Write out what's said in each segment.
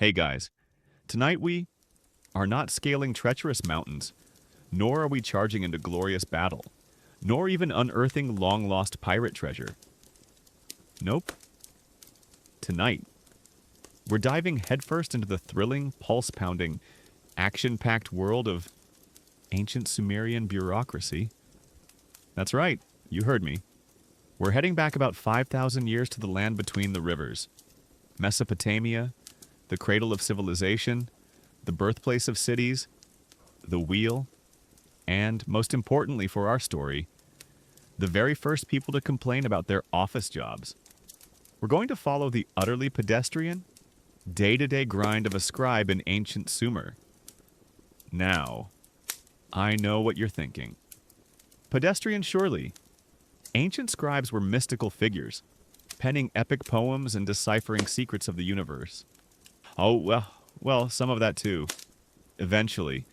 Hey guys, tonight we are not scaling treacherous mountains, nor are we charging into glorious battle, nor even unearthing long-lost pirate treasure. Nope. Tonight, we're diving headfirst into the thrilling, pulse-pounding, action-packed world of ancient Sumerian bureaucracy. That's right, you heard me. We're heading back about 5,000 years to the land between the rivers. Mesopotamia, the cradle of civilization, the birthplace of cities, the wheel, and, most importantly for our story, the very first people to complain about their office jobs. We're going to follow the utterly pedestrian, day-to-day grind of a scribe in ancient Sumer. Now, I know what you're thinking. Pedestrian, surely. Ancient scribes were mystical figures, penning epic poems and deciphering secrets of the universe. Oh, well, some of that too. Eventually.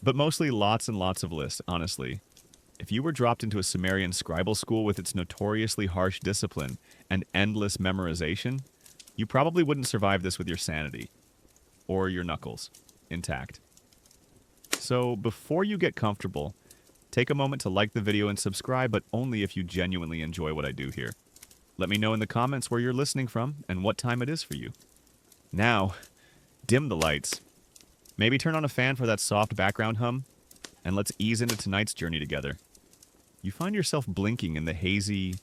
But mostly lots and lots of lists, honestly. If you were dropped into a Sumerian scribal school with its notoriously harsh discipline and endless memorization, you probably wouldn't survive this with your sanity. Or your knuckles. Intact. So, before you get comfortable, take a moment to like the video and subscribe, but only if you genuinely enjoy what I do here. Let me know in the comments where you're listening from and what time it is for you. Now, dim the lights. Maybe turn on a fan for that soft background hum, and let's ease into tonight's journey together. You find yourself blinking in the hazy,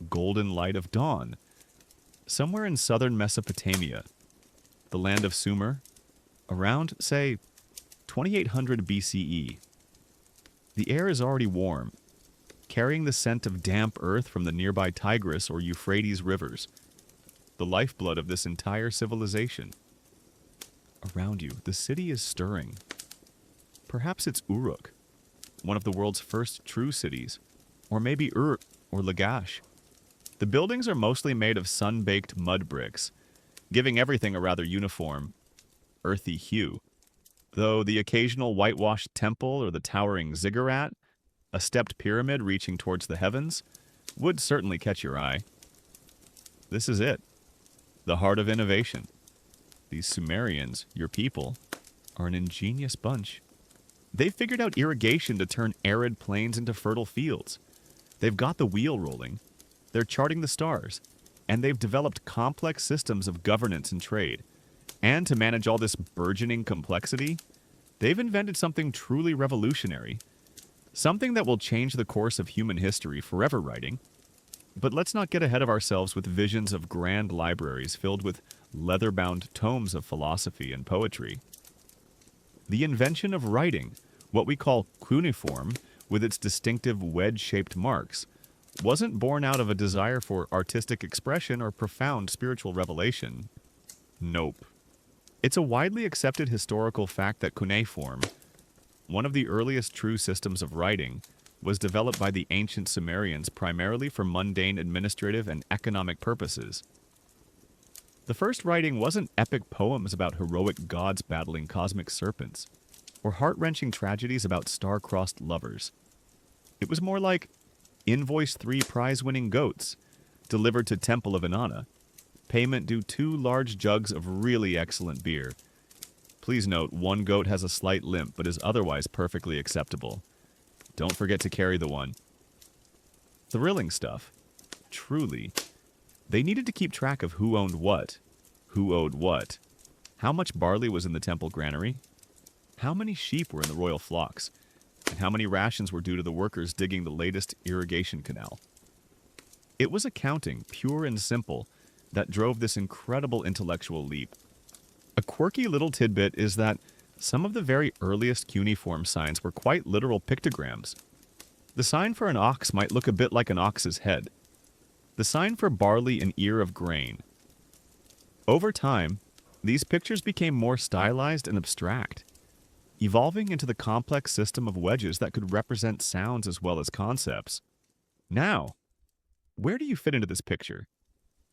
golden light of dawn, somewhere in southern Mesopotamia, the land of Sumer, around, say, 2800 BCE. The air is already warm, carrying the scent of damp earth from the nearby Tigris or Euphrates rivers, the lifeblood of this entire civilization. Around you, the city is stirring. Perhaps it's Uruk, one of the world's first true cities, or maybe Ur or Lagash. The buildings are mostly made of sun-baked mud bricks, giving everything a rather uniform, earthy hue, though the occasional whitewashed temple or the towering ziggurat, a stepped pyramid reaching towards the heavens, would certainly catch your eye. This is it, the heart of innovation. These Sumerians, your people, are an ingenious bunch. They've figured out irrigation to turn arid plains into fertile fields. They've got the wheel rolling. They're charting the stars. And they've developed complex systems of governance and trade. And to manage all this burgeoning complexity, they've invented something truly revolutionary. Something that will change the course of human history, forever writing. But let's not get ahead of ourselves with visions of grand libraries filled with leather-bound tomes of philosophy and poetry. The invention of writing, what we call cuneiform, with its distinctive wedge-shaped marks, wasn't born out of a desire for artistic expression or profound spiritual revelation. Nope. It's a widely accepted historical fact that cuneiform, one of the earliest true systems of writing, was developed by the ancient Sumerians primarily for mundane administrative and economic purposes. The first writing wasn't epic poems about heroic gods battling cosmic serpents, or heart-wrenching tragedies about star-crossed lovers. It was more like invoice 3 prize-winning goats, delivered to Temple of Inanna, payment due 2 large jugs of really excellent beer. Please note, one goat has a slight limp but is otherwise perfectly acceptable. Don't forget to carry the one. Thrilling stuff. Truly. They needed to keep track of who owned what, who owed what, how much barley was in the temple granary, how many sheep were in the royal flocks, and how many rations were due to the workers digging the latest irrigation canal. It was accounting, pure and simple, that drove this incredible intellectual leap. A quirky little tidbit is that some of the very earliest cuneiform signs were quite literal pictograms. The sign for an ox might look a bit like an ox's head. The sign for barley an ear of grain. Over time, these pictures became more stylized and abstract, evolving into the complex system of wedges that could represent sounds as well as concepts. Now, where do you fit into this picture?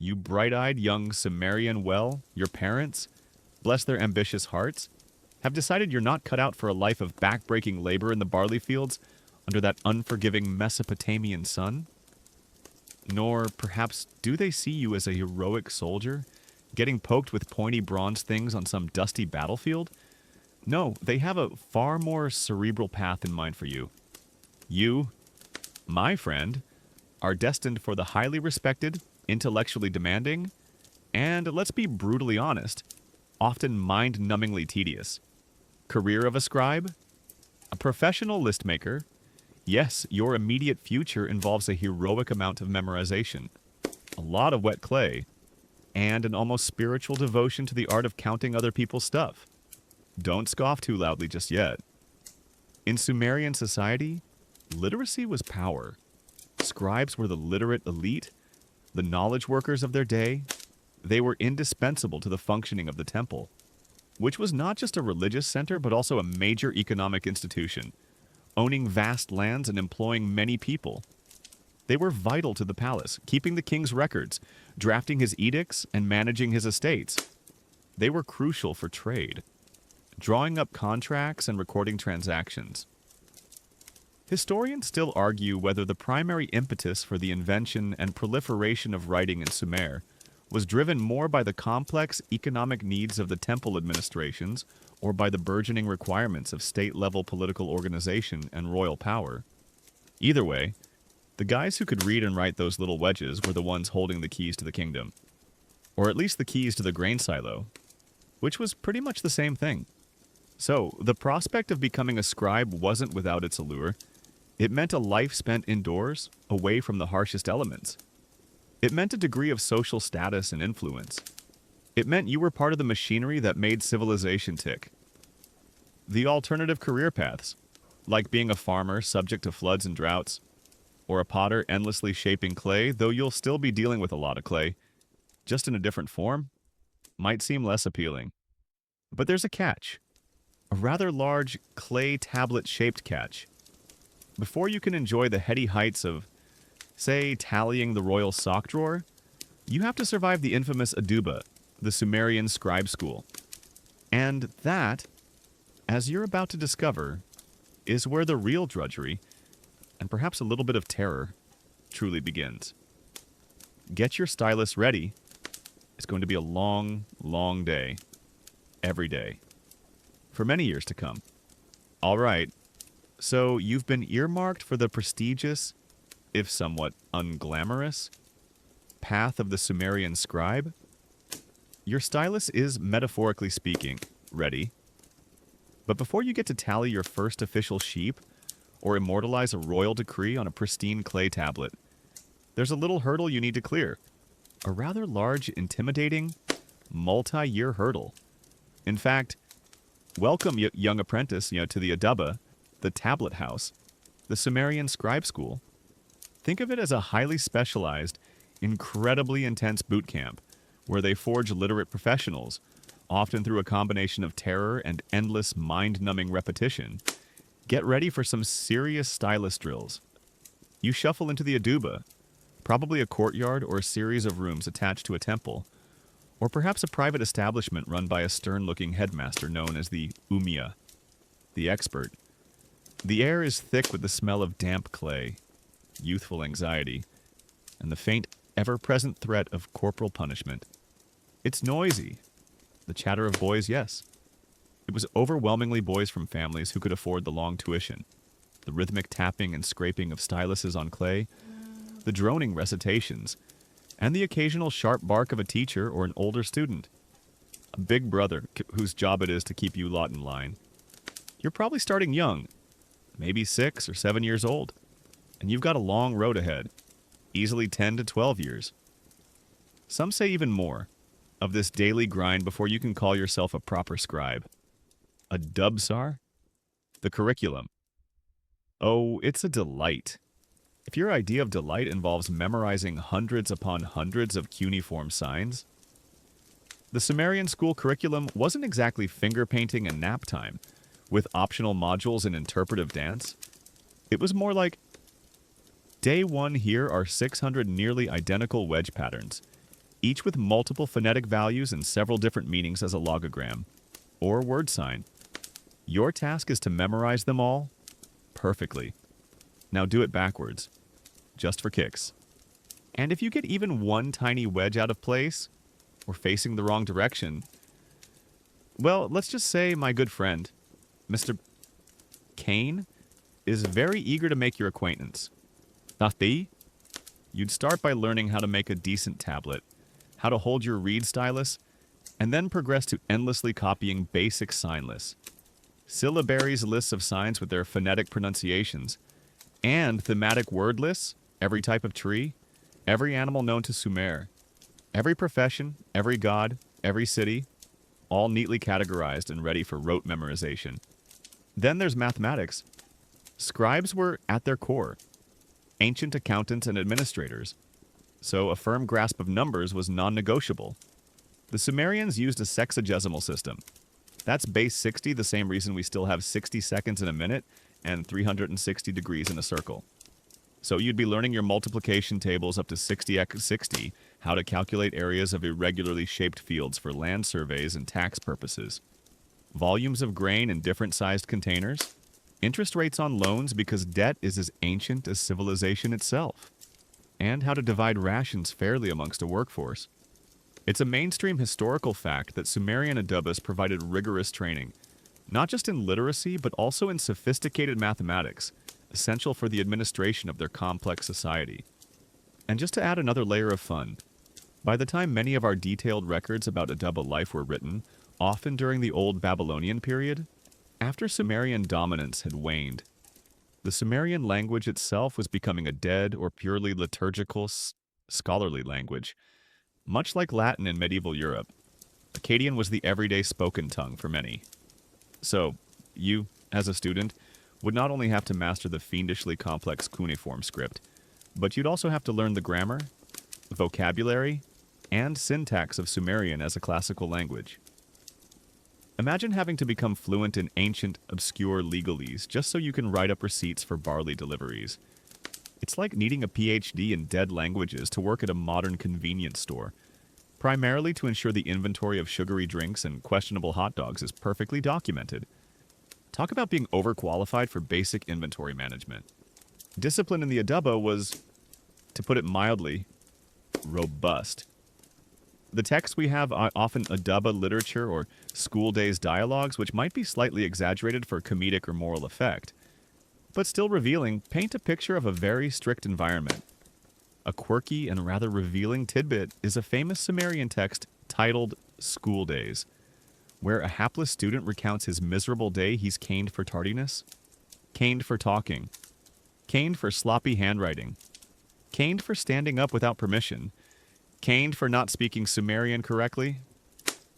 You bright-eyed young Sumerian your parents, bless their ambitious hearts, have decided you're not cut out for a life of back-breaking labor in the barley fields under that unforgiving Mesopotamian sun? Nor, perhaps, do they see you as a heroic soldier, Getting poked with pointy bronze things on some dusty battlefield? No, they have a far more cerebral path in mind for you. You, my friend, are destined for the highly respected, intellectually demanding, and let's be brutally honest, often mind-numbingly tedious career of a scribe? A professional list maker? Yes, your immediate future involves a heroic amount of memorization, a lot of wet clay, and an almost spiritual devotion to the art of counting other people's stuff. Don't scoff too loudly just yet. In Sumerian society, literacy was power. Scribes were the literate elite, the knowledge workers of their day. They were indispensable to the functioning of the temple, which was not just a religious center but also a major economic institution, owning vast lands and employing many people. They were vital to the palace, keeping the king's records, drafting his edicts, and managing his estates. They were crucial for trade, drawing up contracts and recording transactions. Historians still argue whether the primary impetus for the invention and proliferation of writing in Sumer was driven more by the complex economic needs of the temple administrations or by the burgeoning requirements of state-level political organization and royal power. Either way, the guys who could read and write those little wedges were the ones holding the keys to the kingdom. Or at least the keys to the grain silo, which was pretty much the same thing. So, the prospect of becoming a scribe wasn't without its allure. It meant a life spent indoors, away from the harshest elements. It meant a degree of social status and influence. It meant you were part of the machinery that made civilization tick. The alternative career paths, like being a farmer subject to floods and droughts, or a potter endlessly shaping clay, though you'll still be dealing with a lot of clay, just in a different form, might seem less appealing. But there's a catch. A rather large clay tablet-shaped catch. Before you can enjoy the heady heights of, say, tallying the royal sock drawer, you have to survive the infamous Aduba, the Sumerian scribe school. And that, as you're about to discover, is where the real drudgery, and perhaps a little bit of terror, truly begins. Get your stylus ready. It's going to be a long, long day. Every day. For many years to come. All right, so you've been earmarked for the prestigious, if somewhat unglamorous, path of the Sumerian scribe. Your stylus is, metaphorically speaking, ready. But before you get to tally your first official sheep, or immortalize a royal decree on a pristine clay tablet, there's a little hurdle you need to clear. A rather large, intimidating, multi-year hurdle. In fact, welcome, young apprentice, to the Aduba, the tablet house, the Sumerian scribe school. Think of it as a highly specialized, incredibly intense boot camp, where they forge literate professionals, often through a combination of terror and endless mind-numbing repetition. Get ready for some serious stylus drills. You shuffle into the Aduba, probably a courtyard or a series of rooms attached to a temple, or perhaps a private establishment run by a stern-looking headmaster known as the Umia, the expert. The air is thick with the smell of damp clay, youthful anxiety, and the faint, ever-present threat of corporal punishment. It's noisy. The chatter of boys, yes. It was overwhelmingly boys from families who could afford the long tuition, the rhythmic tapping and scraping of styluses on clay, the droning recitations, and the occasional sharp bark of a teacher or an older student. A big brother whose job it is to keep you lot in line. You're probably starting young, maybe 6 or 7 years old, and you've got a long road ahead, easily 10 to 12 years. Some say even more, of this daily grind before you can call yourself a proper scribe. A dubsar? The curriculum. Oh, it's a delight. If your idea of delight involves memorizing hundreds upon hundreds of cuneiform signs, the Sumerian school curriculum wasn't exactly finger painting and nap time, with optional modules in interpretive dance. It was more like, Day 1 here are 600 nearly identical wedge patterns, each with multiple phonetic values and several different meanings as a logogram, or word sign. Your task is to memorize them all perfectly. Now do it backwards, just for kicks. And if you get even one tiny wedge out of place, or facing the wrong direction. Well, let's just say my good friend, Mr. Kane, is very eager to make your acquaintance. Nathi, you'd start by learning how to make a decent tablet, how to hold your reed stylus, and then progress to endlessly copying basic sign lists. Syllabaries lists of signs with their phonetic pronunciations, and thematic word lists, every type of tree, every animal known to Sumer, every profession, every god, every city, all neatly categorized and ready for rote memorization. Then there's mathematics. Scribes were, at their core, ancient accountants and administrators, so a firm grasp of numbers was non-negotiable. The Sumerians used a sexagesimal system. That's base 60, the same reason we still have 60 seconds in a minute and 360 degrees in a circle. So you'd be learning your multiplication tables up to 60x60, how to calculate areas of irregularly shaped fields for land surveys and tax purposes, volumes of grain in different sized containers, interest rates on loans because debt is as ancient as civilization itself, and how to divide rations fairly amongst a workforce. It's a mainstream historical fact that Sumerian adubas provided rigorous training, not just in literacy, but also in sophisticated mathematics, essential for the administration of their complex society. And just to add another layer of fun, by the time many of our detailed records about Aduba life were written, often during the Old Babylonian period, after Sumerian dominance had waned, the Sumerian language itself was becoming a dead or purely liturgical, scholarly language. Much like Latin in medieval Europe, Akkadian was the everyday spoken tongue for many. So, you, as a student, would not only have to master the fiendishly complex cuneiform script, but you'd also have to learn the grammar, vocabulary, and syntax of Sumerian as a classical language. Imagine having to become fluent in ancient, obscure legalese just so you can write up receipts for barley deliveries. It's like needing a PhD in dead languages to work at a modern convenience store, primarily to ensure the inventory of sugary drinks and questionable hot dogs is perfectly documented. Talk about being overqualified for basic inventory management. Discipline in the Aduba was, to put it mildly, robust. The texts we have are often Aduba literature or school days dialogues, which might be slightly exaggerated for comedic or moral effect, but still revealing, paint a picture of a very strict environment. A quirky and rather revealing tidbit is a famous Sumerian text titled School Days, where a hapless student recounts his miserable day he's caned for tardiness, caned for talking, caned for sloppy handwriting, caned for standing up without permission, caned for not speaking Sumerian correctly.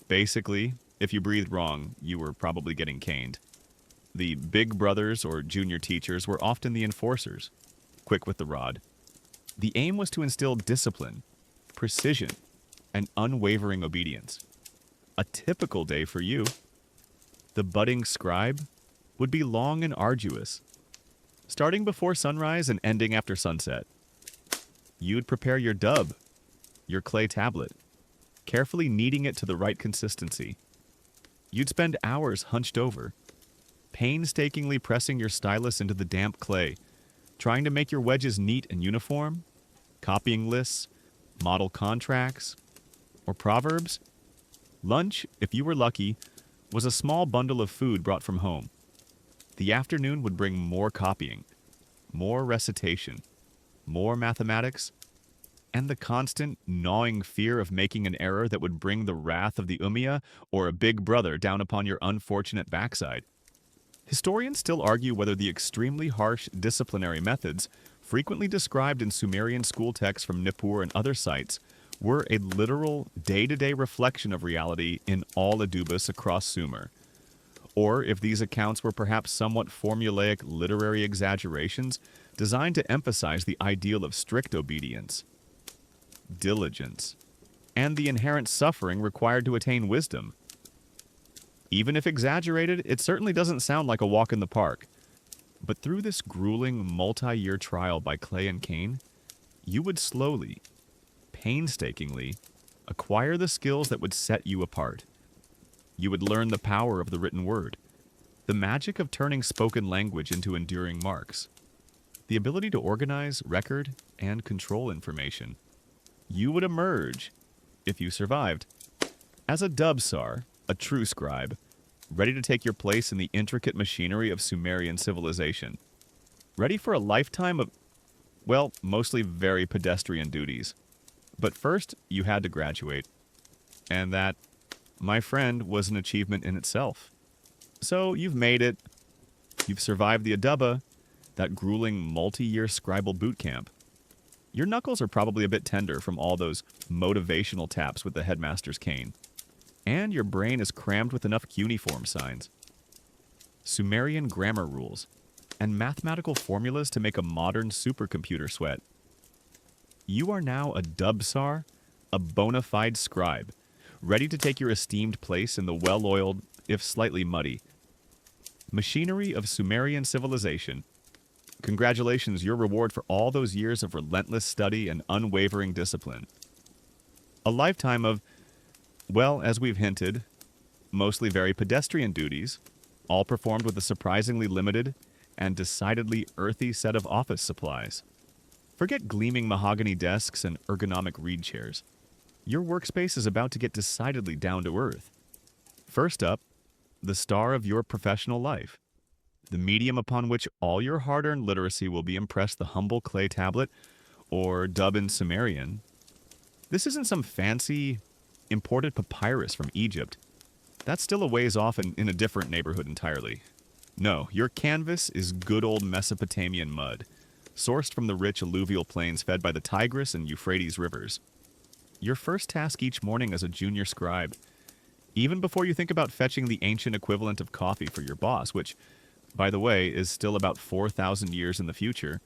Basically, if you breathed wrong, you were probably getting caned. The big brothers or junior teachers were often the enforcers, quick with the rod. The aim was to instill discipline, precision, and unwavering obedience. A typical day for you, the budding scribe, would be long and arduous, starting before sunrise and ending after sunset. You'd prepare your dub, your clay tablet, carefully kneading it to the right consistency. You'd spend hours hunched over, painstakingly pressing your stylus into the damp clay, trying to make your wedges neat and uniform, copying lists, model contracts, or proverbs. Lunch, if you were lucky, was a small bundle of food brought from home. The afternoon would bring more copying, more recitation, more mathematics, and the constant, gnawing fear of making an error that would bring the wrath of the Ummiyah or a big brother down upon your unfortunate backside. Historians still argue whether the extremely harsh disciplinary methods, frequently described in Sumerian school texts from Nippur and other sites, were a literal, day-to-day reflection of reality in all Adubas across Sumer, or if these accounts were perhaps somewhat formulaic literary exaggerations designed to emphasize the ideal of strict obedience, diligence, and the inherent suffering required to attain wisdom. Even if exaggerated, it certainly doesn't sound like a walk in the park. But through this grueling, multi-year trial by Clay and Cain, you would slowly, painstakingly, acquire the skills that would set you apart. You would learn the power of the written word, the magic of turning spoken language into enduring marks, the ability to organize, record, and control information. You would emerge if you survived. As a dubsar, a true scribe, ready to take your place in the intricate machinery of Sumerian civilization. Ready for a lifetime of, well, mostly very pedestrian duties. But first, you had to graduate. And that, my friend, was an achievement in itself. So you've made it. You've survived the Adubba, that grueling multi-year scribal boot camp. Your knuckles are probably a bit tender from all those motivational taps with the headmaster's cane. And your brain is crammed with enough cuneiform signs, Sumerian grammar rules, and mathematical formulas to make a modern supercomputer sweat. You are now a dubsar, a bona fide scribe, ready to take your esteemed place in the well-oiled, if slightly muddy, machinery of Sumerian civilization. Congratulations, your reward for all those years of relentless study and unwavering discipline. A lifetime of, well, as we've hinted, mostly very pedestrian duties, all performed with a surprisingly limited and decidedly earthy set of office supplies. Forget gleaming mahogany desks and ergonomic reed chairs. Your workspace is about to get decidedly down to earth. First up, the star of your professional life. The medium upon which all your hard-earned literacy will be impressed, the humble clay tablet, or dub in Sumerian. This isn't some fancy, imported papyrus from Egypt. That's still a ways off and in a different neighborhood entirely. No, your canvas is good old Mesopotamian mud, sourced from the rich alluvial plains fed by the Tigris and Euphrates rivers. Your first task each morning as a junior scribe, even before you think about fetching the ancient equivalent of coffee for your boss, which, by the way, is still about 4,000 years in the future,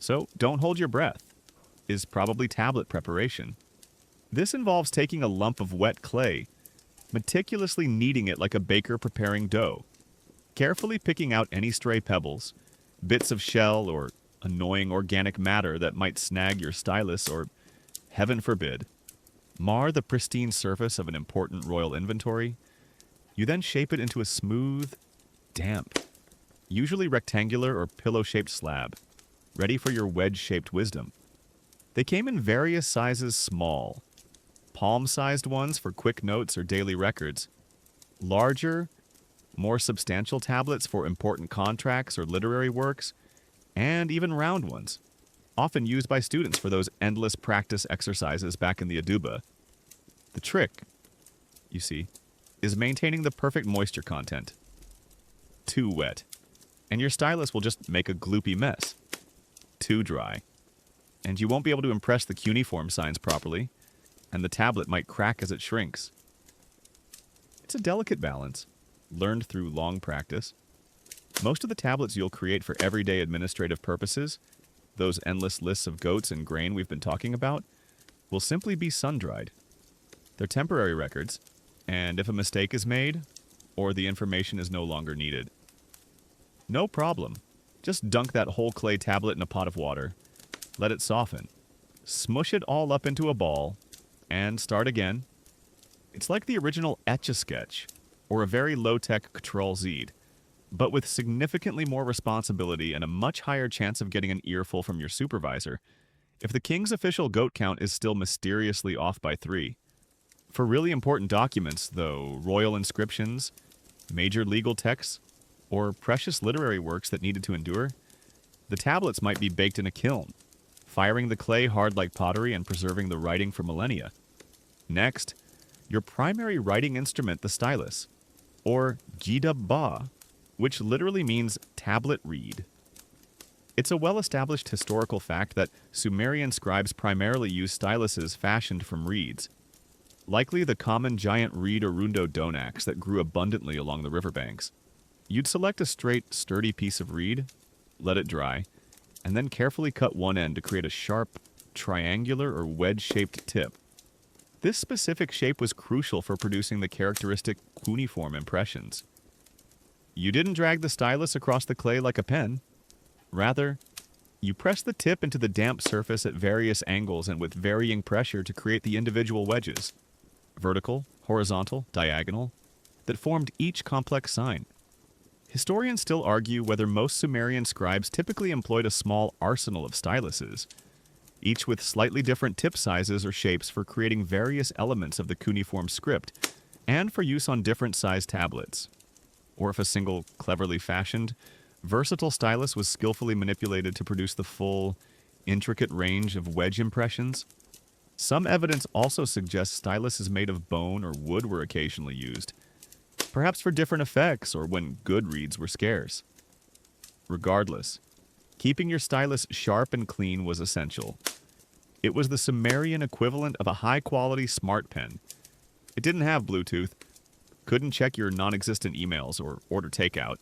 so don't hold your breath, is probably tablet preparation. This involves taking a lump of wet clay, meticulously kneading it like a baker preparing dough, carefully picking out any stray pebbles, bits of shell, or annoying organic matter that might snag your stylus or, heaven forbid, mar the pristine surface of an important royal inventory. You then shape it into a smooth, damp, usually rectangular or pillow-shaped slab, ready for your wedge-shaped wisdom. They came in various sizes small, palm-sized ones for quick notes or daily records, larger, more substantial tablets for important contracts or literary works, and even round ones, often used by students for those endless practice exercises back in the Adubba. The trick, you see, is maintaining the perfect moisture content. Too wet, and your stylus will just make a gloopy mess. Too dry, and you won't be able to impress the cuneiform signs properly, and the tablet might crack as it shrinks. It's a delicate balance, learned through long practice. Most of the tablets you'll create for everyday administrative purposes, those endless lists of goats and grain we've been talking about, will simply be sun-dried. They're temporary records, and if a mistake is made, or the information is no longer needed, no problem. Just dunk that whole clay tablet in a pot of water, let it soften, smush it all up into a ball, and start again. It's like the original Etch-a-Sketch, or a very low-tech Ctrl-Z, but with significantly more responsibility and a much higher chance of getting an earful from your supervisor, if the king's official goat count is still mysteriously off by 3. For really important documents, though, royal inscriptions, major legal texts, or precious literary works that needed to endure, the tablets might be baked in a kiln, firing the clay hard like pottery and preserving the writing for millennia. Next, your primary writing instrument, the stylus, or Gidab-ba, which literally means tablet reed. It's a well-established historical fact that Sumerian scribes primarily used styluses fashioned from reeds, likely the common giant reed Arundo donax that grew abundantly along the riverbanks. You'd select a straight, sturdy piece of reed, let it dry, and then carefully cut one end to create a sharp, triangular or wedge-shaped tip. This specific shape was crucial for producing the characteristic cuneiform impressions. You didn't drag the stylus across the clay like a pen. Rather, you pressed the tip into the damp surface at various angles and with varying pressure to create the individual wedges, vertical, horizontal, diagonal, that formed each complex sign. Historians still argue whether most Sumerian scribes typically employed a small arsenal of styluses, each with slightly different tip sizes or shapes for creating various elements of the cuneiform script, and for use on different sized tablets. Or if a single, cleverly fashioned, versatile stylus was skillfully manipulated to produce the full, intricate range of wedge impressions. Some evidence also suggests styluses made of bone or wood were occasionally used, perhaps for different effects or when good reeds were scarce. Regardless, keeping your stylus sharp and clean was essential. It was the Sumerian equivalent of a high-quality smart pen. It didn't have Bluetooth, couldn't check your non-existent emails or order takeout,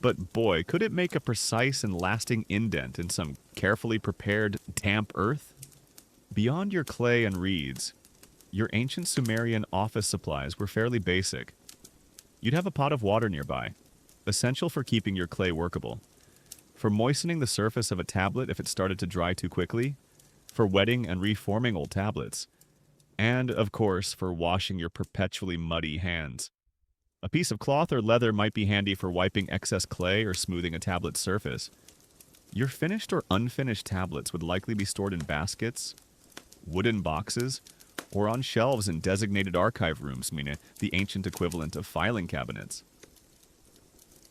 but boy, could it make a precise and lasting indent in some carefully prepared, damp earth? Beyond your clay and reeds, your ancient Sumerian office supplies were fairly basic. You'd have a pot of water nearby, essential for keeping your clay workable, for moistening the surface of a tablet if it started to dry too quickly, for wetting and reforming old tablets, and, of course, for washing your perpetually muddy hands. A piece of cloth or leather might be handy for wiping excess clay or smoothing a tablet's surface. Your finished or unfinished tablets would likely be stored in baskets, wooden boxes, or on shelves in designated archive rooms, meaning the ancient equivalent of filing cabinets.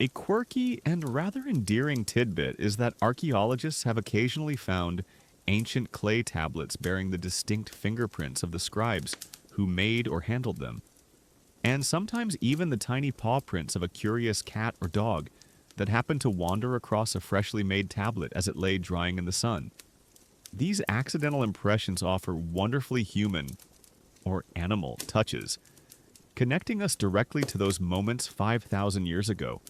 A quirky and rather endearing tidbit is that archaeologists have occasionally found ancient clay tablets bearing the distinct fingerprints of the scribes who made or handled them, and sometimes even the tiny paw prints of a curious cat or dog that happened to wander across a freshly made tablet as it lay drying in the sun. These accidental impressions offer wonderfully human, or animal, touches, connecting us directly to those moments 5,000 years ago.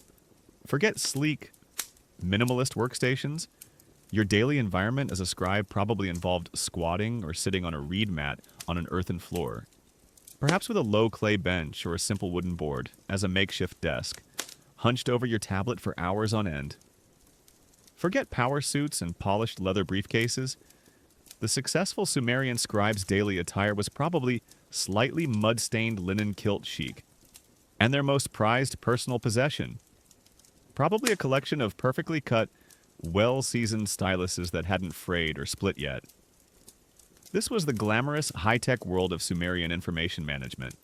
Forget sleek, minimalist workstations. Your daily environment as a scribe probably involved squatting or sitting on a reed mat on an earthen floor, perhaps with a low clay bench or a simple wooden board as a makeshift desk, hunched over your tablet for hours on end. Forget power suits and polished leather briefcases. The successful Sumerian scribe's daily attire was probably slightly mud-stained linen kilt chic, and their most prized personal possession, probably a collection of perfectly cut, well-seasoned styluses that hadn't frayed or split yet. This was the glamorous, high-tech world of Sumerian information management.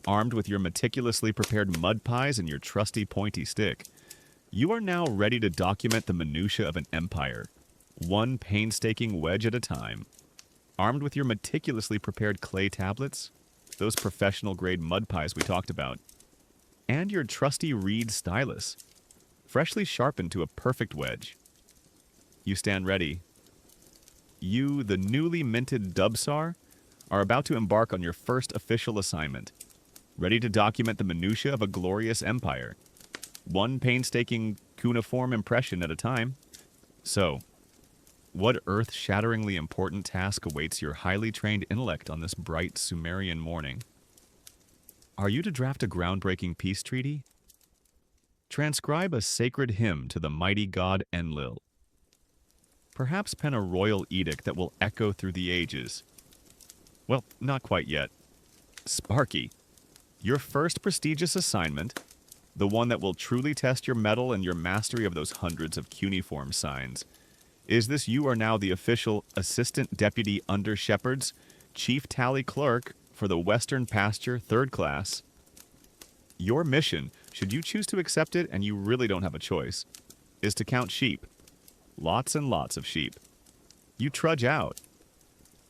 Armed with your meticulously prepared mud pies and your trusty pointy stick, you are now ready to document the minutiae of an empire, one painstaking wedge at a time. Armed with your meticulously prepared clay tablets, those professional-grade mud pies we talked about, and your trusty reed stylus, freshly sharpened to a perfect wedge. You stand ready. You, the newly minted Dubsar, are about to embark on your first official assignment, ready to document the minutiae of a glorious empire, one painstaking cuneiform impression at a time. So, what earth-shatteringly important task awaits your highly trained intellect on this bright Sumerian morning? Are you to draft a groundbreaking peace treaty? Transcribe a sacred hymn to the mighty god Enlil? Perhaps pen a royal edict that will echo through the ages? Well, not quite yet. Sparky, your first prestigious assignment, the one that will truly test your mettle and your mastery of those hundreds of cuneiform signs, is this: you are now the official Assistant Deputy Under Shepherd's Chief Tally Clerk for the Western Pasture 3rd Class. Your mission, should you choose to accept it, and you really don't have a choice, is to count sheep. Lots and lots of sheep. You trudge out,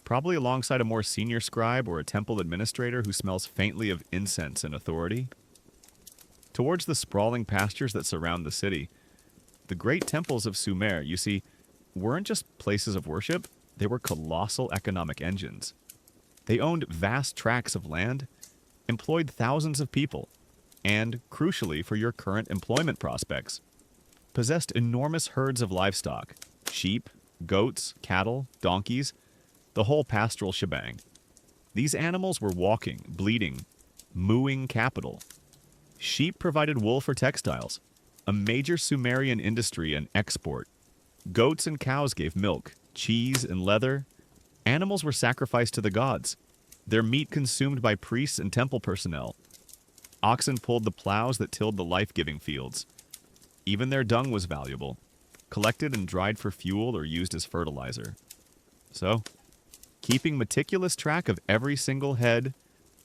probably alongside a more senior scribe or a temple administrator who smells faintly of incense and authority, towards the sprawling pastures that surround the city. The great temples of Sumer, you see, weren't just places of worship, they were colossal economic engines. They owned vast tracts of land, employed thousands of people, and, crucially for your current employment prospects, possessed enormous herds of livestock: sheep, goats, cattle, donkeys, the whole pastoral shebang. These animals were walking, bleeding, mooing capital. Sheep provided wool for textiles, a major Sumerian industry and export. Goats and cows gave milk, cheese, and leather. Animals were sacrificed to the gods, their meat consumed by priests and temple personnel. Oxen pulled the plows that tilled the life-giving fields. Even their dung was valuable, collected and dried for fuel or used as fertilizer. So, keeping meticulous track of every single head,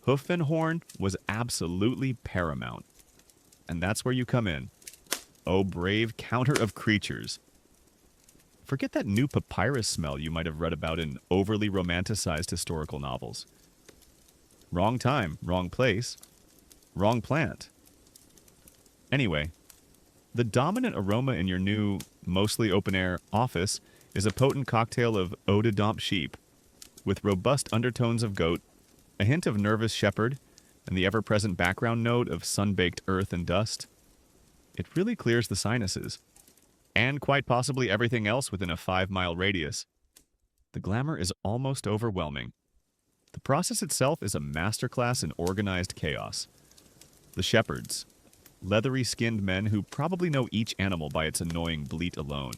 hoof, and horn was absolutely paramount. And that's where you come in. Oh, brave counter of creatures. Forget that new papyrus smell you might have read about in overly romanticized historical novels. Wrong time, wrong place, wrong plant. Anyway, the dominant aroma in your new, mostly open-air office is a potent cocktail of eau de Dom sheep, with robust undertones of goat, a hint of nervous shepherd, and the ever-present background note of sun-baked earth and dust. It really clears the sinuses, and quite possibly everything else within a 5-mile radius. The glamour is almost overwhelming. The process itself is a masterclass in organized chaos. The shepherds, leathery-skinned men who probably know each animal by its annoying bleat alone,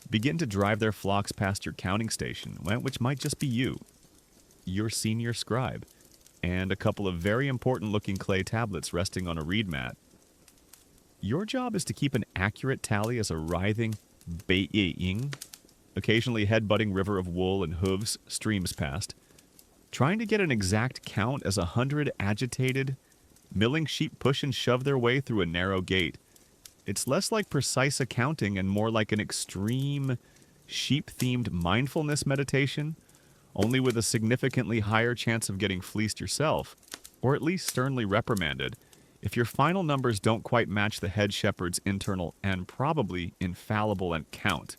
begin to drive their flocks past your counting station, which might just be you, your senior scribe, and a couple of very important-looking clay tablets resting on a reed mat. Your job is to keep an accurate tally as a writhing, baying, occasionally head-butting river of wool and hooves streams past, trying to get an exact count as 100 agitated, milling sheep push and shove their way through a narrow gate. It's less like precise accounting and more like an extreme, sheep-themed mindfulness meditation, only with a significantly higher chance of getting fleeced yourself, or at least sternly reprimanded, if your final numbers don't quite match the head shepherd's internal and probably infallible count.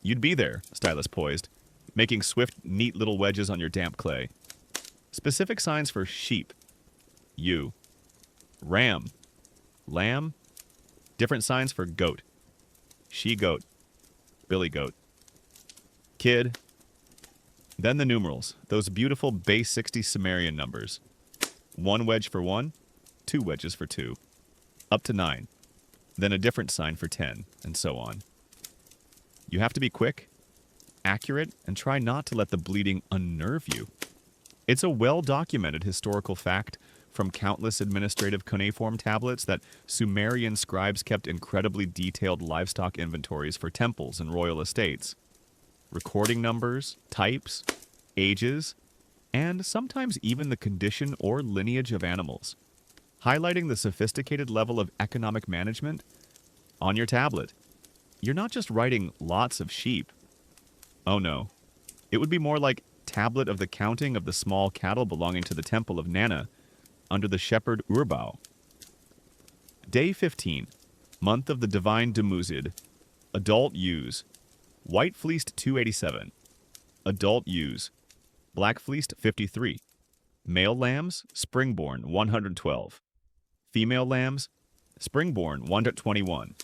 You'd be there, stylus poised, making swift, neat little wedges on your damp clay. Specific signs for sheep. You. Ram. Lamb. Different signs for goat. She-goat. Billy goat. Kid. Then the numerals, those beautiful base 60 Sumerian numbers. 1 wedge for 1, 2 wedges for 2, up to 9, then a different sign for 10, and so on. You have to be quick, accurate, and try not to let the bleeding unnerve you. It's a well-documented historical fact from countless administrative cuneiform tablets that Sumerian scribes kept incredibly detailed livestock inventories for temples and royal estates. Recording numbers, types, ages, and sometimes even the condition or lineage of animals, highlighting the sophisticated level of economic management on your tablet. You're not just writing lots of sheep. Oh no. It would be more like tablet of the counting of the small cattle belonging to the temple of Nana under the shepherd Urbau. Day 15, month of the divine Dumuzid, adult ewes, white fleeced 287, adult ewes, black fleeced 53, male lambs, springborn 112, female lambs, springborn 121,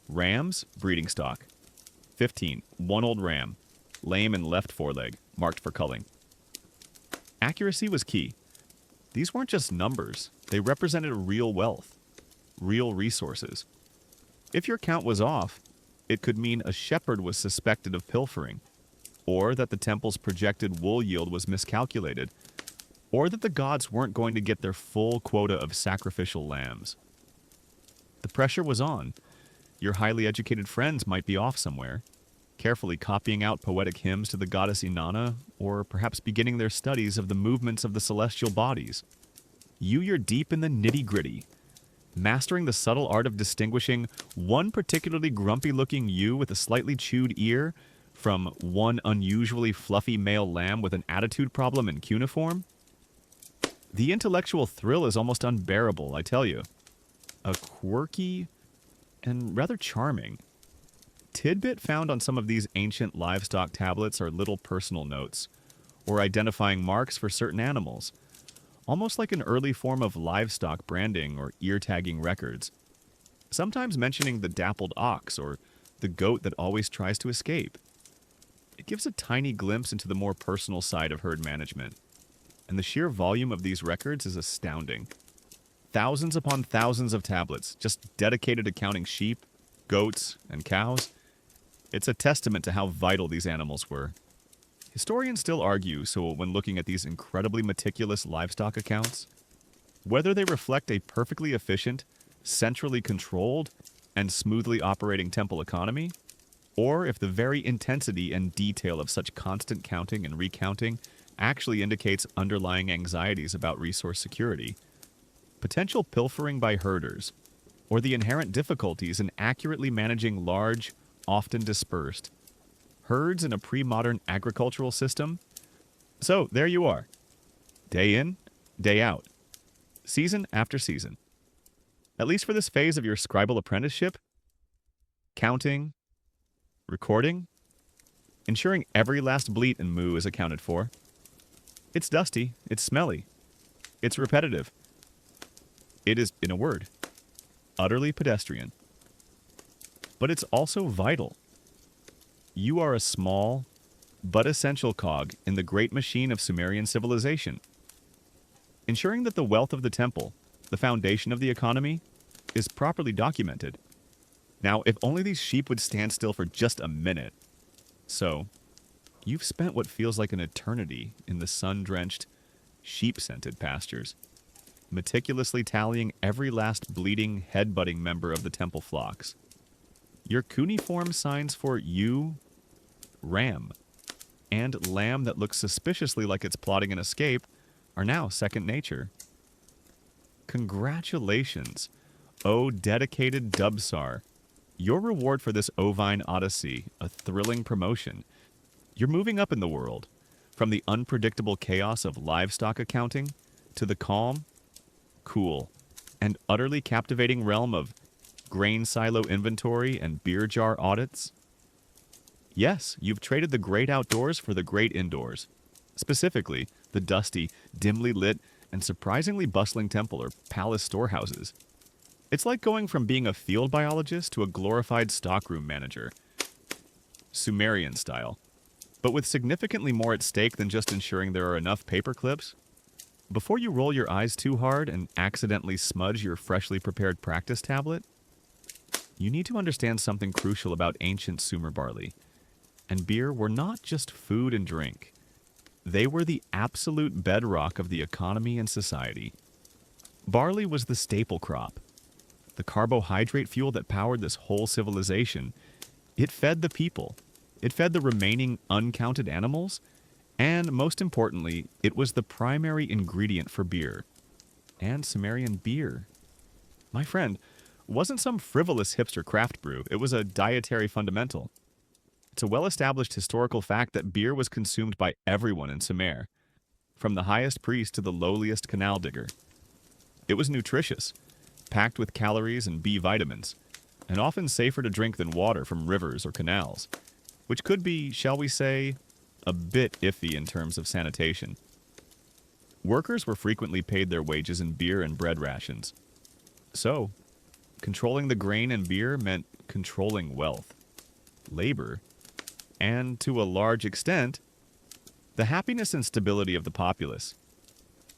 rams, breeding stock, 15, one old ram, lame in left foreleg, marked for culling. Accuracy was key. These weren't just numbers, they represented real wealth, real resources. If your count was off, it could mean a shepherd was suspected of pilfering, or that the temple's projected wool yield was miscalculated, or that the gods weren't going to get their full quota of sacrificial lambs. The pressure was on. Your highly educated friends might be off somewhere, carefully copying out poetic hymns to the goddess Inanna, or perhaps beginning their studies of the movements of the celestial bodies. You're deep in the nitty-gritty, mastering the subtle art of distinguishing one particularly grumpy-looking ewe with a slightly chewed ear from one unusually fluffy male lamb with an attitude problem in cuneiform. The intellectual thrill is almost unbearable, I tell you. A quirky and rather charming tidbit found on some of these ancient livestock tablets are little personal notes, or identifying marks for certain animals, almost like an early form of livestock branding or ear-tagging records, sometimes mentioning the dappled ox or the goat that always tries to escape. It gives a tiny glimpse into the more personal side of herd management, and the sheer volume of these records is astounding. Thousands upon thousands of tablets, just dedicated to counting sheep, goats, and cows. It's a testament to how vital these animals were. Historians still argue, so when looking at these incredibly meticulous livestock accounts, whether they reflect a perfectly efficient, centrally controlled, and smoothly operating temple economy, or if the very intensity and detail of such constant counting and recounting actually indicates underlying anxieties about resource security, potential pilfering by herders, or the inherent difficulties in accurately managing large, often dispersed, herds in a pre-modern agricultural system. So there you are, day in, day out, season after season. At least for this phase of your scribal apprenticeship, counting, recording, ensuring every last bleat and moo is accounted for. It's dusty, it's smelly, it's repetitive. It is, in a word, utterly pedestrian. But it's also vital. You are a small, but essential cog in the great machine of Sumerian civilization, ensuring that the wealth of the temple, the foundation of the economy, is properly documented. Now, if only these sheep would stand still for just a minute. So, you've spent what feels like an eternity in the sun-drenched, sheep-scented pastures, meticulously tallying every last bleeding, head-butting member of the temple flocks. Your cuneiform signs for ewe, ram, and lamb that looks suspiciously like it's plotting an escape are now second nature. Congratulations, O dedicated Dubsar. Your reward for this ovine odyssey, a thrilling promotion. You're moving up in the world, from the unpredictable chaos of livestock accounting to the calm, cool, and utterly captivating realm of grain silo inventory and beer jar audits. Yes, you've traded the great outdoors for the great indoors. Specifically, the dusty, dimly lit, and surprisingly bustling temple or palace storehouses. It's like going from being a field biologist to a glorified stockroom manager. Sumerian style. But with significantly more at stake than just ensuring there are enough paper clips. Before you roll your eyes too hard and accidentally smudge your freshly prepared practice tablet, you need to understand something crucial about ancient Sumer barley. And beer were not just food and drink. They were the absolute bedrock of the economy and society. Barley was the staple crop, the carbohydrate fuel that powered this whole civilization. It fed the people. It fed the remaining uncounted animals. And most importantly, it was the primary ingredient for beer. And Sumerian beer. My friend, wasn't some frivolous hipster craft brew. It was a dietary fundamental. It's a well-established historical fact that beer was consumed by everyone in Sumer, from the highest priest to the lowliest canal digger. It was nutritious, packed with calories and B vitamins, and often safer to drink than water from rivers or canals, which could be, shall we say, a bit iffy in terms of sanitation. Workers were frequently paid their wages in beer and bread rations. So, controlling the grain and beer meant controlling wealth, labor, and, to a large extent, the happiness and stability of the populace.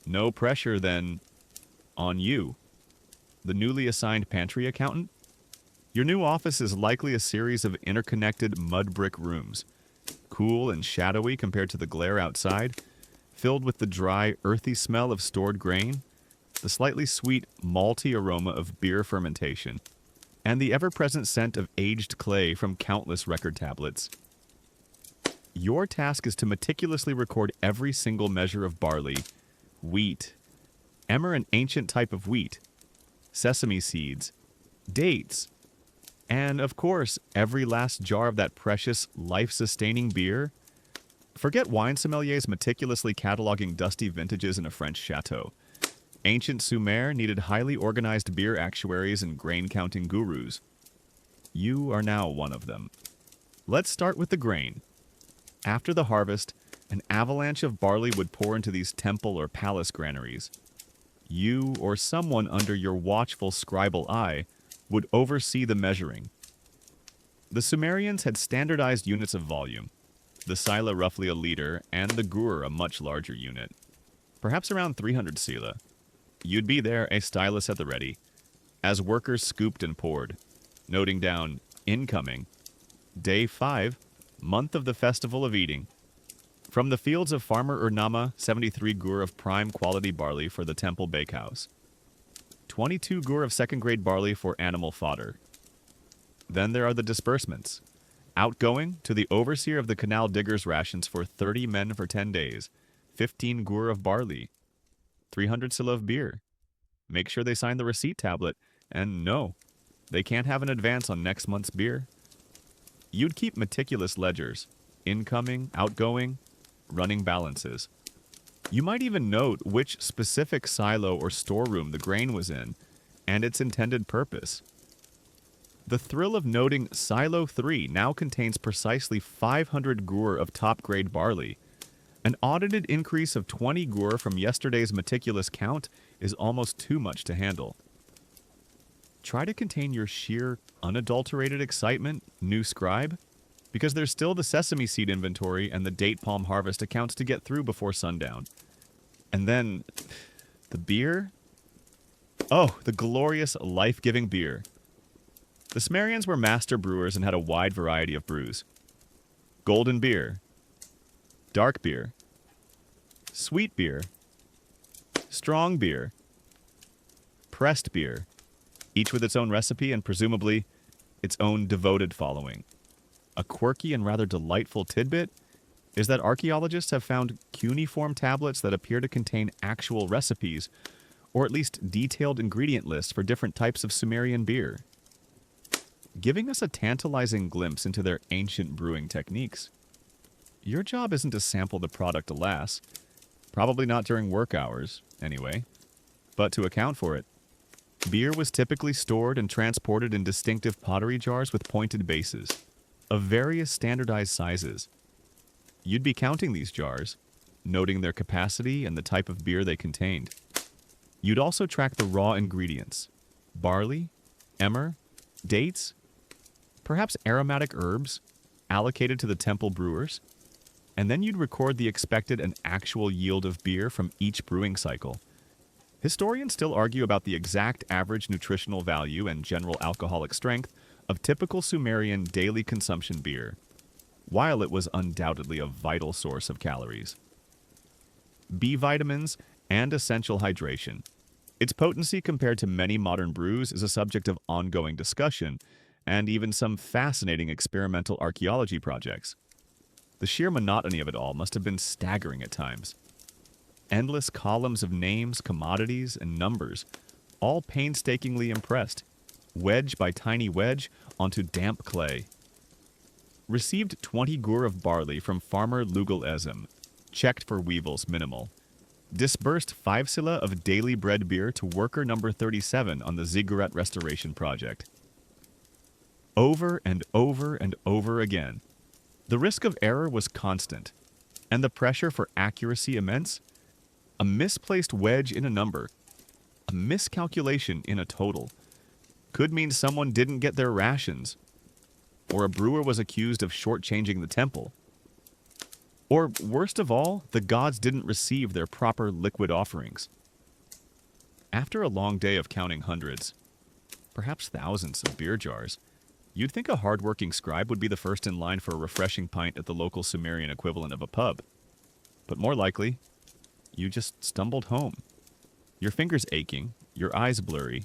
No pressure, then, on you, the newly assigned pantry accountant. Your new office is likely a series of interconnected mud brick rooms, cool and shadowy compared to the glare outside, filled with the dry, earthy smell of stored grain, the slightly sweet, malty aroma of beer fermentation, and the ever-present scent of aged clay from countless record tablets. Your task is to meticulously record every single measure of barley, wheat, emmer, an ancient type of wheat, sesame seeds, dates, and, of course, every last jar of that precious, life-sustaining beer. Forget wine sommeliers meticulously cataloging dusty vintages in a French chateau. Ancient Sumer needed highly organized beer actuaries and grain-counting gurus. You are now one of them. Let's start with the grain. After the harvest, an avalanche of barley would pour into these temple or palace granaries. You or someone under your watchful scribal eye would oversee the measuring. The Sumerians had standardized units of volume, the sila roughly a liter, and the gur a much larger unit, perhaps around 300 sila. You'd be there, a stylus at the ready, as workers scooped and poured, noting down, incoming, day 5, month of the festival of eating. From the fields of farmer Urnama, 73 gur of prime quality barley for the temple bakehouse. 22 gur of second grade barley for animal fodder. Then there are the disbursements. Outgoing to the overseer of the canal diggers' rations for 30 men for 10 days, 15 gur of barley, 300 sila of beer. Make sure they sign the receipt tablet, and no, they can't have an advance on next month's beer. You'd keep meticulous ledgers, incoming, outgoing, running balances. You might even note which specific silo or storeroom the grain was in, and its intended purpose. The thrill of noting Silo 3 now contains precisely 500 gur of top-grade barley. An audited increase of 20 gur from yesterday's meticulous count is almost too much to handle. Try to contain your sheer, unadulterated excitement, new Scribe, because there's still the sesame seed inventory and the date palm harvest accounts to get through before sundown. And then, the beer? Oh, the glorious, life-giving beer. The Sumerians were master brewers and had a wide variety of brews. Golden beer, dark beer, sweet beer, strong beer, pressed beer, each with its own recipe and presumably its own devoted following. A quirky and rather delightful tidbit is that archaeologists have found cuneiform tablets that appear to contain actual recipes, or at least detailed ingredient lists for different types of Sumerian beer, giving us a tantalizing glimpse into their ancient brewing techniques. Your job isn't to sample the product, alas, probably not during work hours, anyway, but to account for it. Beer was typically stored and transported in distinctive pottery jars with pointed bases, of various standardized sizes. You'd be counting these jars, noting their capacity and the type of beer they contained. You'd also track the raw ingredients: barley, emmer, dates, perhaps aromatic herbs, allocated to the temple brewers, and then you'd record the expected and actual yield of beer from each brewing cycle. Historians still argue about the exact average nutritional value and general alcoholic strength of typical Sumerian daily consumption beer, while it was undoubtedly a vital source of calories. B vitamins and essential hydration. Its potency compared to many modern brews is a subject of ongoing discussion, and even some fascinating experimental archaeology projects. The sheer monotony of it all must have been staggering at times. Endless columns of names, commodities, and numbers, all painstakingly impressed, wedge by tiny wedge onto damp clay. Received 20 gur of barley from farmer Lugal Ezem, checked for weevils minimal. Disbursed 5 sila of daily bread beer to worker number 37 on the ziggurat restoration project. Over and over and over again. The risk of error was constant, and the pressure for accuracy immense. A misplaced wedge in a number, a miscalculation in a total, could mean someone didn't get their rations, or a brewer was accused of shortchanging the temple. Or, worst of all, the gods didn't receive their proper liquid offerings. After a long day of counting hundreds, perhaps thousands of beer jars, you'd think a hard-working scribe would be the first in line for a refreshing pint at the local Sumerian equivalent of a pub. But more likely, you just stumbled home, your fingers aching, your eyes blurry,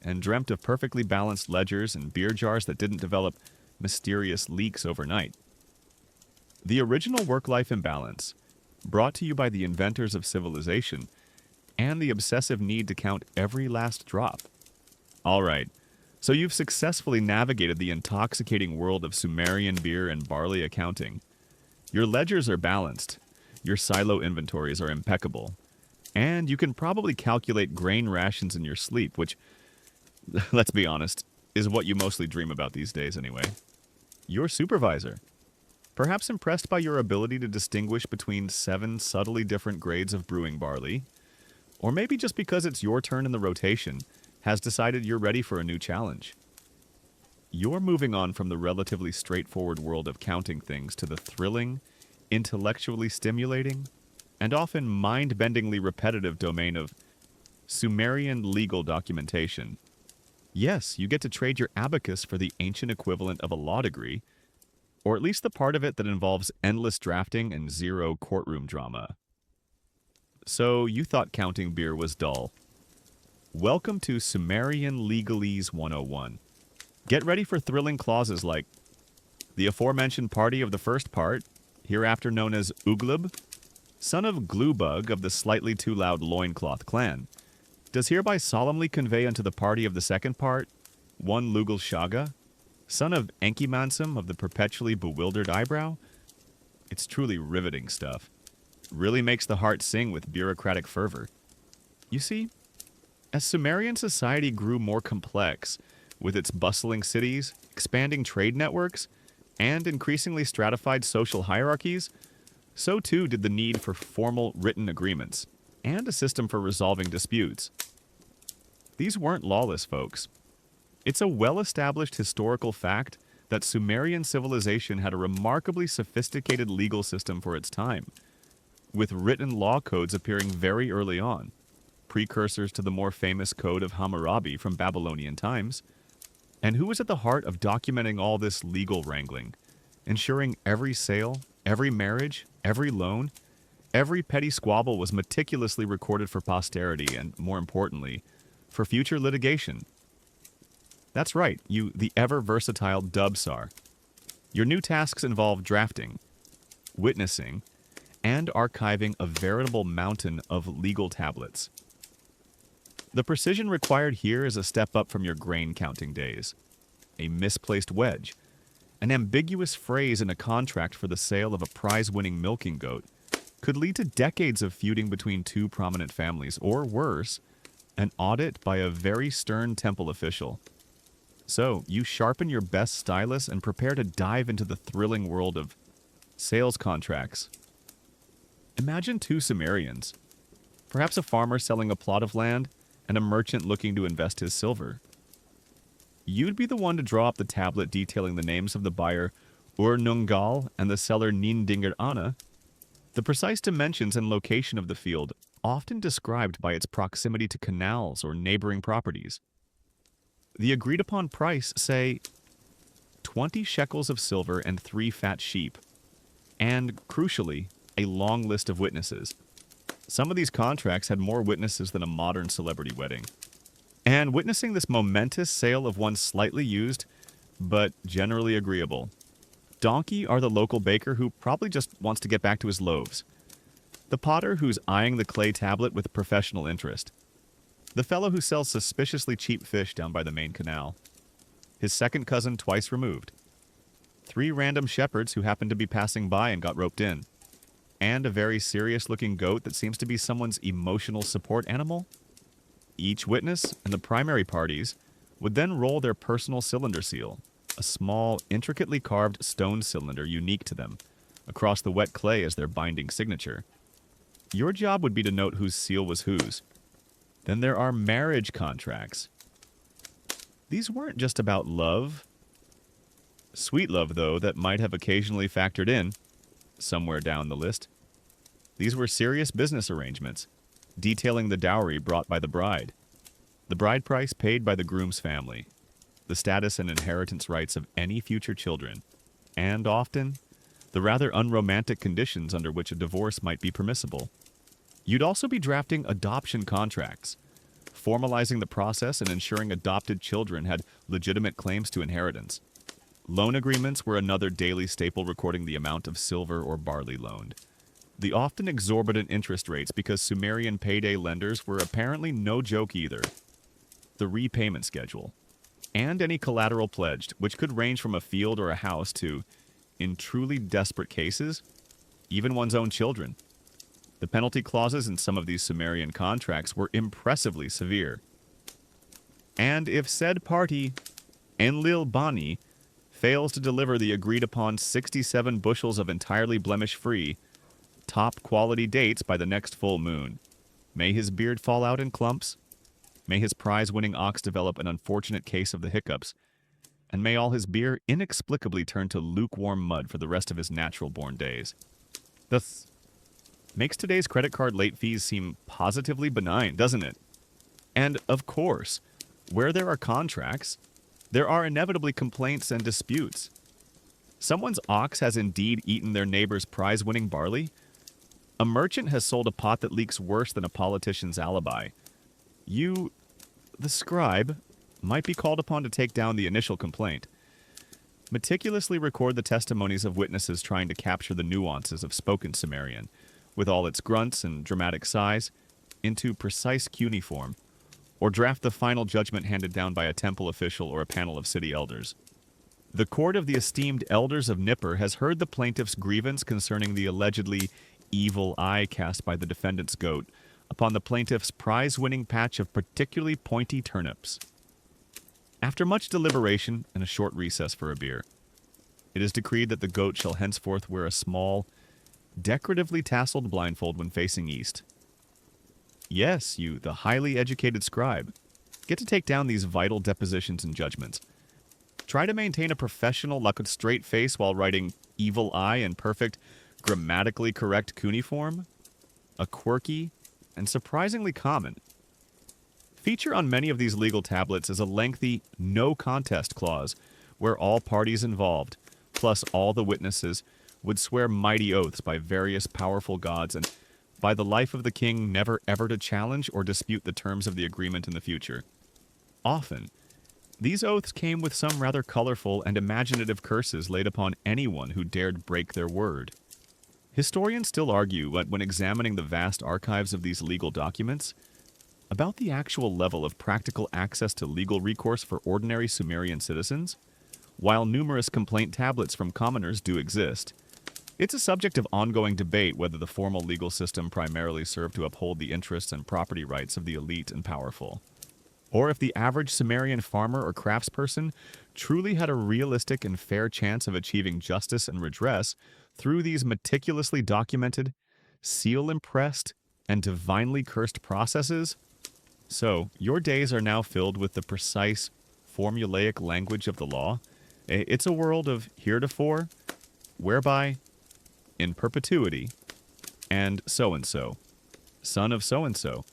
and dreamt of perfectly balanced ledgers and beer jars that didn't develop mysterious leaks overnight. The original work-life imbalance, brought to you by the inventors of civilization, and the obsessive need to count every last drop. All right. So you've successfully navigated the intoxicating world of Sumerian beer and barley accounting. Your ledgers are balanced, your silo inventories are impeccable, and you can probably calculate grain rations in your sleep, which, let's be honest, is what you mostly dream about these days anyway. Your supervisor, perhaps impressed by your ability to distinguish between 7 subtly different grades of brewing barley, or maybe just because it's your turn in the rotation, has decided you're ready for a new challenge. You're moving on from the relatively straightforward world of counting things to the thrilling, intellectually stimulating, and often mind-bendingly repetitive domain of Sumerian legal documentation. Yes, you get to trade your abacus for the ancient equivalent of a law degree, or at least the part of it that involves endless drafting and zero courtroom drama. So you thought counting beer was dull. Welcome to Sumerian Legalese 101. Get ready for thrilling clauses like, The aforementioned party of the first part, hereafter known as Uglub, son of Glubug of the slightly too loud loincloth clan, does hereby solemnly convey unto the party of the second part, one Lugal Shaga, son of Enkimansum of the perpetually bewildered eyebrow. It's truly riveting stuff. Really makes the heart sing with bureaucratic fervor. You see, as Sumerian society grew more complex, with its bustling cities, expanding trade networks, and increasingly stratified social hierarchies, so too did the need for formal written agreements, and a system for resolving disputes. These weren't lawless folks. It's a well-established historical fact that Sumerian civilization had a remarkably sophisticated legal system for its time, with written law codes appearing very early on, precursors to the more famous Code of Hammurabi from Babylonian times. And who was at the heart of documenting all this legal wrangling, ensuring every sale, every marriage, every loan, every petty squabble was meticulously recorded for posterity and, more importantly, for future litigation? That's right, you, the ever-versatile Dubsar. Your new tasks involve drafting, witnessing, and archiving a veritable mountain of legal tablets. The precision required here is a step up from your grain-counting days. A misplaced wedge, an ambiguous phrase in a contract for the sale of a prize-winning milking goat, could lead to decades of feuding between two prominent families, or worse, an audit by a very stern temple official. So, you sharpen your best stylus and prepare to dive into the thrilling world of sales contracts. Imagine two Sumerians, perhaps a farmer selling a plot of land and a merchant looking to invest his silver. You'd be the one to draw up the tablet detailing the names of the buyer Ur-Nungal and the seller Nindinger Ana, the precise dimensions and location of the field, often described by its proximity to canals or neighboring properties. The agreed-upon price, say, 20 shekels of silver and 3 fat sheep, and, crucially, a long list of witnesses. Some of these contracts had more witnesses than a modern celebrity wedding. And witnessing this momentous sale of one slightly used, but generally agreeable, donkey are the local baker who probably just wants to get back to his loaves, the potter who's eyeing the clay tablet with professional interest, the fellow who sells suspiciously cheap fish down by the main canal, his second cousin twice removed, 3 random shepherds who happened to be passing by and got roped in, and a very serious-looking goat that seems to be someone's emotional support animal. Each witness and the primary parties would then roll their personal cylinder seal, a small, intricately carved stone cylinder unique to them, across the wet clay as their binding signature. Your job would be to note whose seal was whose. Then there are marriage contracts. These weren't just about love. Sweet love, though, that might have occasionally factored in, somewhere down the list. These were serious business arrangements, detailing the dowry brought by the bride, the bride price paid by the groom's family, the status and inheritance rights of any future children, and often, the rather unromantic conditions under which a divorce might be permissible. You'd also be drafting adoption contracts, formalizing the process and ensuring adopted children had legitimate claims to inheritance. Loan agreements were another daily staple recording the amount of silver or barley loaned. The often exorbitant interest rates because Sumerian payday lenders were apparently no joke either. The repayment schedule, and any collateral pledged, which could range from a field or a house to, in truly desperate cases, even one's own children. The penalty clauses in some of these Sumerian contracts were impressively severe. And if said party, Enlil Bani, fails to deliver the agreed-upon 67 bushels of entirely blemish-free, top-quality dates by the next full moon, may his beard fall out in clumps, may his prize-winning ox develop an unfortunate case of the hiccups, and may all his beer inexplicably turn to lukewarm mud for the rest of his natural-born days. Thus, makes today's credit card late fees seem positively benign, doesn't it? And, of course, where there are contracts, there are inevitably complaints and disputes. Someone's ox has indeed eaten their neighbor's prize-winning barley. A merchant has sold a pot that leaks worse than a politician's alibi. You, the scribe, might be called upon to take down the initial complaint. Meticulously record the testimonies of witnesses trying to capture the nuances of spoken Sumerian, with all its grunts and dramatic sighs, into precise cuneiform, or draft the final judgment handed down by a temple official or a panel of city elders. The court of the esteemed elders of Nippur has heard the plaintiff's grievance concerning the allegedly evil eye cast by the defendant's goat upon the plaintiff's prize-winning patch of particularly pointy turnips. After much deliberation and a short recess for a beer, it is decreed that the goat shall henceforth wear a small, decoratively tasseled blindfold when facing east. Yes, you, the highly educated scribe, get to take down these vital depositions and judgments. Try to maintain a professional look with straight face while writing evil eye in perfect, grammatically correct cuneiform? A quirky and surprisingly common. Feature on many of these legal tablets is a lengthy no contest clause where all parties involved, plus all the witnesses, would swear mighty oaths by various powerful gods and by the life of the king never ever to challenge or dispute the terms of the agreement in the future. Often, these oaths came with some rather colorful and imaginative curses laid upon anyone who dared break their word. Historians still argue, when examining the vast archives of these legal documents, about the actual level of practical access to legal recourse for ordinary Sumerian citizens. While numerous complaint tablets from commoners do exist, it's a subject of ongoing debate whether the formal legal system primarily served to uphold the interests and property rights of the elite and powerful, or if the average Sumerian farmer or craftsperson truly had a realistic and fair chance of achieving justice and redress through these meticulously documented, seal-impressed, and divinely cursed processes. So, your days are now filled with the precise, formulaic language of the law. It's a world of heretofore, whereby, in perpetuity, and so-and-so, son of so-and-so,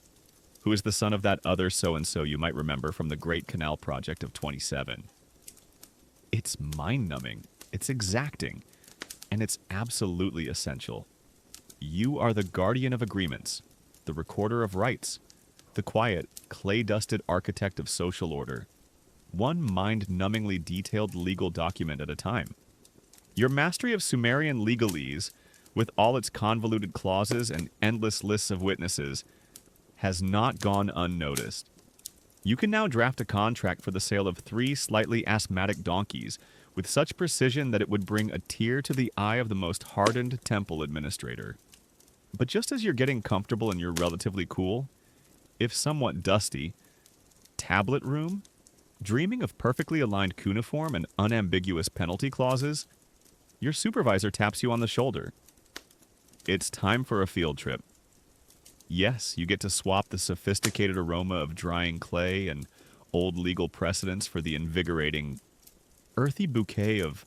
who is the son of that other so-and-so you might remember from the Great Canal Project of 27. It's mind-numbing, it's exacting, and it's absolutely essential. You are the guardian of agreements, the recorder of rights, the quiet, clay-dusted architect of social order, one mind-numbingly detailed legal document at a time. Your mastery of Sumerian legalese, with all its convoluted clauses and endless lists of witnesses, has not gone unnoticed. You can now draft a contract for the sale of 3 slightly asthmatic donkeys with such precision that it would bring a tear to the eye of the most hardened temple administrator. But just as you're getting comfortable in your relatively cool, if somewhat dusty, tablet room, dreaming of perfectly aligned cuneiform and unambiguous penalty clauses, your supervisor taps you on the shoulder. It's time for a field trip. Yes, you get to swap the sophisticated aroma of drying clay and old legal precedents for the invigorating, earthy bouquet of,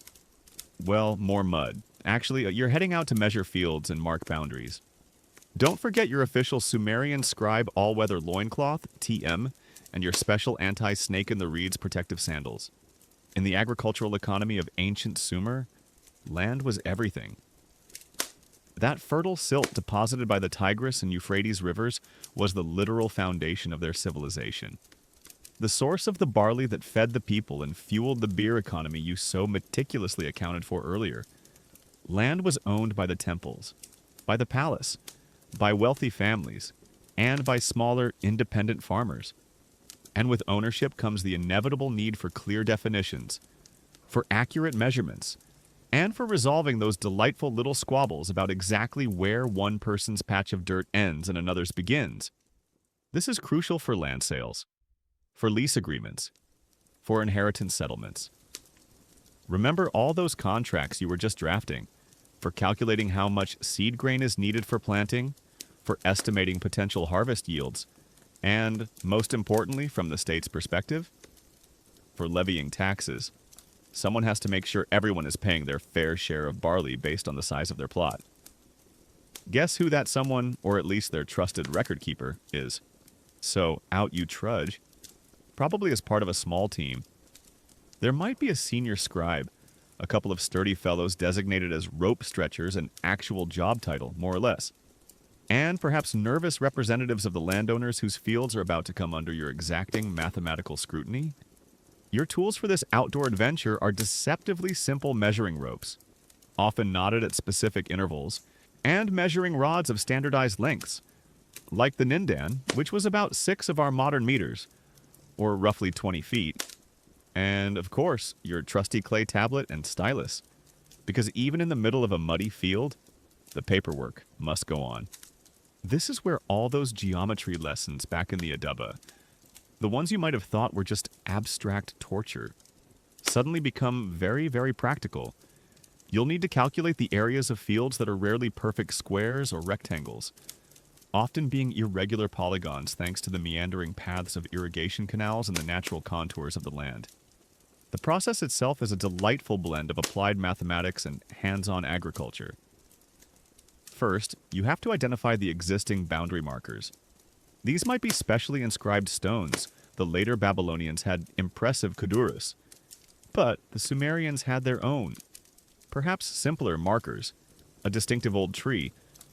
well, more mud. Actually, you're heading out to measure fields and mark boundaries. Don't forget your official Sumerian Scribe all-weather loincloth, TM, and your special anti-snake-in-the-reeds protective sandals. In the agricultural economy of ancient Sumer, land was everything. That fertile silt deposited by the Tigris and Euphrates rivers was the literal foundation of their civilization. The source of the barley that fed the people and fueled the beer economy you so meticulously accounted for earlier. Land was owned by the temples, by the palace, by wealthy families, and by smaller, independent farmers. And with ownership comes the inevitable need for clear definitions, for accurate measurements, and for resolving those delightful little squabbles about exactly where one person's patch of dirt ends and another's begins. This is crucial for land sales, for lease agreements, for inheritance settlements. Remember all those contracts you were just drafting, for calculating how much seed grain is needed for planting, for estimating potential harvest yields, and, most importantly from the state's perspective, for levying taxes. Someone has to make sure everyone is paying their fair share of barley based on the size of their plot. Guess who that someone, or at least their trusted record keeper, is? So, out you trudge, probably as part of a small team. There might be a senior scribe, a couple of sturdy fellows designated as rope stretchers, an actual job title, more or less, and perhaps nervous representatives of the landowners whose fields are about to come under your exacting mathematical scrutiny. Your tools for this outdoor adventure are deceptively simple measuring ropes, often knotted at specific intervals, and measuring rods of standardized lengths, like the Nindan, which was about 6 of our modern meters, or roughly 20 feet, and, of course, your trusty clay tablet and stylus, because even in the middle of a muddy field, the paperwork must go on. This is where all those geometry lessons back in the Adaba, the ones you might have thought were just abstract torture, suddenly become very, very practical. You'll need to calculate the areas of fields that are rarely perfect squares or rectangles, often being irregular polygons thanks to the meandering paths of irrigation canals and the natural contours of the land. The process itself is a delightful blend of applied mathematics and hands-on agriculture. First, you have to identify the existing boundary markers. These might be specially inscribed stones. The later Babylonians had impressive kudurus, but the Sumerians had their own, perhaps simpler markers, a distinctive old tree,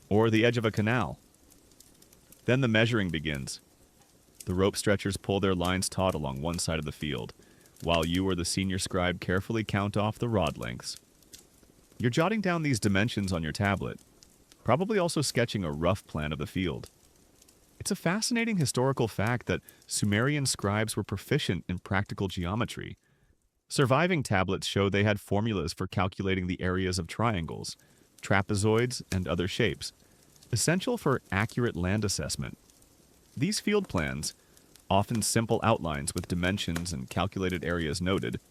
or the edge of a canal. Then the measuring begins. The rope stretchers pull their lines taut along one side of the field, while you or the senior scribe carefully count off the rod lengths. You're jotting down these dimensions on your tablet, probably also sketching a rough plan of the field. It's a fascinating historical fact that Sumerian scribes were proficient in practical geometry. Surviving tablets show they had formulas for calculating the areas of triangles, trapezoids, and other shapes, essential for accurate land assessment. These field plans, often simple outlines with dimensions and calculated areas noted,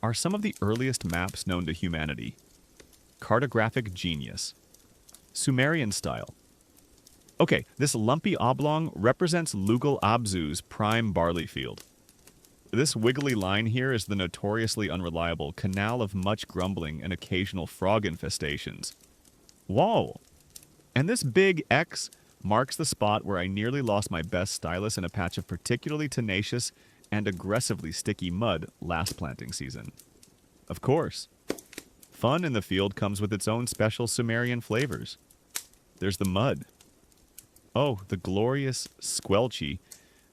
are some of the earliest maps known to humanity. Cartographic genius. Sumerian style. Okay, this lumpy oblong represents Lugal Abzu's prime barley field. This wiggly line here is the notoriously unreliable canal of much grumbling and occasional frog infestations. Whoa! And this big X marks the spot where I nearly lost my best stylus in a patch of particularly tenacious and aggressively sticky mud last planting season. Of course, fun in the field comes with its own special Sumerian flavors. There's the mud. Oh, the glorious, squelchy,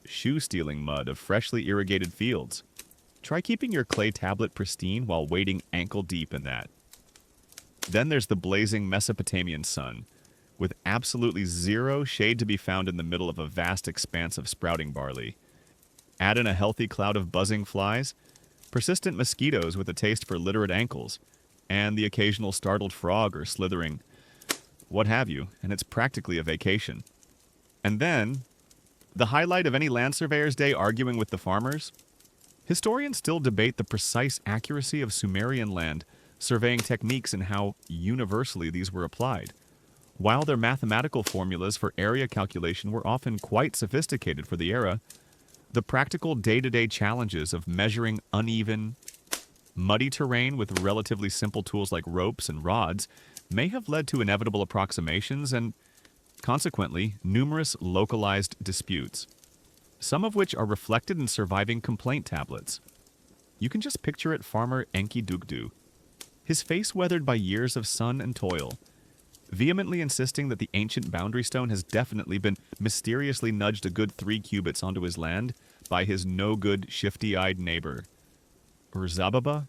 shoe-stealing mud of freshly irrigated fields. Try keeping your clay tablet pristine while wading ankle-deep in that. Then there's the blazing Mesopotamian sun, with absolutely zero shade to be found in the middle of a vast expanse of sprouting barley. Add in a healthy cloud of buzzing flies, persistent mosquitoes with a taste for literate ankles, and the occasional startled frog or slithering what have you, and it's practically a vacation. And then, the highlight of any land surveyor's day arguing with the farmers? Historians still debate the precise accuracy of Sumerian land surveying techniques and how universally these were applied. While their mathematical formulas for area calculation were often quite sophisticated for the era, the practical day-to-day challenges of measuring uneven, muddy terrain with relatively simple tools like ropes and rods may have led to inevitable approximations and, consequently, numerous localized disputes, some of which are reflected in surviving complaint tablets. You can just picture it farmer Enki Dugdu, his face weathered by years of sun and toil, vehemently insisting that the ancient boundary stone has definitely been mysteriously nudged a good 3 cubits onto his land by his no-good, shifty-eyed neighbor. Urzababa?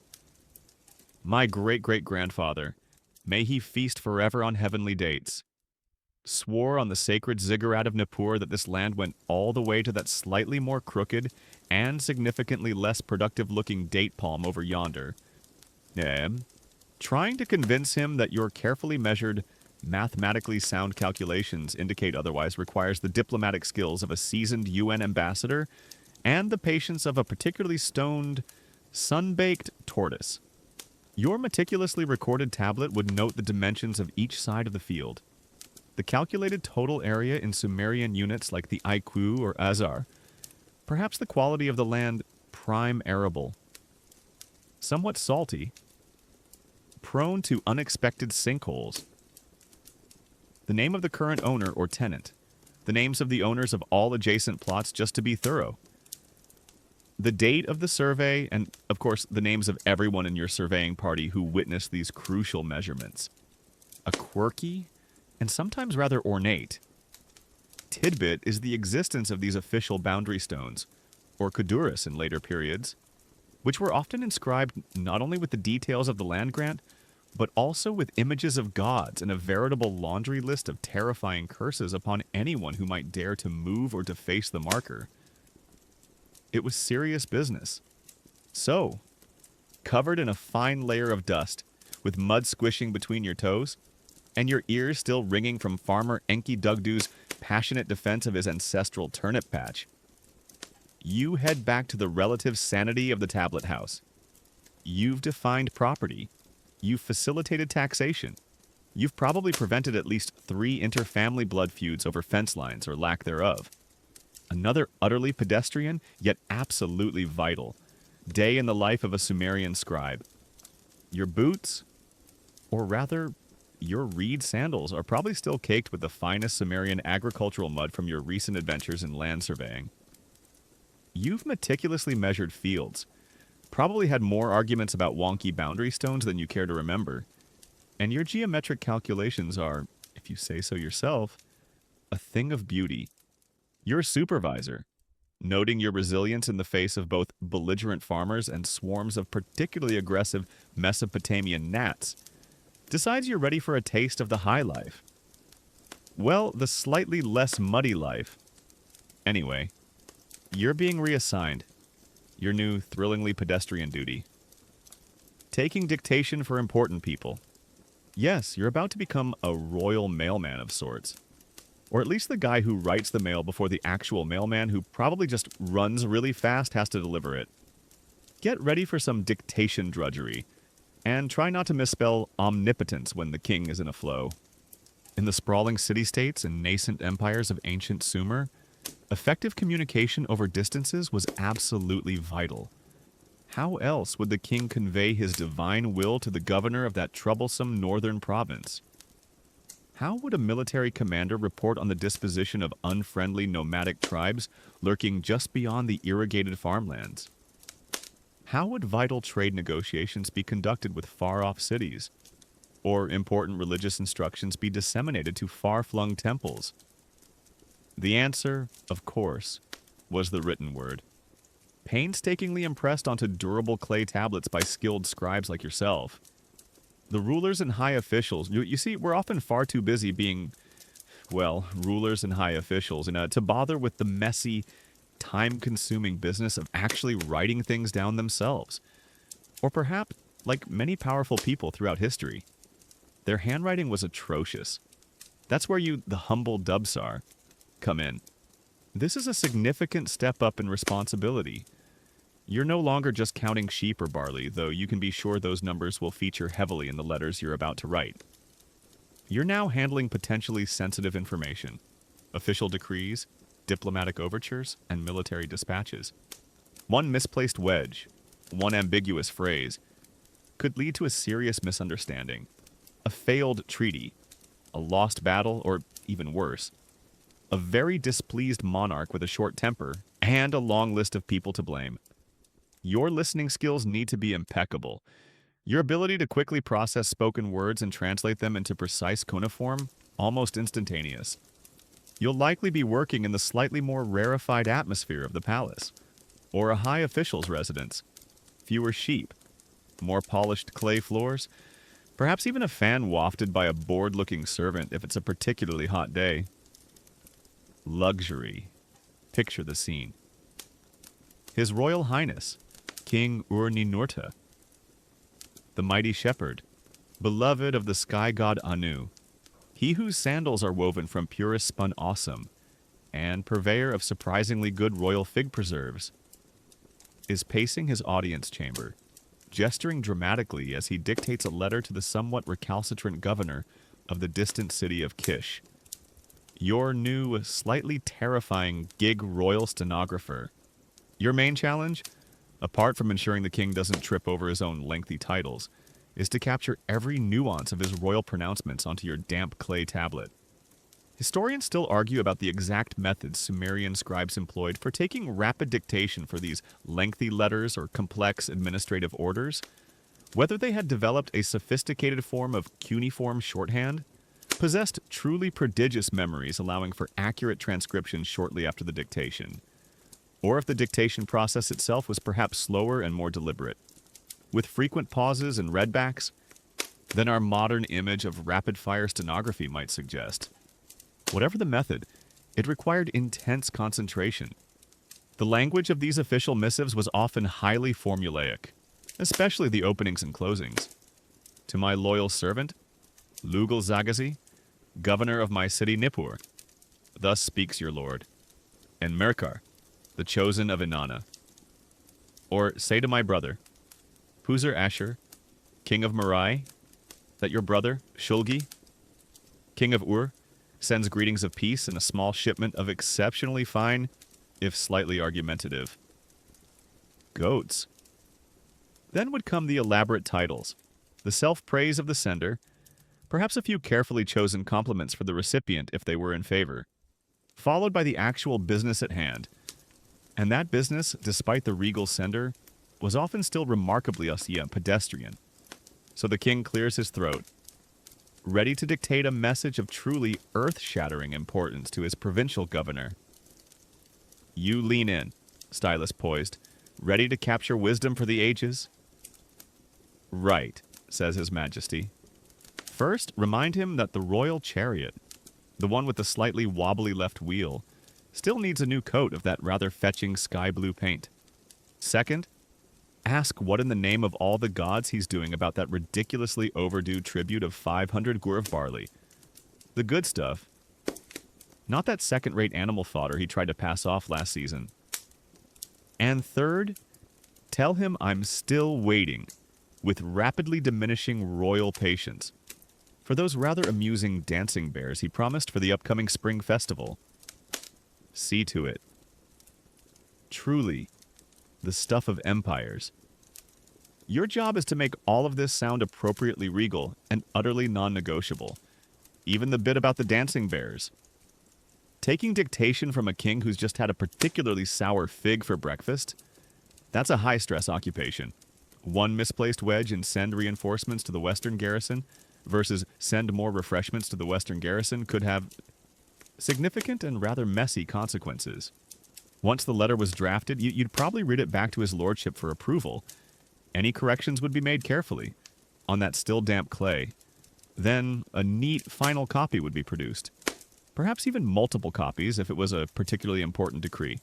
My great-great-grandfather, may he feast forever on heavenly dates, swore on the sacred ziggurat of Nippur that this land went all the way to that slightly more crooked and significantly less productive-looking date palm over yonder. Trying to convince him that your carefully measured, mathematically sound calculations indicate otherwise requires the diplomatic skills of a seasoned UN ambassador and the patience of a particularly stoned, sun-baked tortoise. Your meticulously recorded tablet would note the dimensions of each side of the field, the calculated total area in Sumerian units like the IQ or Azar, perhaps the quality of the land prime arable, somewhat salty, prone to unexpected sinkholes, the name of the current owner or tenant, the names of the owners of all adjacent plots just to be thorough, the date of the survey, and, of course, the names of everyone in your surveying party who witnessed these crucial measurements. A quirky, and sometimes rather ornate, tidbit is the existence of these official boundary stones, or kudurus in later periods. which were often inscribed not only with the details of the land grant, but also with images of gods and a veritable laundry list of terrifying curses upon anyone who might dare to move or deface the marker. It was serious business. So, covered in a fine layer of dust, with mud squishing between your toes, and your ears still ringing from Farmer Enki Dugdu's passionate defense of his ancestral turnip patch, you head back to the relative sanity of the tablet house. You've defined property. You've facilitated taxation. You've probably prevented at least 3 inter-family blood feuds over fence lines or lack thereof. Another utterly pedestrian, yet absolutely vital, day in the life of a Sumerian scribe. Your boots, or rather, your reed sandals, are probably still caked with the finest Sumerian agricultural mud from your recent adventures in land surveying. You've meticulously measured fields, probably had more arguments about wonky boundary stones than you care to remember, and your geometric calculations are, if you say so yourself, a thing of beauty. Your supervisor, noting your resilience in the face of both belligerent farmers and swarms of particularly aggressive Mesopotamian gnats, decides you're ready for a taste of the high life. Well, the slightly less muddy life. Anyway, you're being reassigned. Your new, thrillingly pedestrian duty. Taking dictation for important people. Yes, you're about to become a royal mailman of sorts. Or at least the guy who writes the mail before the actual mailman who probably just runs really fast has to deliver it. Get ready for some dictation drudgery, and try not to misspell omnipotence when the king is in a flow. In the sprawling city-states and nascent empires of ancient Sumer, effective communication over distances was absolutely vital. How else would the king convey his divine will to the governor of that troublesome northern province? How would a military commander report on the disposition of unfriendly nomadic tribes lurking just beyond the irrigated farmlands? How would vital trade negotiations be conducted with far-off cities? Or important religious instructions be disseminated to far-flung temples? The answer, of course, was the written word, painstakingly impressed onto durable clay tablets by skilled scribes like yourself. The rulers and high officials, you see, we're often far too busy being, well, rulers and high officials, to bother with the messy, time-consuming business of actually writing things down themselves. Or perhaps, like many powerful people throughout history, their handwriting was atrocious. That's where you, the humble dubsar, come in. This is a significant step up in responsibility. You're no longer just counting sheep or barley, though you can be sure those numbers will feature heavily in the letters you're about to write. You're now handling potentially sensitive information, official decrees, diplomatic overtures, and military dispatches. One misplaced wedge, one ambiguous phrase, could lead to a serious misunderstanding, a failed treaty, a lost battle, or even worse, a very displeased monarch with a short temper, and a long list of people to blame. Your listening skills need to be impeccable. Your ability to quickly process spoken words and translate them into precise cuneiform, almost instantaneous. You'll likely be working in the slightly more rarefied atmosphere of the palace, or a high official's residence. Fewer sheep, more polished clay floors, perhaps even a fan wafted by a bored-looking servant if it's a particularly hot day. Luxury. Picture the scene. His Royal Highness, King Ur-Ninurta, the mighty shepherd, beloved of the sky god Anu, he whose sandals are woven from purest spun awesome, and purveyor of surprisingly good royal fig preserves, is pacing his audience chamber, gesturing dramatically as he dictates a letter to the somewhat recalcitrant governor of the distant city of Kish. Your new, slightly terrifying gig royal stenographer. Your main challenge, apart from ensuring the king doesn't trip over his own lengthy titles, is to capture every nuance of his royal pronouncements onto your damp clay tablet. Historians still argue about the exact methods Sumerian scribes employed for taking rapid dictation for these lengthy letters or complex administrative orders, whether they had developed a sophisticated form of cuneiform shorthand, possessed truly prodigious memories allowing for accurate transcription shortly after the dictation, or if the dictation process itself was perhaps slower and more deliberate, with frequent pauses and readbacks than our modern image of rapid-fire stenography might suggest. Whatever the method, it required intense concentration. The language of these official missives was often highly formulaic, especially the openings and closings. To my loyal servant, Lugal Zagazi, governor of my city Nippur, thus speaks your lord, and Merkar, the chosen of Inanna. Or say to my brother, Puzur Asher, king of Marai, that your brother, Shulgi, king of Ur, sends greetings of peace and a small shipment of exceptionally fine, if slightly argumentative, goats. Then would come the elaborate titles, the self-praise of the sender, perhaps a few carefully chosen compliments for the recipient if they were in favor, followed by the actual business at hand. And that business, despite the regal sender, was often still remarkably pedestrian. So the king clears his throat, ready to dictate a message of truly earth-shattering importance to his provincial governor. You lean in, stylus poised, ready to capture wisdom for the ages? Right, says his majesty. First, remind him that the royal chariot, the one with the slightly wobbly left wheel, still needs a new coat of that rather fetching sky blue paint. Second, ask what in the name of all the gods he's doing about that ridiculously overdue tribute of 500 gur of barley. The good stuff. Not that second-rate animal fodder he tried to pass off last season. And third, tell him I'm still waiting, with rapidly diminishing royal patience, for those rather amusing dancing bears he promised for the upcoming spring festival. See to it. Truly, the stuff of empires. Your job is to make all of this sound appropriately regal and utterly non-negotiable. Even the bit about the dancing bears. Taking dictation from a king who's just had a particularly sour fig for breakfast, that's a high-stress occupation. One misplaced wedge in send reinforcements to the western garrison versus send more refreshments to the western garrison could have significant and rather messy consequences. Once the letter was drafted, you'd probably read it back to his lordship for approval. Any corrections would be made carefully, on that still damp clay. Then a neat final copy would be produced. Perhaps even multiple copies if it was a particularly important decree.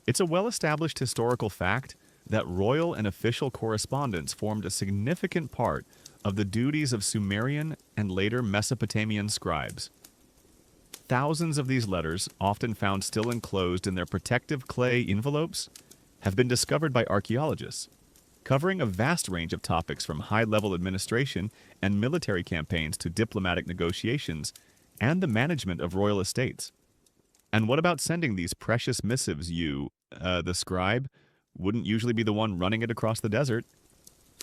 It's a well-established historical fact that royal and official correspondence formed a significant part of the duties of Sumerian and later Mesopotamian scribes. Thousands of these letters, often found still enclosed in their protective clay envelopes, have been discovered by archaeologists, covering a vast range of topics from high-level administration and military campaigns to diplomatic negotiations and the management of royal estates. And what about sending these precious missives you, the scribe, wouldn't usually be the one running it across the desert,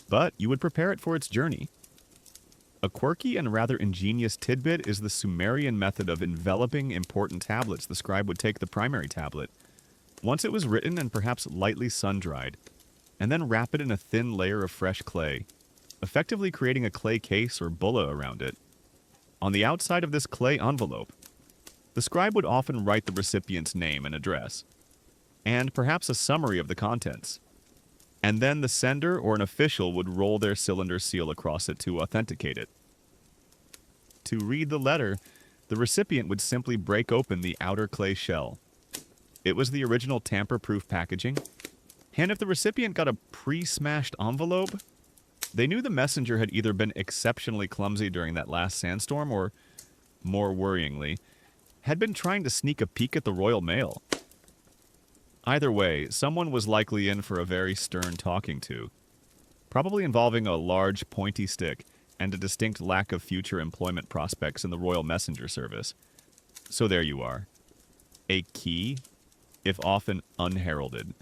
but you would prepare it for its journey. A quirky and rather ingenious tidbit is the Sumerian method of enveloping important tablets. The scribe would take the primary tablet, once it was written and perhaps lightly sun-dried, and then wrap it in a thin layer of fresh clay, effectively creating a clay case or bulla around it. On the outside of this clay envelope, the scribe would often write the recipient's name and address, and perhaps a summary of the contents. And then the sender or an official would roll their cylinder seal across it to authenticate it. To read the letter, the recipient would simply break open the outer clay shell. It was the original tamper-proof packaging, and if the recipient got a pre-smashed envelope, they knew the messenger had either been exceptionally clumsy during that last sandstorm or, more worryingly, had been trying to sneak a peek at the Royal Mail. Either way, someone was likely in for a very stern talking to, probably involving a large, pointy stick and a distinct lack of future employment prospects in the Royal Messenger Service. So there you are. A key, if often unheralded,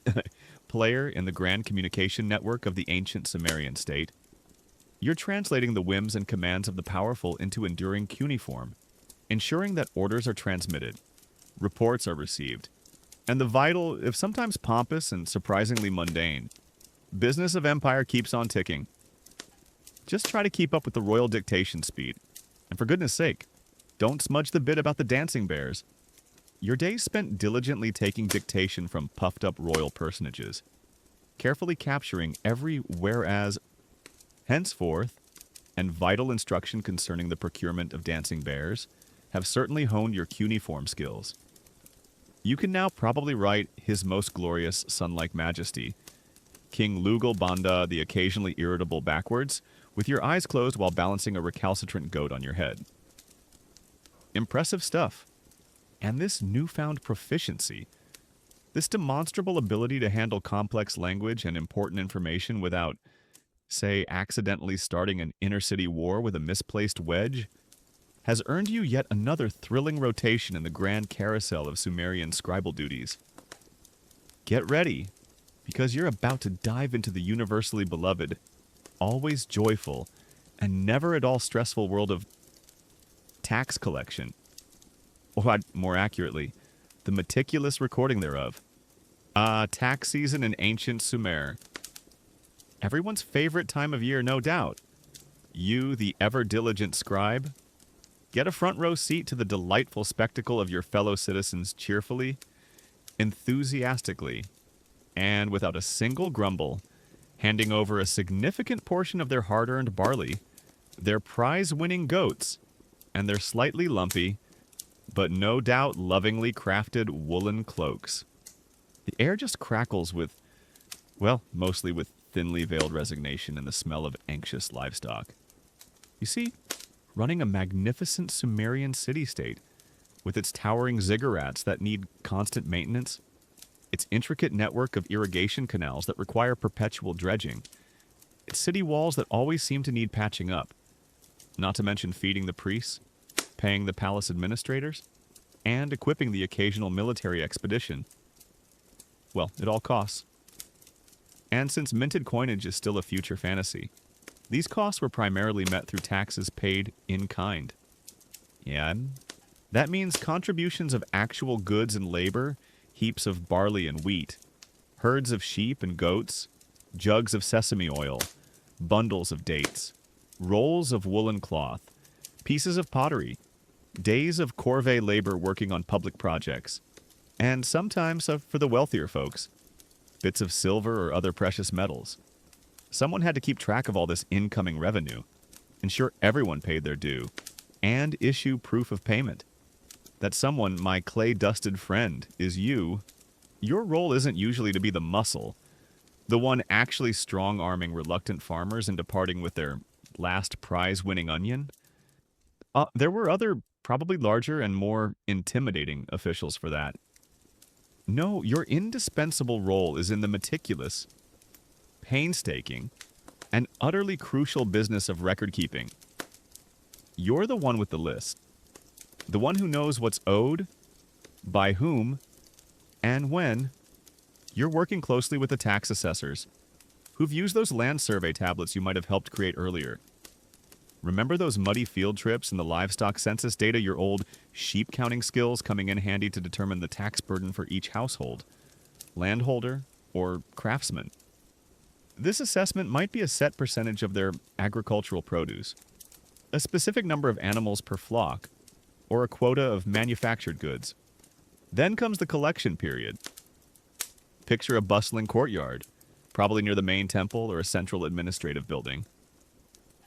player in the grand communication network of the ancient Sumerian state. You're translating the whims and commands of the powerful into enduring cuneiform, ensuring that orders are transmitted, reports are received, and the vital, if sometimes pompous and surprisingly mundane, business of empire keeps on ticking. Just try to keep up with the royal dictation speed, and for goodness sake, don't smudge the bit about the dancing bears. Your days spent diligently taking dictation from puffed-up royal personages, carefully capturing every whereas, henceforth, and vital instruction concerning the procurement of dancing bears have certainly honed your cuneiform skills. You can now probably write His Most Glorious Sun-like Majesty, King Lugal Banda the occasionally irritable backwards, with your eyes closed while balancing a recalcitrant goat on your head. Impressive stuff. And this newfound proficiency, this demonstrable ability to handle complex language and important information without, say, accidentally starting an inner-city war with a misplaced wedge, has earned you yet another thrilling rotation in the grand carousel of Sumerian scribal duties. Get ready, because you're about to dive into the universally beloved, always joyful, and never at all stressful world of tax collection. Or more accurately, the meticulous recording thereof. Tax season in ancient Sumer. Everyone's favorite time of year, no doubt. You, the ever-diligent scribe, get a front row seat to the delightful spectacle of your fellow citizens cheerfully, enthusiastically, and without a single grumble, handing over a significant portion of their hard-earned barley, their prize-winning goats, and their slightly lumpy, but no doubt lovingly crafted woolen cloaks. The air just crackles with, well, mostly with thinly veiled resignation and the smell of anxious livestock. You see, running a magnificent Sumerian city-state, with its towering ziggurats that need constant maintenance, its intricate network of irrigation canals that require perpetual dredging, its city walls that always seem to need patching up, not to mention feeding the priests, paying the palace administrators, and equipping the occasional military expedition. Well, it all costs. And since minted coinage is still a future fantasy, these costs were primarily met through taxes paid in kind. Yeah, that means contributions of actual goods and labor, heaps of barley and wheat, herds of sheep and goats, jugs of sesame oil, bundles of dates, rolls of woolen cloth, pieces of pottery, days of corvée labor working on public projects, and sometimes, for the wealthier folks, bits of silver or other precious metals. Someone had to keep track of all this incoming revenue, ensure everyone paid their due, and issue proof of payment. That someone, my clay-dusted friend, is you. Your role isn't usually to be the muscle, the one actually strong-arming reluctant farmers into parting with their last prize-winning onion. There were other, probably larger and more intimidating officials for that. No, your indispensable role is in the meticulous, painstaking, and utterly crucial business of record-keeping. You're the one with the list. The one who knows what's owed, by whom, and when. You're working closely with the tax assessors, who've used those land survey tablets you might have helped create earlier. Remember those muddy field trips and the livestock census data, your old sheep counting skills coming in handy to determine the tax burden for each household, landholder, or craftsman? This assessment might be a set percentage of their agricultural produce, a specific number of animals per flock, or a quota of manufactured goods. Then comes the collection period. Picture a bustling courtyard, probably near the main temple or a central administrative building.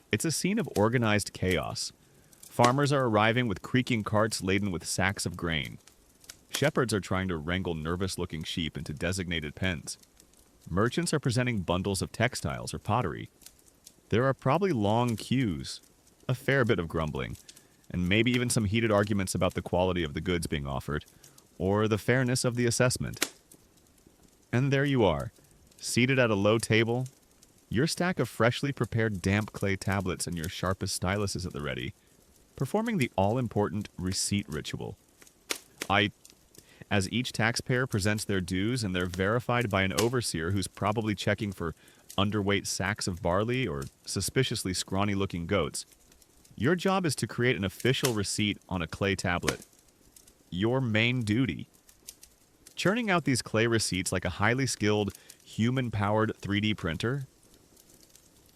It's a scene of organized chaos. Farmers are arriving with creaking carts laden with sacks of grain. Shepherds are trying to wrangle nervous-looking sheep into designated pens. Merchants are presenting bundles of textiles or pottery. There are probably long queues, a fair bit of grumbling, and maybe even some heated arguments about the quality of the goods being offered, or the fairness of the assessment. And there you are, seated at a low table, your stack of freshly prepared damp clay tablets and your sharpest styluses at the ready, performing the all-important receipt ritual. As each taxpayer presents their dues and they're verified by an overseer who's probably checking for underweight sacks of barley or suspiciously scrawny-looking goats, your job is to create an official receipt on a clay tablet. Your main duty. Churning out these clay receipts like a highly skilled, human-powered 3D printer.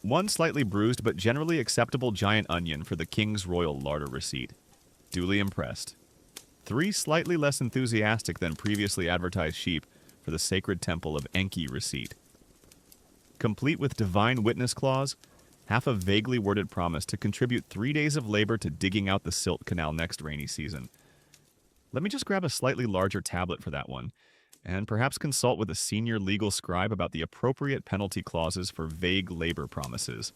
One slightly bruised but generally acceptable giant onion for the king's royal larder receipt. Duly impressed. 3 slightly less enthusiastic than previously advertised sheep for the sacred temple of Enki receipt. Complete with divine witness clause, half a vaguely worded promise to contribute 3 days of labor to digging out the silt canal next rainy season. Let me just grab a slightly larger tablet for that one, and perhaps consult with a senior legal scribe about the appropriate penalty clauses for vague labor promises.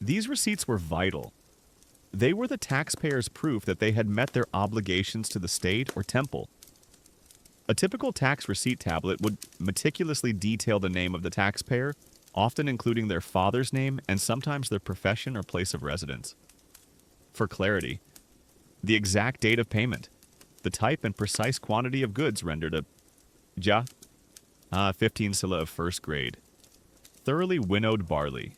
These receipts were vital. They were the taxpayers' proof that they had met their obligations to the state or temple. A typical tax receipt tablet would meticulously detail the name of the taxpayer, often including their father's name and sometimes their profession or place of residence. For clarity, the exact date of payment, the type and precise quantity of goods rendered a 15 silla of first grade, thoroughly winnowed barley,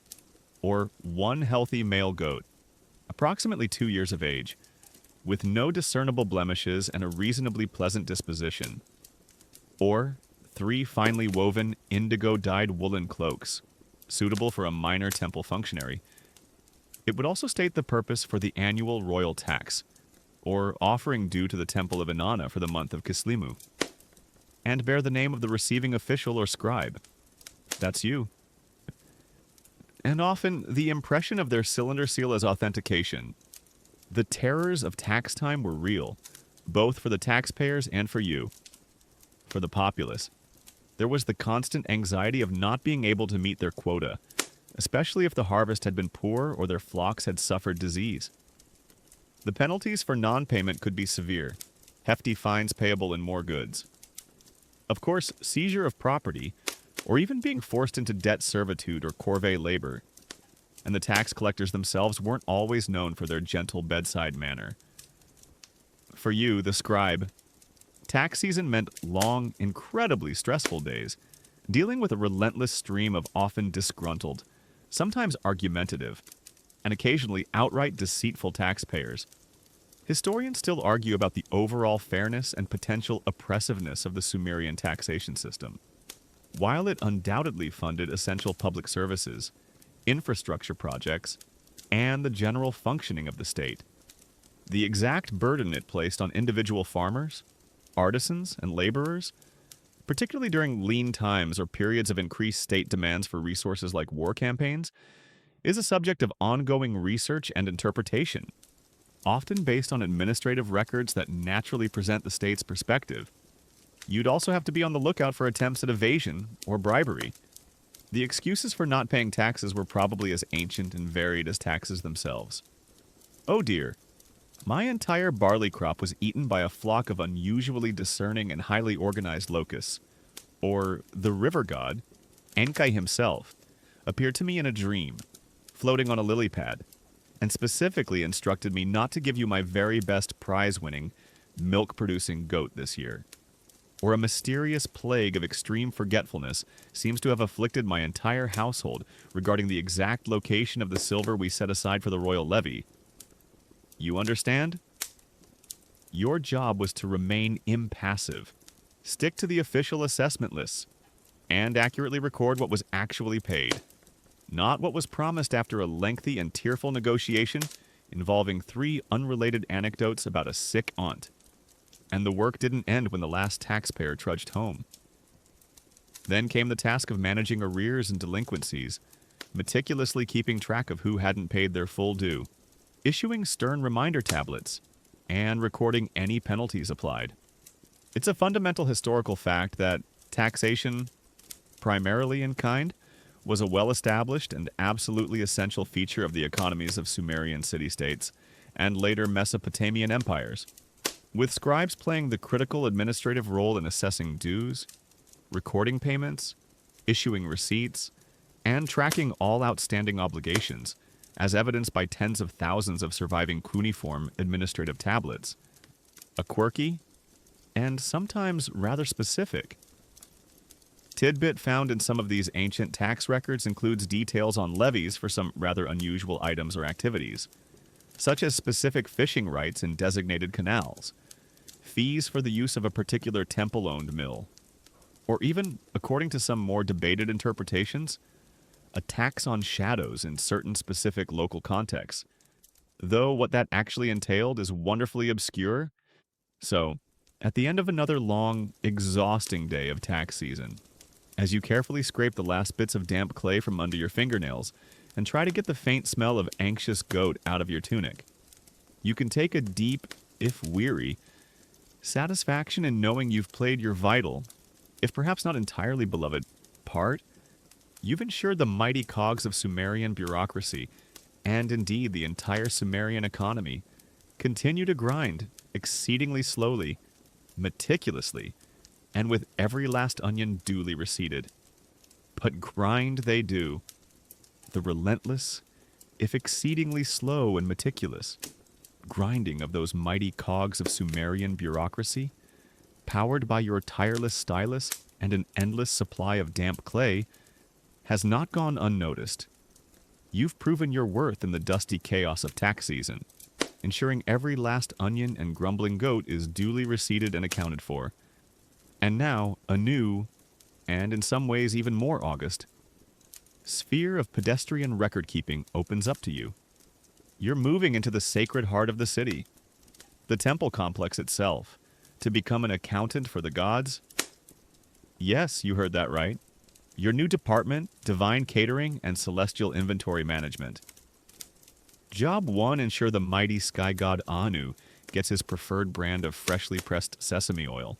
or 1 healthy male goat, approximately 2 years of age, with no discernible blemishes and a reasonably pleasant disposition, or 3 finely woven, indigo-dyed woolen cloaks, suitable for a minor temple functionary. It would also state the purpose for the annual royal tax, or offering due to the temple of Inanna for the month of Kislevu, and bear the name of the receiving official or scribe. That's you. And often, the impression of their cylinder seal as authentication. The terrors of tax time were real, both for the taxpayers and for you. For the populace, there was the constant anxiety of not being able to meet their quota, especially if the harvest had been poor or their flocks had suffered disease. The penalties for non-payment could be severe, hefty fines payable in more goods. Of course, seizure of property, or even being forced into debt servitude or corvée labor, and the tax collectors themselves weren't always known for their gentle bedside manner. For you, the scribe, tax season meant long, incredibly stressful days, dealing with a relentless stream of often disgruntled, sometimes argumentative, and occasionally outright deceitful taxpayers. Historians still argue about the overall fairness and potential oppressiveness of the Sumerian taxation system. While it undoubtedly funded essential public services, infrastructure projects, and the general functioning of the state, the exact burden it placed on individual farmers, artisans, and laborers, particularly during lean times or periods of increased state demands for resources like war campaigns, is a subject of ongoing research and interpretation, often based on administrative records that naturally present the state's perspective. You'd also have to be on the lookout for attempts at evasion or bribery. The excuses for not paying taxes were probably as ancient and varied as taxes themselves. Oh dear, my entire barley crop was eaten by a flock of unusually discerning and highly organized locusts. Or the river god, Enki himself, appeared to me in a dream, floating on a lily pad, and specifically instructed me not to give you my very best prize-winning, milk-producing goat this year. Or a mysterious plague of extreme forgetfulness seems to have afflicted my entire household regarding the exact location of the silver we set aside for the royal levy. You understand? Your job was to remain impassive, stick to the official assessment lists, and accurately record what was actually paid, not what was promised after a lengthy and tearful negotiation involving 3 unrelated anecdotes about a sick aunt. And the work didn't end when the last taxpayer trudged home. Then came the task of managing arrears and delinquencies, meticulously keeping track of who hadn't paid their full due, issuing stern reminder tablets, and recording any penalties applied. It's a fundamental historical fact that taxation, primarily in kind, was a well-established and absolutely essential feature of the economies of Sumerian city-states and later Mesopotamian empires, with scribes playing the critical administrative role in assessing dues, recording payments, issuing receipts, and tracking all outstanding obligations, as evidenced by tens of thousands of surviving cuneiform administrative tablets. A quirky, and sometimes rather specific, tidbit found in some of these ancient tax records includes details on levies for some rather unusual items or activities, such as specific fishing rights in designated canals, fees for the use of a particular temple-owned mill, or even, according to some more debated interpretations, a tax on shadows in certain specific local contexts. Though what that actually entailed is wonderfully obscure, So, at the end of another long, exhausting day of tax season, as you carefully scrape the last bits of damp clay from under your fingernails and try to get the faint smell of anxious goat out of your tunic, you can take a deep, if weary, satisfaction in knowing you've played your vital, if perhaps not entirely beloved, part. You've ensured the mighty cogs of Sumerian bureaucracy, and indeed the entire Sumerian economy, continue to grind exceedingly slowly, meticulously, and with every last onion duly reseeded. But grind they do, the relentless, if exceedingly slow and meticulous, grinding of those mighty cogs of Sumerian bureaucracy, powered by your tireless stylus and an endless supply of damp clay, has not gone unnoticed. You've proven your worth in the dusty chaos of tax season, ensuring every last onion and grumbling goat is duly reseeded and accounted for. And now, a new, and in some ways even more august, sphere of pedestrian record-keeping opens up to you. You're moving into the sacred heart of the city, the temple complex itself, to become an accountant for the gods. Yes, you heard that right. Your new department, divine catering and celestial inventory management. Job 1, ensure the mighty sky god Anu gets his preferred brand of freshly pressed sesame oil.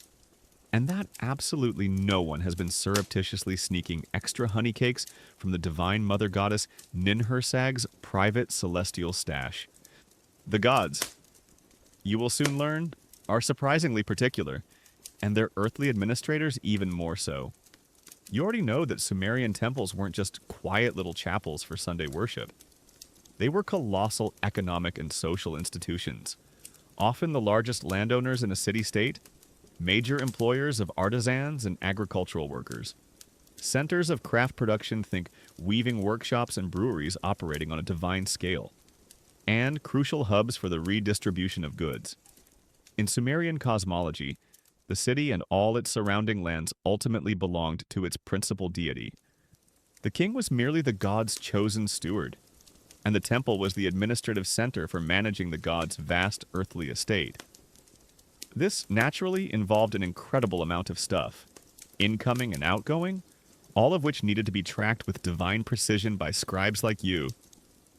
And that absolutely no one has been surreptitiously sneaking extra honey cakes from the divine mother goddess Ninhursag's private celestial stash. The gods, you will soon learn, are surprisingly particular, and their earthly administrators even more so. You already know that Sumerian temples weren't just quiet little chapels for Sunday worship. They were colossal economic and social institutions, often the largest landowners in a city-state, major employers of artisans and agricultural workers, centers of craft production, think weaving workshops and breweries operating on a divine scale, and crucial hubs for the redistribution of goods. In Sumerian cosmology, the city and all its surrounding lands ultimately belonged to its principal deity. The king was merely the god's chosen steward, and the temple was the administrative center for managing the god's vast earthly estate. This naturally involved an incredible amount of stuff, incoming and outgoing, all of which needed to be tracked with divine precision by scribes like you.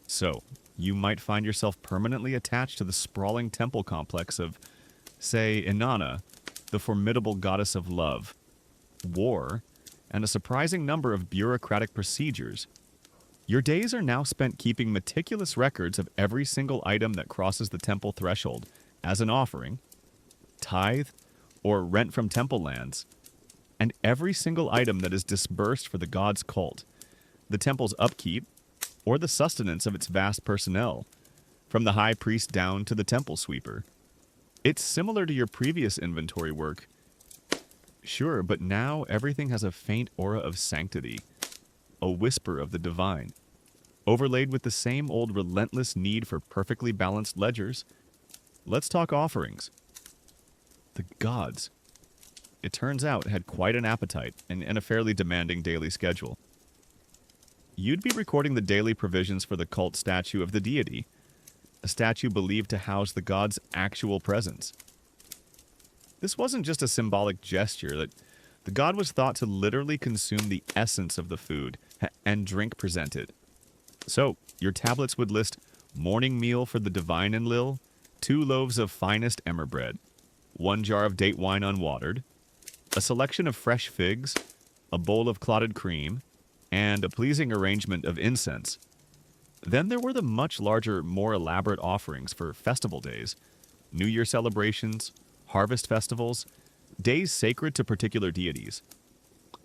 So, you might find yourself permanently attached to the sprawling temple complex of, say, Inanna, the formidable goddess of love, war, and a surprising number of bureaucratic procedures. Your days are now spent keeping meticulous records of every single item that crosses the temple threshold as an offering, tithe, or rent from temple lands, and every single item that is disbursed for the god's cult, the temple's upkeep, or the sustenance of its vast personnel, from the high priest down to the temple sweeper. It's similar to your previous inventory work. Sure, but now everything has a faint aura of sanctity, a whisper of the divine, overlaid with the same old relentless need for perfectly balanced ledgers. Let's talk offerings. The gods, it turns out, had quite an appetite and a fairly demanding daily schedule. You'd be recording the daily provisions for the cult statue of the deity, a statue believed to house the god's actual presence. This wasn't just a symbolic gesture, that the god was thought to literally consume the essence of the food and drink presented. So, your tablets would list morning meal for the divine Enlil, 2 loaves of finest emmer bread, 1 jar of date wine unwatered, a selection of fresh figs, a bowl of clotted cream, and a pleasing arrangement of incense. Then there were the much larger, more elaborate offerings for festival days, New Year celebrations, harvest festivals, days sacred to particular deities.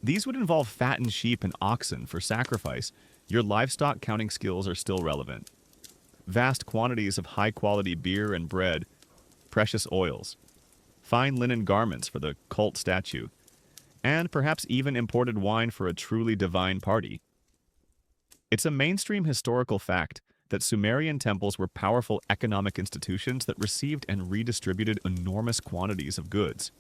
These would involve fattened sheep and oxen for sacrifice. Your livestock counting skills are still relevant. Vast quantities of high-quality beer and bread, precious oils, fine linen garments for the cult statue, and perhaps even imported wine for a truly divine party. It's a mainstream historical fact that Sumerian temples were powerful economic institutions that received and redistributed enormous quantities of goods,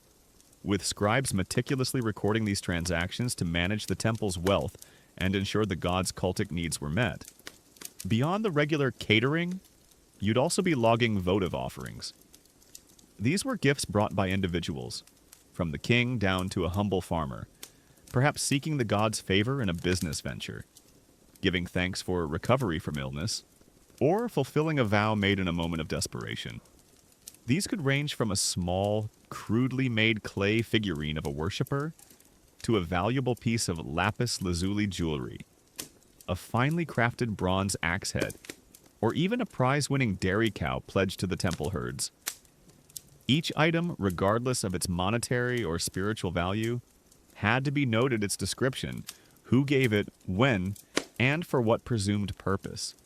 with scribes meticulously recording these transactions to manage the temple's wealth and ensure the gods' cultic needs were met. Beyond the regular catering, you'd also be logging votive offerings. These were gifts brought by individuals, from the king down to a humble farmer, perhaps seeking the god's favor in a business venture, giving thanks for recovery from illness, or fulfilling a vow made in a moment of desperation. These could range from a small, crudely made clay figurine of a worshiper to a valuable piece of lapis lazuli jewelry, a finely crafted bronze axe head, or even a prize-winning dairy cow pledged to the temple herds. Each item, regardless of its monetary or spiritual value, had to be noted its description, who gave it, when, and for what presumed purpose.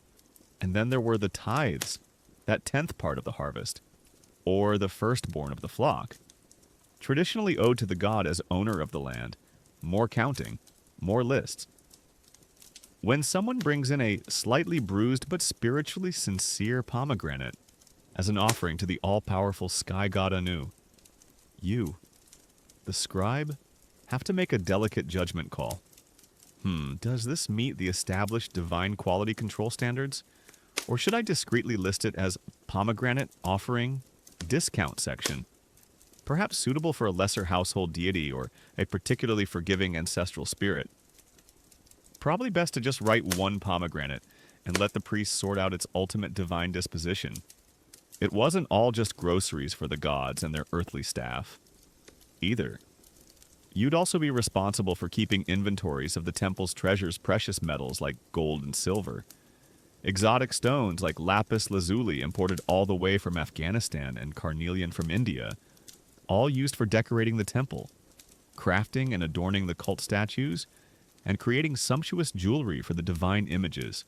And then there were the tithes, that 10th part of the harvest, or the firstborn of the flock, traditionally owed to the god as owner of the land. More counting, more lists. When someone brings in a slightly bruised but spiritually sincere pomegranate as an offering to the all-powerful sky god Anu, you, the scribe, have to make a delicate judgment call. Does this meet the established divine quality control standards? Or should I discreetly list it as pomegranate offering discount section? Perhaps suitable for a lesser household deity or a particularly forgiving ancestral spirit. Probably best to just write one pomegranate and let the priest sort out its ultimate divine disposition. It wasn't all just groceries for the gods and their earthly staff, either. You'd also be responsible for keeping inventories of the temple's treasures, precious metals like gold and silver, exotic stones like lapis lazuli imported all the way from Afghanistan and carnelian from India, all used for decorating the temple, crafting and adorning the cult statues, and creating sumptuous jewelry for the divine images.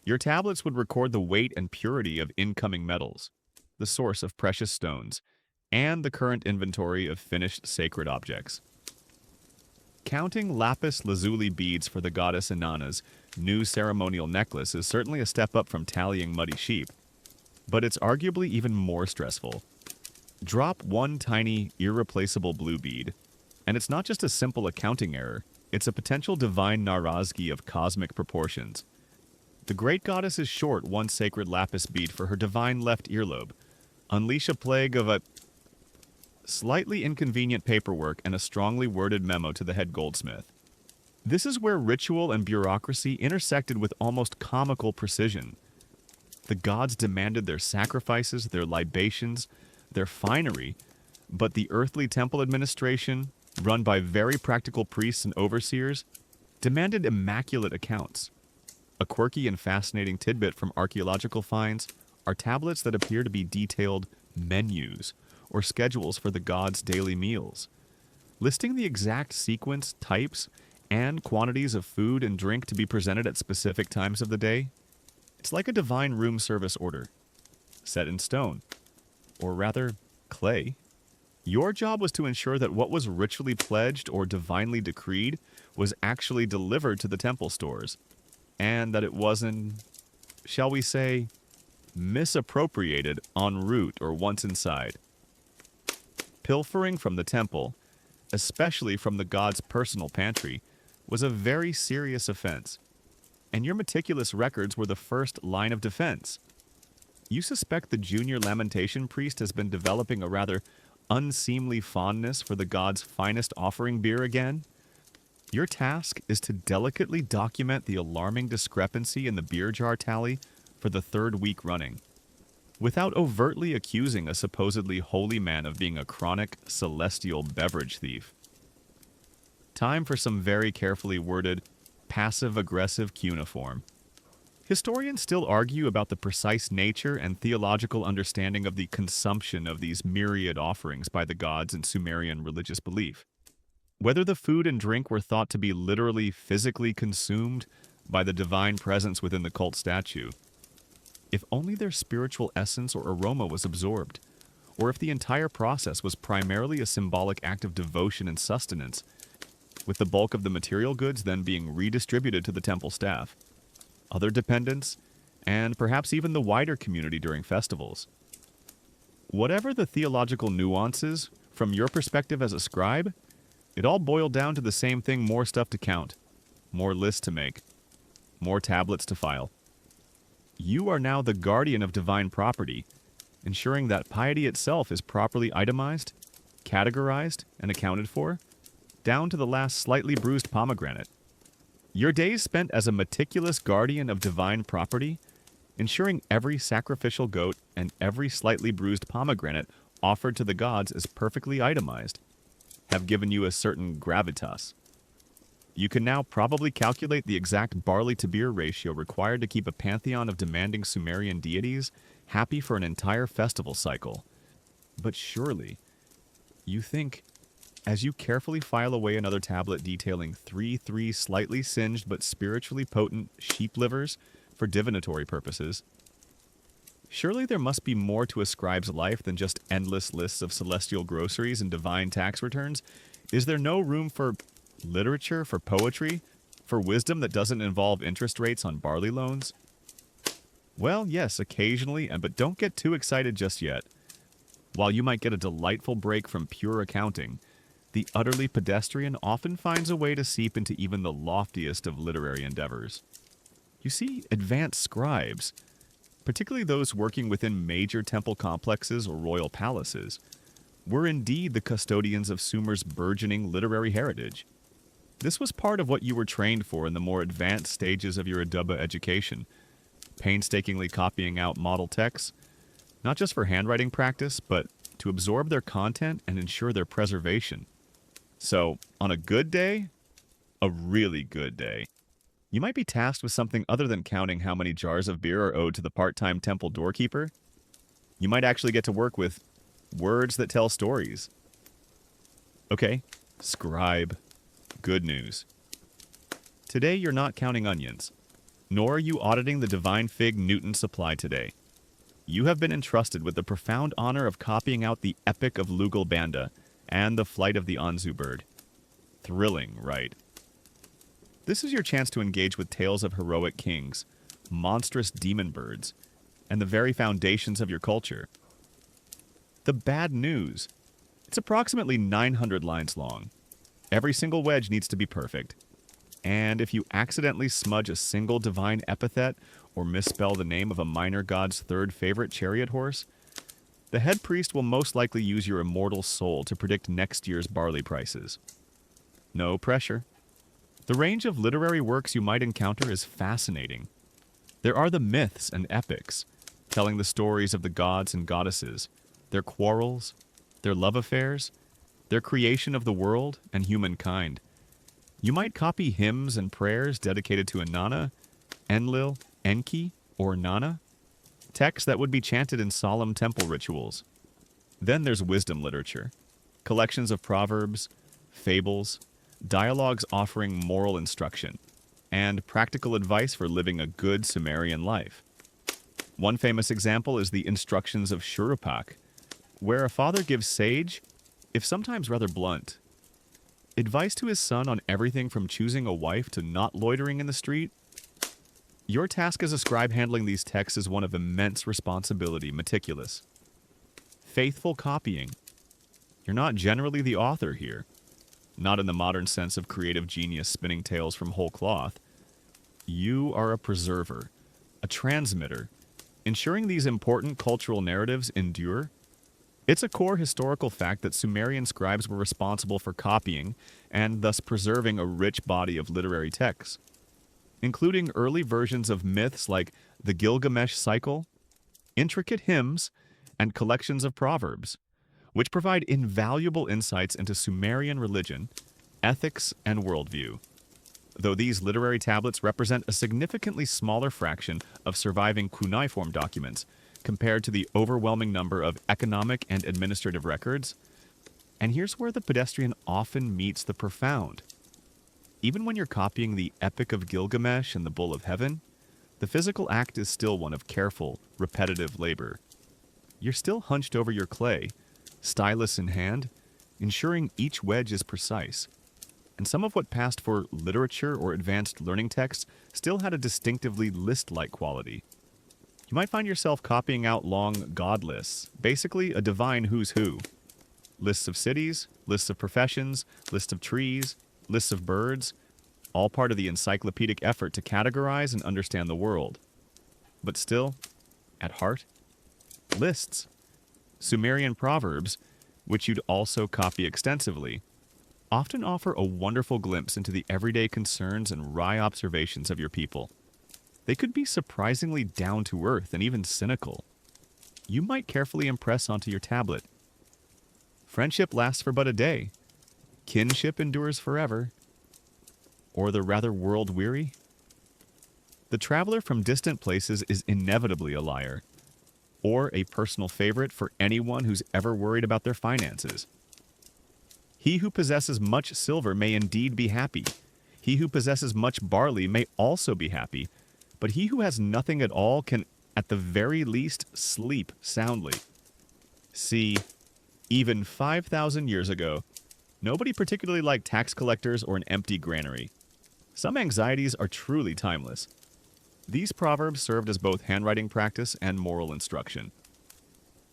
Your tablets would record the weight and purity of incoming metals, the source of precious stones, and the current inventory of finished sacred objects. Counting lapis lazuli beads for the goddess Inanna's new ceremonial necklace is certainly a step up from tallying muddy sheep, but it's arguably even more stressful. Drop one tiny, irreplaceable blue bead, and it's not just a simple accounting error, it's a potential divine narazgi of cosmic proportions. The great goddess is short one sacred lapis bead for her divine left earlobe. Unleash a plague of a slightly inconvenient paperwork and a strongly worded memo to the head goldsmith. This is where ritual and bureaucracy intersected with almost comical precision. The gods demanded their sacrifices, their libations, their finery, but the earthly temple administration, run by very practical priests and overseers, demanded immaculate accounts. A quirky and fascinating tidbit from archaeological finds are tablets that appear to be detailed menus or schedules for the gods' daily meals, listing the exact sequence, types, and quantities of food and drink to be presented at specific times of the day. It's like a divine room service order, set in stone, or rather, clay. Your job was to ensure that what was ritually pledged or divinely decreed was actually delivered to the temple stores, and that it wasn't, shall we say, misappropriated en route or once inside. Pilfering from the temple, especially from the god's personal pantry, was a very serious offense, and your meticulous records were the first line of defense. You suspect the junior lamentation priest has been developing a rather unseemly fondness for the god's finest offering beer again? Your task is to delicately document the alarming discrepancy in the beer jar tally for the 3rd week running, without overtly accusing a supposedly holy man of being a chronic, celestial beverage thief. Time for some very carefully worded, passive-aggressive cuneiform. Historians still argue about the precise nature and theological understanding of the consumption of these myriad offerings by the gods in Sumerian religious belief. Whether the food and drink were thought to be literally physically consumed by the divine presence within the cult statue, if only their spiritual essence or aroma was absorbed, or if the entire process was primarily a symbolic act of devotion and sustenance, with the bulk of the material goods then being redistributed to the temple staff, other dependents, and perhaps even the wider community during festivals. Whatever the theological nuances, from your perspective as a scribe, it all boiled down to the same thing: more stuff to count, more lists to make, more tablets to file. You are now the guardian of divine property, ensuring that piety itself is properly itemized, categorized, and accounted for, down to the last slightly bruised pomegranate. Your days spent as a meticulous guardian of divine property, ensuring every sacrificial goat and every slightly bruised pomegranate offered to the gods is perfectly itemized, have given you a certain gravitas. You can now probably calculate the exact barley to beer ratio required to keep a pantheon of demanding Sumerian deities happy for an entire festival cycle. But surely, you think, as you carefully file away another tablet detailing three slightly singed but spiritually potent sheep livers for divinatory purposes, surely there must be more to a scribe's life than just endless lists of celestial groceries and divine tax returns. Is there no room for literature, for poetry, for wisdom that doesn't involve interest rates on barley loans? Well, yes, occasionally, but don't get too excited just yet. While you might get a delightful break from pure accounting, the utterly pedestrian often finds a way to seep into even the loftiest of literary endeavors. You see, advanced scribes, particularly those working within major temple complexes or royal palaces, were indeed the custodians of Sumer's burgeoning literary heritage. This was part of what you were trained for in the more advanced stages of your Aduba education, painstakingly copying out model texts, not just for handwriting practice, but to absorb their content and ensure their preservation. So, on a good day, a really good day, you might be tasked with something other than counting how many jars of beer are owed to the part-time temple doorkeeper. You might actually get to work with words that tell stories. Okay, scribe. Good news. Today you're not counting onions, nor are you auditing the divine fig Newton supply today. You have been entrusted with the profound honor of copying out the Epic of Lugal Banda and the Flight of the Anzu Bird. Thrilling, right? This is your chance to engage with tales of heroic kings, monstrous demon birds, and the very foundations of your culture. The bad news. It's approximately 900 lines long. Every single wedge needs to be perfect. And if you accidentally smudge a single divine epithet or misspell the name of a minor god's third favorite chariot horse, the head priest will most likely use your immortal soul to predict next year's barley prices. No pressure. The range of literary works you might encounter is fascinating. There are the myths and epics, telling the stories of the gods and goddesses, their quarrels, their love affairs, their creation of the world and humankind. You might copy hymns and prayers dedicated to Inanna, Enlil, Enki, or Nana, texts that would be chanted in solemn temple rituals. Then there's wisdom literature, collections of proverbs, fables, dialogues offering moral instruction, and practical advice for living a good Sumerian life. One famous example is the Instructions of Shurupak, where a father gives sage, if sometimes rather blunt, advice to his son on everything from choosing a wife to not loitering in the street. Your task as a scribe handling these texts is one of immense responsibility, meticulous. Faithful copying. You're not generally the author here, not in the modern sense of creative genius spinning tales from whole cloth. You are a preserver, a transmitter, ensuring these important cultural narratives endure. It's a core historical fact that Sumerian scribes were responsible for copying and thus preserving a rich body of literary texts, including early versions of myths like the Gilgamesh cycle, intricate hymns, and collections of proverbs, which provide invaluable insights into Sumerian religion, ethics, and worldview. Though these literary tablets represent a significantly smaller fraction of surviving cuneiform documents, compared to the overwhelming number of economic and administrative records. And here's where the pedestrian often meets the profound. Even when you're copying the Epic of Gilgamesh and the Bull of Heaven, the physical act is still one of careful, repetitive labor. You're still hunched over your clay, stylus in hand, ensuring each wedge is precise. And some of what passed for literature or advanced learning texts still had a distinctively list-like quality. You might find yourself copying out long god lists, basically a divine who's who. Lists of cities, lists of professions, lists of trees, lists of birds, all part of the encyclopedic effort to categorize and understand the world. But still, at heart, lists. Sumerian proverbs, which you'd also copy extensively, often offer a wonderful glimpse into the everyday concerns and wry observations of your people. They could be surprisingly down to earth and even cynical. You might carefully impress onto your tablet. Friendship lasts for but a day. Kinship endures forever. Or the rather world-weary? The traveler from distant places is inevitably a liar, or a personal favorite for anyone who's ever worried about their finances. He who possesses much silver may indeed be happy. He who possesses much barley may also be happy, but he who has nothing at all can, at the very least, sleep soundly. See, even 5,000 years ago, nobody particularly liked tax collectors or an empty granary. Some anxieties are truly timeless. These proverbs served as both handwriting practice and moral instruction.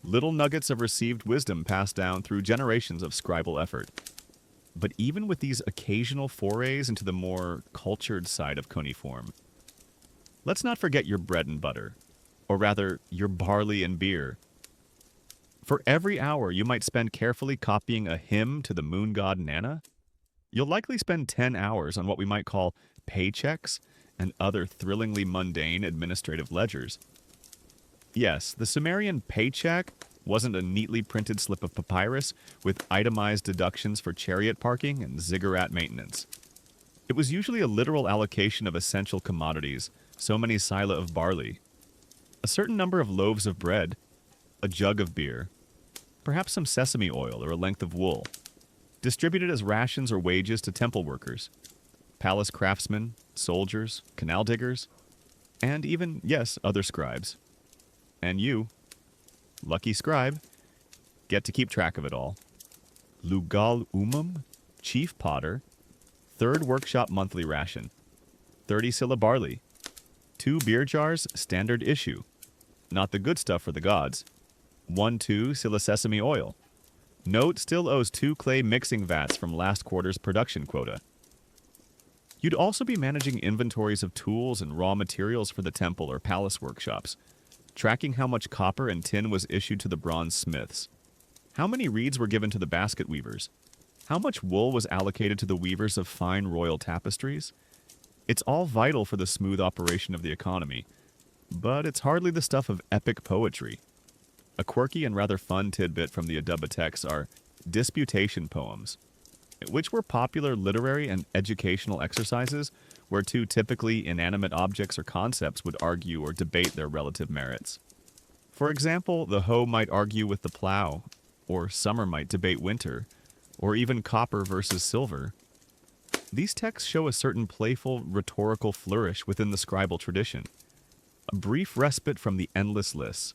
Little nuggets of received wisdom passed down through generations of scribal effort. But even with these occasional forays into the more cultured side of cuneiform, let's not forget your bread and butter, or rather, your barley and beer. For every hour you might spend carefully copying a hymn to the moon god Nana, you'll likely spend 10 hours on what we might call paychecks and other thrillingly mundane administrative ledgers. Yes, the Sumerian paycheck wasn't a neatly printed slip of papyrus with itemized deductions for chariot parking and ziggurat maintenance. It was usually a literal allocation of essential commodities, so many sila of barley, a certain number of loaves of bread, a jug of beer, perhaps some sesame oil or a length of wool, distributed as rations or wages to temple workers, palace craftsmen, soldiers, canal diggers, and even, yes, other scribes. And you, lucky scribe, get to keep track of it all. Lugal chief potter, third workshop monthly ration, 30 sila barley, 2 beer jars standard issue, not the good stuff for the gods, 1/2 sila sesame oil. Note still owes 2 clay mixing vats from last quarter's production quota. You'd also be managing inventories of tools and raw materials for the temple or palace workshops, tracking how much copper and tin was issued to the bronze smiths, how many reeds were given to the basket weavers, how much wool was allocated to the weavers of fine royal tapestries. It's all vital for the smooth operation of the economy, but it's hardly the stuff of epic poetry. A quirky and rather fun tidbit from the Adaba texts are disputation poems, which were popular literary and educational exercises where 2 typically inanimate objects or concepts would argue or debate their relative merits. For example, the hoe might argue with the plow, or summer might debate winter, or even copper versus silver. These texts show a certain playful, rhetorical flourish within the scribal tradition, a brief respite from the endless lists.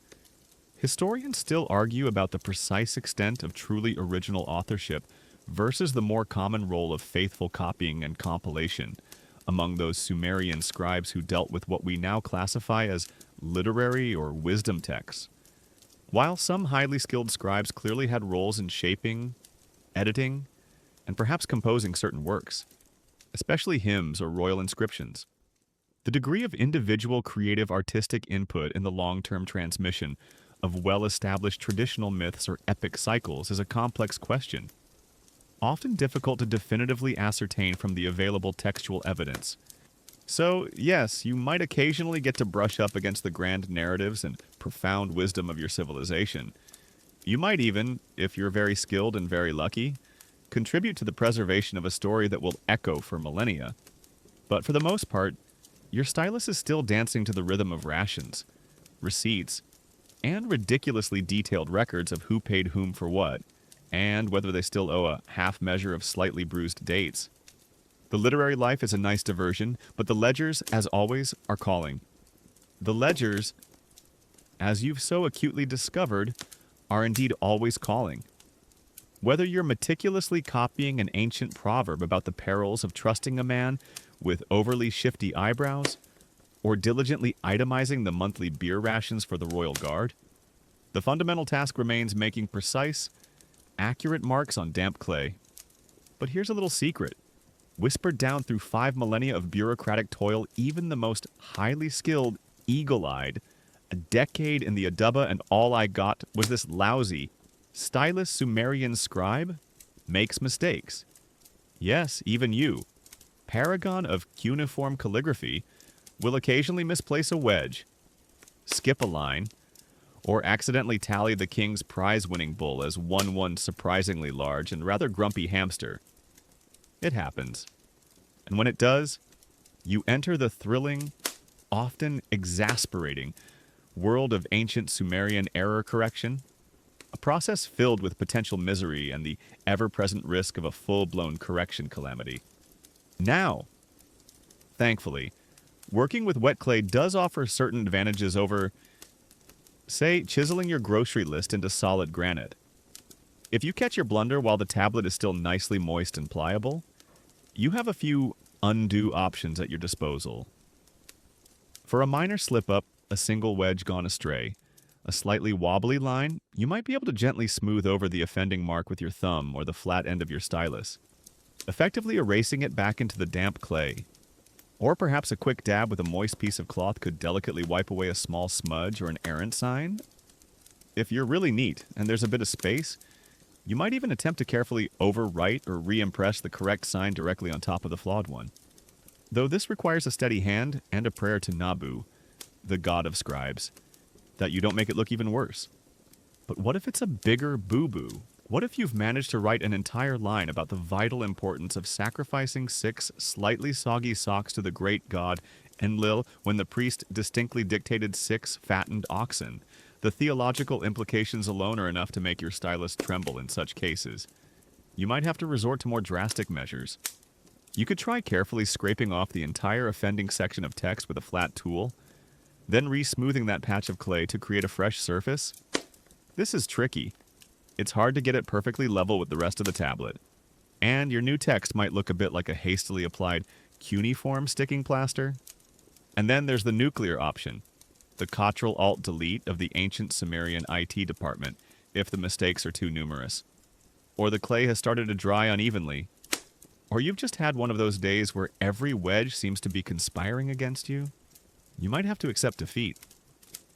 Historians still argue about the precise extent of truly original authorship versus the more common role of faithful copying and compilation among those Sumerian scribes who dealt with what we now classify as literary or wisdom texts. While some highly skilled scribes clearly had roles in shaping, editing, and perhaps composing certain works, especially hymns or royal inscriptions, the degree of individual creative artistic input in the long-term transmission of well-established traditional myths or epic cycles is a complex question, often difficult to definitively ascertain from the available textual evidence. So, yes, you might occasionally get to brush up against the grand narratives and profound wisdom of your civilization. You might even, if you're very skilled and very lucky, contribute to the preservation of a story that will echo for millennia. But for the most part, your stylus is still dancing to the rhythm of rations, receipts, and ridiculously detailed records of who paid whom for what, and whether they still owe a half measure of slightly bruised dates. The literary life is a nice diversion, but the ledgers, as always, are calling. The ledgers, as you've so acutely discovered, are indeed always calling. Whether you're meticulously copying an ancient proverb about the perils of trusting a man with overly shifty eyebrows, or diligently itemizing the monthly beer rations for the royal guard, the fundamental task remains making precise, accurate marks on damp clay. But here's a little secret. Whispered down through 5 millennia of bureaucratic toil, even the most highly skilled, eagle-eyed, A decade in the Adaba and all I got was this lousy, stylus Sumerian scribe makes mistakes. Yes, even you, paragon of cuneiform calligraphy, will occasionally misplace a wedge, skip a line, or accidentally tally the king's prize-winning bull as one surprisingly large and rather grumpy hamster. It happens. And when it does, you enter the thrilling, often exasperating, world of ancient Sumerian error correction, a process filled with potential misery and the ever-present risk of a full-blown correction calamity. Now, thankfully, working with wet clay does offer certain advantages over, say, chiseling your grocery list into solid granite. If you catch your blunder while the tablet is still nicely moist and pliable, you have a few undo options at your disposal. For a minor slip-up, a single wedge gone astray, a slightly wobbly line, you might be able to gently smooth over the offending mark with your thumb or the flat end of your stylus, effectively erasing it back into the damp clay. Or perhaps a quick dab with a moist piece of cloth could delicately wipe away a small smudge or an errant sign. If you're really neat and there's a bit of space, you might even attempt to carefully overwrite or re-impress the correct sign directly on top of the flawed one. Though this requires a steady hand and a prayer to Nabu, the god of scribes, that you don't make it look even worse. But what if it's a bigger boo-boo? What if you've managed to write an entire line about the vital importance of sacrificing 6 slightly soggy socks to the great god Enlil when the priest distinctly dictated 6 fattened oxen? The theological implications alone are enough to make your stylus tremble in such cases. You might have to resort to more drastic measures. You could try carefully scraping off the entire offending section of text with a flat tool, then re-smoothing that patch of clay to create a fresh surface. This is tricky. It's hard to get it perfectly level with the rest of the tablet. And your new text might look a bit like a hastily applied cuneiform sticking plaster. And then there's the nuclear option, the Ctrl-Alt-Delete of the ancient Sumerian IT department, if the mistakes are too numerous. Or the clay has started to dry unevenly. Or you've just had one of those days where every wedge seems to be conspiring against you. You might have to accept defeat.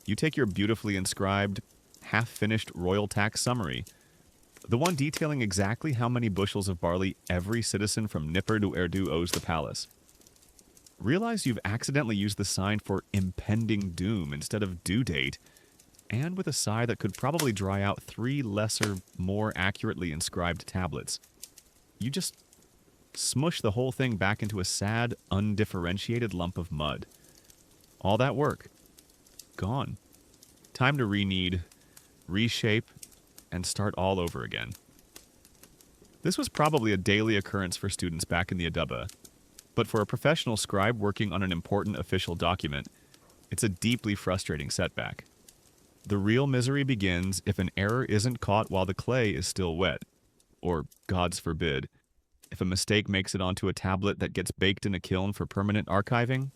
You take your beautifully inscribed, half-finished royal tax summary, the one detailing exactly how many bushels of barley every citizen from Nippur to Erdu owes the palace. Realize you've accidentally used the sign for impending doom instead of due date, and with a sigh that could probably dry out 3 lesser, more accurately inscribed tablets. You just smush the whole thing back into a sad, undifferentiated lump of mud. All that work, gone. Time to re-knead, reshape, and start all over again. This was probably a daily occurrence for students back in the Adaba, but for a professional scribe working on an important official document, it's a deeply frustrating setback. The real misery begins if an error isn't caught while the clay is still wet, or, gods forbid, if a mistake makes it onto a tablet that gets baked in a kiln for permanent archiving.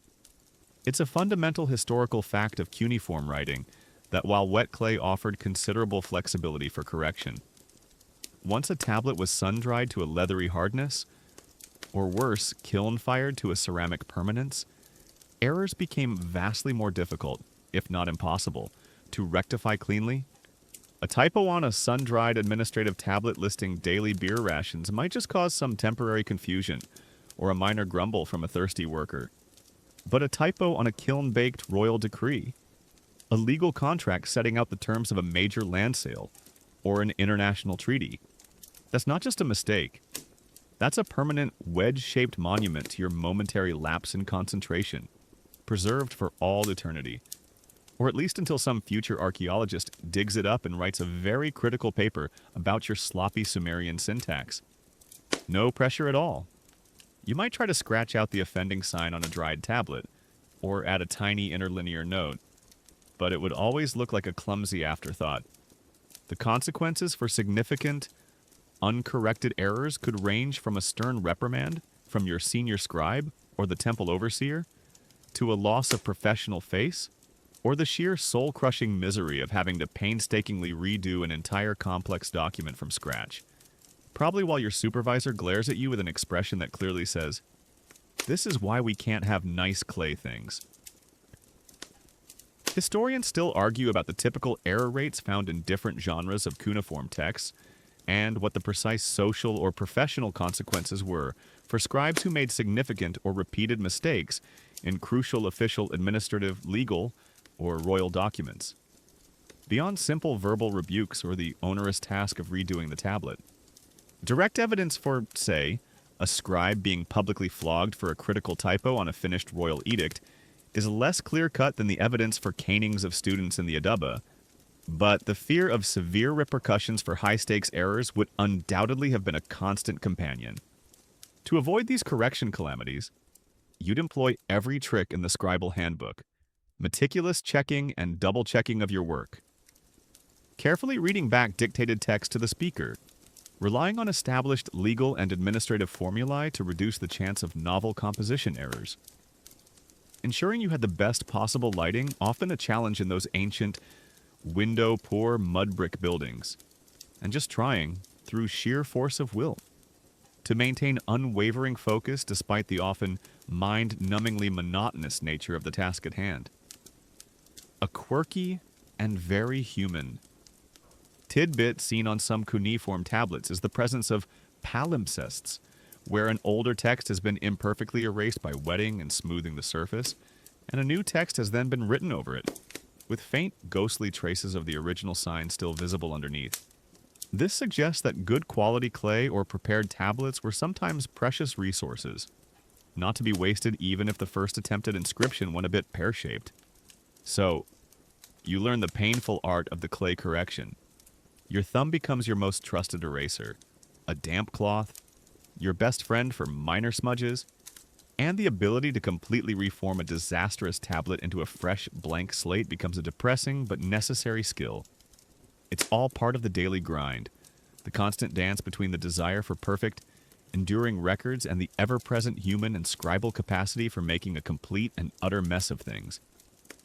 It's a fundamental historical fact of cuneiform writing that while wet clay offered considerable flexibility for correction, once a tablet was sun-dried to a leathery hardness, or worse, kiln-fired to a ceramic permanence, errors became vastly more difficult, if not impossible, to rectify cleanly. A typo on a sun-dried administrative tablet listing daily beer rations might just cause some temporary confusion, or a minor grumble from a thirsty worker. But a typo on a kiln-baked royal decree, a legal contract setting out the terms of a major land sale, or an international treaty, that's not just a mistake. That's a permanent wedge-shaped monument to your momentary lapse in concentration, preserved for all eternity. Or at least until some future archaeologist digs it up and writes a very critical paper about your sloppy Sumerian syntax. No pressure at all. You might try to scratch out the offending sign on a dried tablet, or add a tiny interlinear note, but it would always look like a clumsy afterthought. The consequences for significant, uncorrected errors could range from a stern reprimand from your senior scribe or the temple overseer, to a loss of professional face, or the sheer soul-crushing misery of having to painstakingly redo an entire complex document from scratch. Probably while your supervisor glares at you with an expression that clearly says, "This is why we can't have nice clay things." Historians still argue about the typical error rates found in different genres of cuneiform texts, and what the precise social or professional consequences were for scribes who made significant or repeated mistakes in crucial official, administrative, legal, or royal documents. Beyond simple verbal rebukes or the onerous task of redoing the tablet, direct evidence for, say, a scribe being publicly flogged for a critical typo on a finished royal edict is less clear-cut than the evidence for canings of students in the Adaba, but the fear of severe repercussions for high-stakes errors would undoubtedly have been a constant companion. To avoid these correction calamities, you'd employ every trick in the scribal handbook, meticulous checking and double-checking of your work, carefully reading back dictated text to the speaker, relying on established legal and administrative formulae to reduce the chance of novel composition errors, ensuring you had the best possible lighting, often a challenge in those ancient, window-poor mud brick buildings, and just trying, through sheer force of will, to maintain unwavering focus despite the often mind-numbingly monotonous nature of the task at hand. A quirky and very human tidbit seen on some cuneiform tablets is the presence of palimpsests, where an older text has been imperfectly erased by wetting and smoothing the surface, and a new text has then been written over it, with faint, ghostly traces of the original sign still visible underneath. This suggests that good quality clay or prepared tablets were sometimes precious resources, not to be wasted even if the first attempted inscription went a bit pear-shaped. So, you learn the painful art of the clay correction. Your thumb becomes your most trusted eraser, a damp cloth, your best friend for minor smudges, and the ability to completely reform a disastrous tablet into a fresh, blank slate becomes a depressing but necessary skill. It's all part of the daily grind, the constant dance between the desire for perfect, enduring records and the ever-present human and scribal capacity for making a complete and utter mess of things.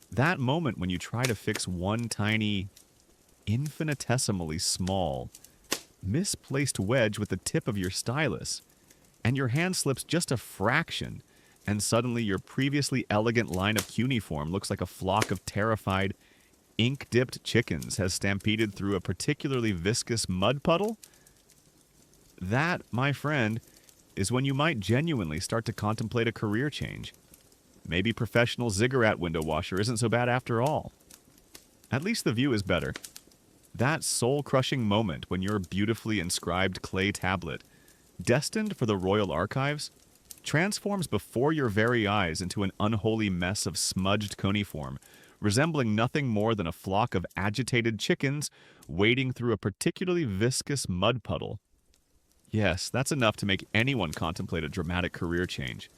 That moment when you try to fix one tiny, infinitesimally small, misplaced wedge with the tip of your stylus, and your hand slips just a fraction, and suddenly your previously elegant line of cuneiform looks like a flock of terrified, ink-dipped chickens has stampeded through a particularly viscous mud puddle? That, my friend, is when you might genuinely start to contemplate a career change. Maybe professional ziggurat window washer isn't so bad after all. At least the view is better. That soul-crushing moment when your beautifully inscribed clay tablet, destined for the royal archives, transforms before your very eyes into an unholy mess of smudged cuneiform, resembling nothing more than a flock of agitated chickens wading through a particularly viscous mud puddle. Yes, that's enough to make anyone contemplate a dramatic career change.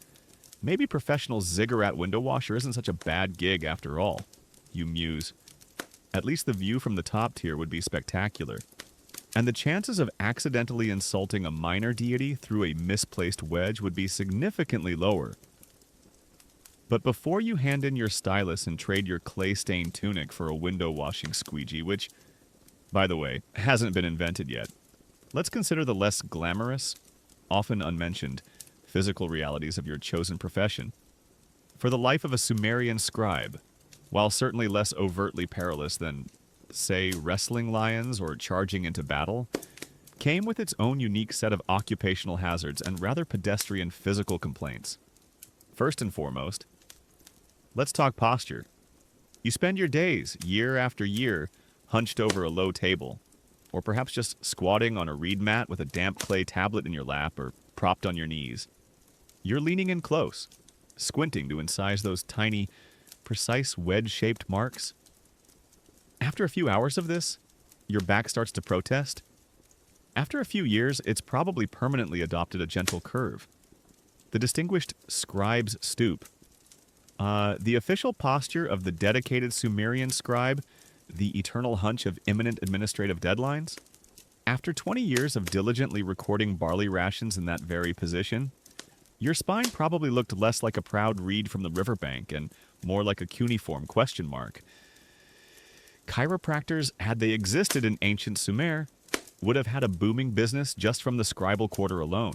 Maybe professional ziggurat window washer isn't such a bad gig after all, you muse. At least the view from the top tier would be spectacular, and the chances of accidentally insulting a minor deity through a misplaced wedge would be significantly lower. But before you hand in your stylus and trade your clay-stained tunic for a window-washing squeegee, which, by the way, hasn't been invented yet, let's consider the less glamorous, often unmentioned, physical realities of your chosen profession. For the life of a Sumerian scribe, while certainly less overtly perilous than, say, wrestling lions or charging into battle, came with its own unique set of occupational hazards and rather pedestrian physical complaints. First and foremost, let's talk posture. You spend your days, year after year, hunched over a low table, or perhaps just squatting on a reed mat with a damp clay tablet in your lap or propped on your knees. You're leaning in close, squinting to incise those tiny, precise wedge-shaped marks. After a few hours of this, your back starts to protest. After a few years, it's probably permanently adopted a gentle curve. The distinguished scribe's stoop. The official posture of the dedicated Sumerian scribe, the eternal hunch of imminent administrative deadlines. After 20 years of diligently recording barley rations in that very position, your spine probably looked less like a proud reed from the riverbank and more like a cuneiform question mark. Chiropractors, had they existed in ancient Sumer, would have had a booming business just from the scribal quarter alone.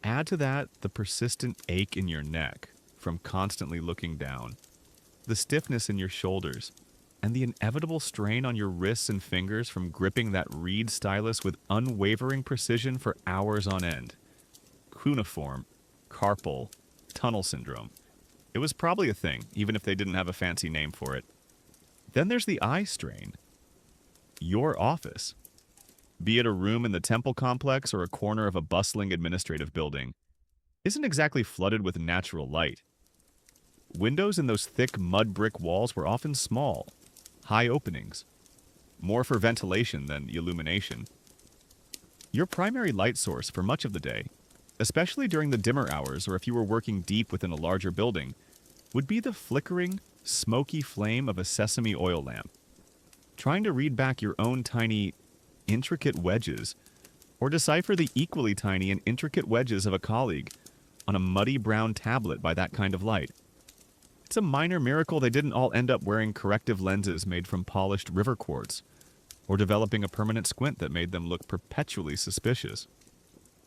Add to that the persistent ache in your neck from constantly looking down. the stiffness in your shoulders, and the inevitable strain on your wrists and fingers from gripping that reed stylus with unwavering precision for hours on end. Cuneiform, carpal, tunnel syndrome. It was probably a thing, even if they didn't have a fancy name for it. Then there's the eye strain. Your office. Be it a room in the temple complex or a corner of a bustling administrative building, isn't exactly flooded with natural light. Windows in those thick mud brick walls were often small, high openings, more for ventilation than illumination. Your primary light source for much of the day, especially during the dimmer hours or if you were working deep within a larger building, would be the flickering, smoky flame of a sesame oil lamp. Trying to read back your own tiny, intricate wedges, or decipher the equally tiny and intricate wedges of a colleague on a muddy brown tablet by that kind of light. It's a minor miracle they didn't all end up wearing corrective lenses made from polished river quartz, or developing a permanent squint that made them look perpetually suspicious.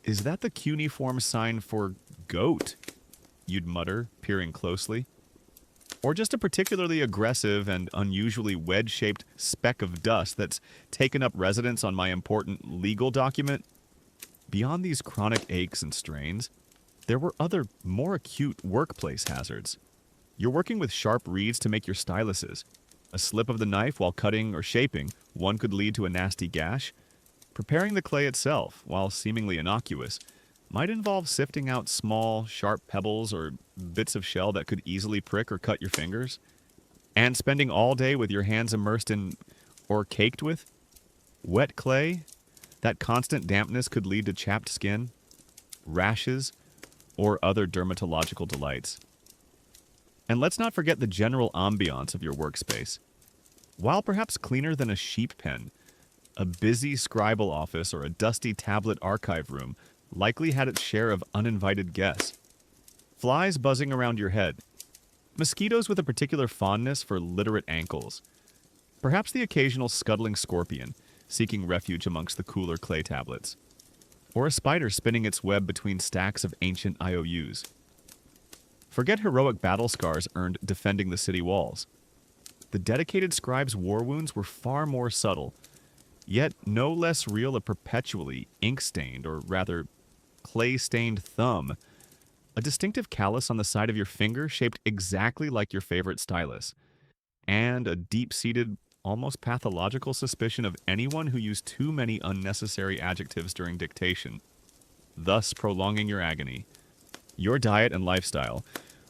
Is that the cuneiform sign for goat? You'd mutter, peering closely. Or just a particularly aggressive and unusually wedge-shaped speck of dust that's taken up residence on my important legal document? Beyond these chronic aches and strains, there were other, more acute workplace hazards. You're working with sharp reeds to make your styluses. A slip of the knife while cutting or shaping, one could lead to a nasty gash. Preparing the clay itself, while seemingly innocuous, might involve sifting out small, sharp pebbles or bits of shell that could easily prick or cut your fingers. And spending all day with your hands immersed in, or caked with, wet clay, that constant dampness could lead to chapped skin, rashes, or other dermatological delights. And let's not forget the general ambiance of your workspace. While perhaps cleaner than a sheep pen, a busy scribal office or a dusty tablet archive room likely had its share of uninvited guests. Flies buzzing around your head. Mosquitoes with a particular fondness for literate ankles. Perhaps the occasional scuttling scorpion, seeking refuge amongst the cooler clay tablets. Or a spider spinning its web between stacks of ancient IOUs. Forget heroic battle scars earned defending the city walls. The dedicated scribe's war wounds were far more subtle, yet no less real a perpetually ink-stained, or rather clay-stained thumb, a distinctive callus on the side of your finger shaped exactly like your favorite stylus, and a deep-seated, almost pathological suspicion of anyone who used too many unnecessary adjectives during dictation, thus prolonging your agony. Your diet and lifestyle,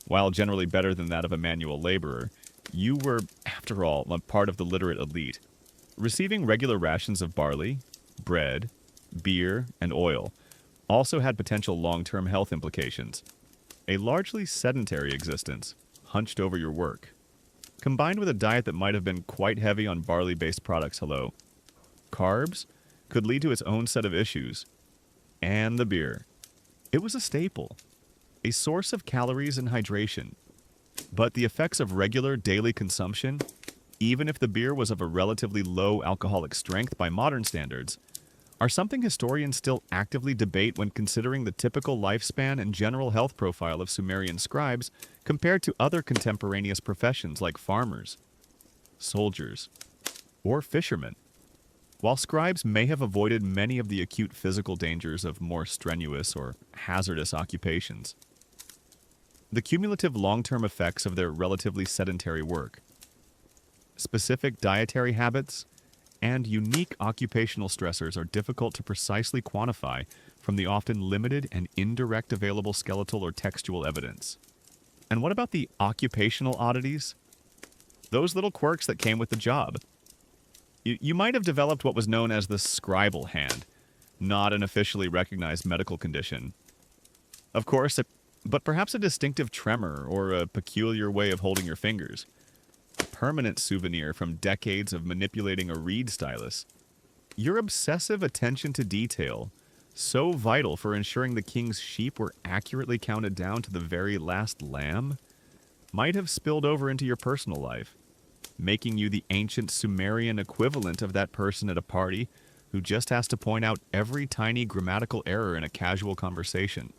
while generally better than that of a manual laborer, you were, after all, a part of the literate elite, receiving regular rations of barley, bread, beer, and oil also had potential long-term health implications. A largely sedentary existence, hunched over your work, combined with a diet that might have been quite heavy on barley-based products, carbs, could lead to its own set of issues. And the beer. It was a staple, a source of calories and hydration. But the effects of regular daily consumption, even if the beer was of a relatively low alcoholic strength by modern standards, are something historians still actively debate when considering the typical lifespan and general health profile of Sumerian scribes compared to other contemporaneous professions like farmers, soldiers, or fishermen. While scribes may have avoided many of the acute physical dangers of more strenuous or hazardous occupations, the cumulative long-term effects of their relatively sedentary work, specific dietary habits, and unique occupational stressors are difficult to precisely quantify from the often limited and indirect available skeletal or textual evidence. And what about the occupational oddities? Those little quirks that came with the job. You might have developed what was known as the scribal hand, not an officially recognized medical condition. Of course, but perhaps a distinctive tremor or a peculiar way of holding your fingers. A permanent souvenir from decades of manipulating a reed stylus. Your obsessive attention to detail, so vital for ensuring the king's sheep were accurately counted down to the very last lamb, might have spilled over into your personal life, making you the ancient Sumerian equivalent of that person at a party who just has to point out every tiny grammatical error in a casual conversation.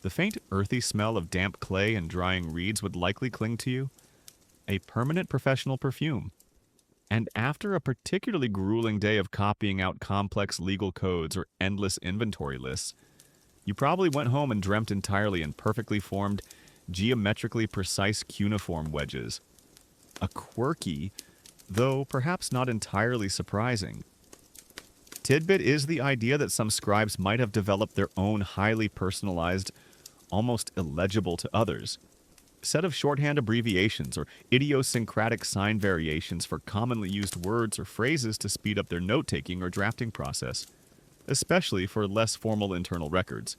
The faint earthy smell of damp clay and drying reeds would likely cling to you, a permanent professional perfume. And after a particularly grueling day of copying out complex legal codes or endless inventory lists, you probably went home and dreamt entirely in perfectly formed, geometrically precise cuneiform wedges. A quirky, though perhaps not entirely surprising, tidbit is the idea that some scribes might have developed their own highly personalized, almost illegible to others, set of shorthand abbreviations or idiosyncratic sign variations for commonly used words or phrases to speed up their note-taking or drafting process, especially for less formal internal records.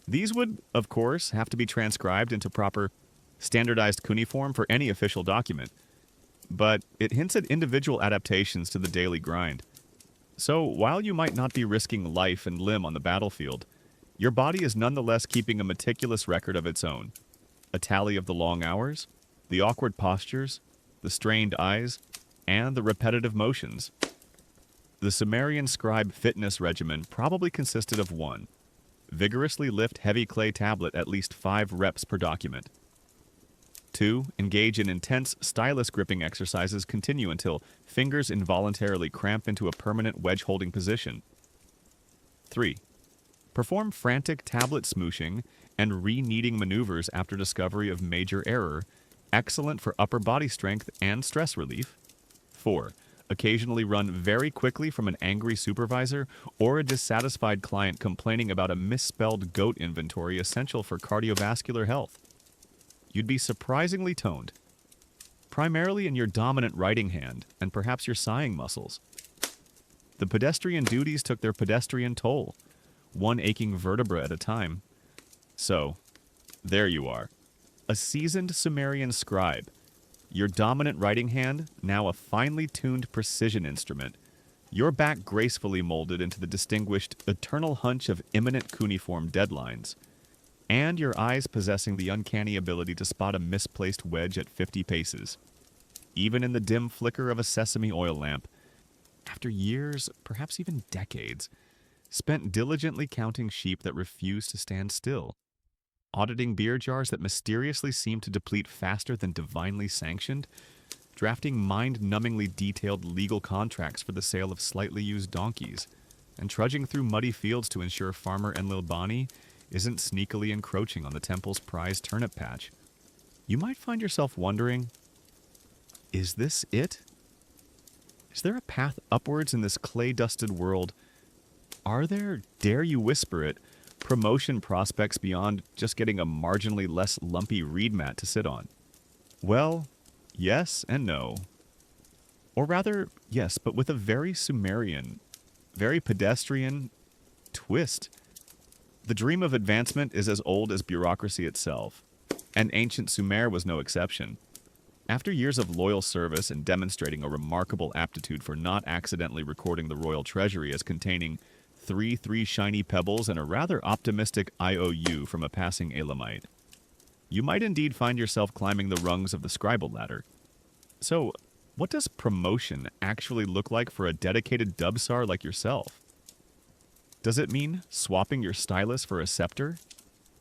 These would, of course, have to be transcribed into proper, standardized cuneiform for any official document, but it hints at individual adaptations to the daily grind. So, while you might not be risking life and limb on the battlefield, your body is nonetheless keeping a meticulous record of its own. A tally of the long hours, the awkward postures, the strained eyes, and the repetitive motions. The Sumerian scribe fitness regimen probably consisted of 1. Vigorously lift heavy clay tablet at least 5 reps per document. 2. Engage in intense stylus gripping exercises continue until fingers involuntarily cramp into a permanent wedge-holding position. 3. Perform frantic tablet smooshing and re-kneading maneuvers after discovery of major error, excellent for upper body strength and stress relief. 4. Occasionally run very quickly from an angry supervisor or a dissatisfied client complaining about a misspelled goat inventory essential for cardiovascular health. You'd be surprisingly toned, primarily in your dominant writing hand and perhaps your sighing muscles. The pedestrian duties took their pedestrian toll, one aching vertebra at a time. So, there you are, a seasoned Sumerian scribe, your dominant writing hand now a finely tuned precision instrument, your back gracefully molded into the distinguished eternal hunch of imminent cuneiform deadlines, and your eyes possessing the uncanny ability to spot a misplaced wedge at 50 paces, even in the dim flicker of a sesame oil lamp, after years, perhaps even decades, spent diligently counting sheep that refused to stand still, auditing beer jars that mysteriously seemed to deplete faster than divinely sanctioned, drafting mind-numbingly detailed legal contracts for the sale of slightly used donkeys, and trudging through muddy fields to ensure farmer Enlil Bani isn't sneakily encroaching on the temple's prized turnip patch. You might find yourself wondering, is this it? Is there a path upwards in this clay-dusted world? Are there, dare you whisper it, promotion prospects beyond just getting a marginally less lumpy reed mat to sit on? Well, yes and no. Or rather, yes, but with a very Sumerian, very pedestrian twist. The dream of advancement is as old as bureaucracy itself, and ancient Sumer was no exception. After years of loyal service and demonstrating a remarkable aptitude for not accidentally recording the royal treasury as containing three shiny pebbles and a rather optimistic IOU from a passing Elamite, you might indeed find yourself climbing the rungs of the scribal ladder. So, what does promotion actually look like for a dedicated dubsar like yourself? Does it mean swapping your stylus for a scepter?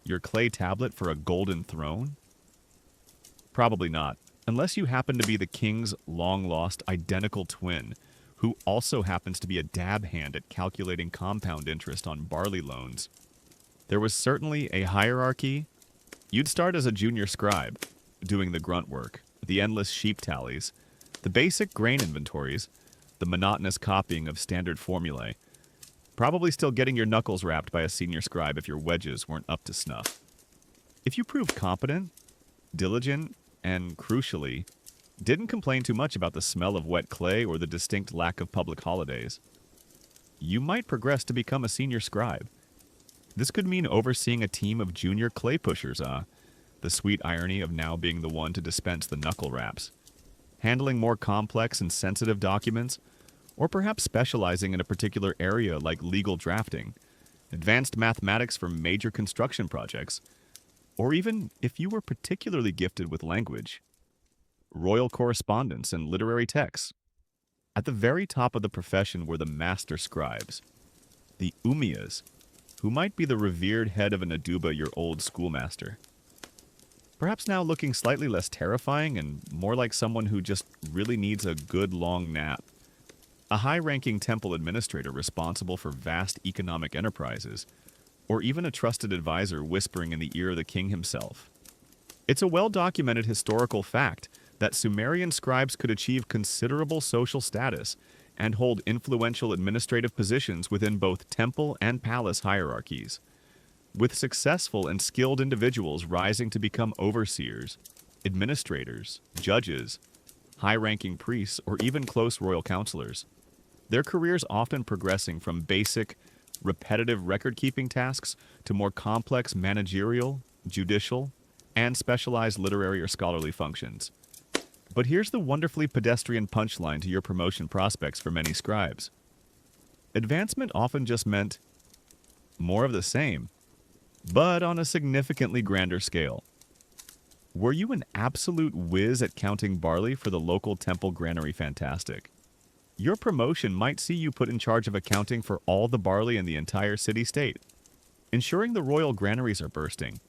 Your clay tablet for a golden throne? Probably not, unless you happen to be the king's long-lost identical twin, who also happens to be a dab hand at calculating compound interest on barley loans. There was certainly a hierarchy. You'd start as a junior scribe, doing the grunt work, the endless sheep tallies, the basic grain inventories, the monotonous copying of standard formulae, probably still getting your knuckles rapped by a senior scribe if your wedges weren't up to snuff. If you proved competent, diligent, and, crucially, didn't complain too much about the smell of wet clay or the distinct lack of public holidays, you might progress to become a senior scribe. This could mean overseeing a team of junior clay pushers, the sweet irony of now being the one to dispense the knuckle raps, handling more complex and sensitive documents, or perhaps specializing in a particular area like legal drafting, advanced mathematics for major construction projects, or even, if you were particularly gifted with language, royal correspondence and literary texts. At the very top of the profession were the master scribes, the Umias, who might be the revered head of an aduba your old schoolmaster. perhaps now looking slightly less terrifying and more like someone who just really needs a good long nap. A high-ranking temple administrator responsible for vast economic enterprises, or even a trusted advisor whispering in the ear of the king himself. It's a well-documented historical fact that Sumerian scribes could achieve considerable social status and hold influential administrative positions within both temple and palace hierarchies, with successful and skilled individuals rising to become overseers, administrators, judges, high-ranking priests, or even close royal counselors. Their careers often progressing from basic, repetitive record-keeping tasks to more complex managerial, judicial, and specialized literary or scholarly functions. But here's the wonderfully pedestrian punchline to your promotion prospects for many scribes. Advancement often just meant more of the same, but on a significantly grander scale. Were you an absolute whiz at counting barley for the local temple granary fantastic? Your promotion might see you put in charge of accounting for all the barley in the entire city-state, ensuring the royal granaries are bursting.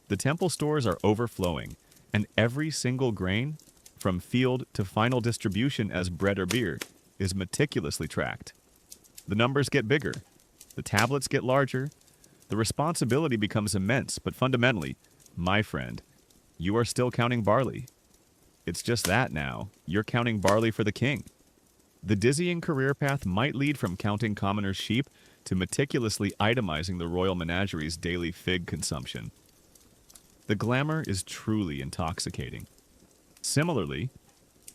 The temple stores are overflowing, and every single grain, from field to final distribution as bread or beer, is meticulously tracked. The numbers get bigger, the tablets get larger, the responsibility becomes immense, but fundamentally, my friend, you are still counting barley. It's just that now, you're counting barley for the king. The dizzying career path might lead from counting commoners' sheep to meticulously itemizing the royal menagerie's daily fig consumption. The glamour is truly intoxicating. Similarly,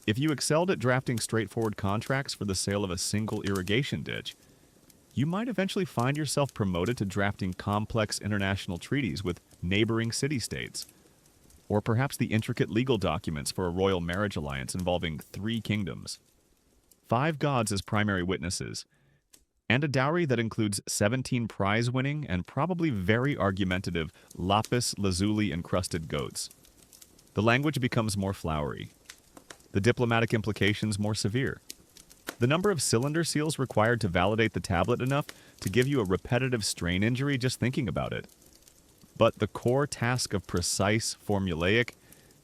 if you excelled at drafting straightforward contracts for the sale of a single irrigation ditch, you might eventually find yourself promoted to drafting complex international treaties with neighboring city-states, or perhaps the intricate legal documents for a royal marriage alliance involving 3 kingdoms, 5 gods as primary witnesses, and a dowry that includes 17 prize-winning and probably very argumentative lapis lazuli-encrusted goats. The language becomes more flowery, the diplomatic implications more severe. The number of cylinder seals required to validate the tablet enough to give you a repetitive strain injury just thinking about it. But the core task of precise, formulaic,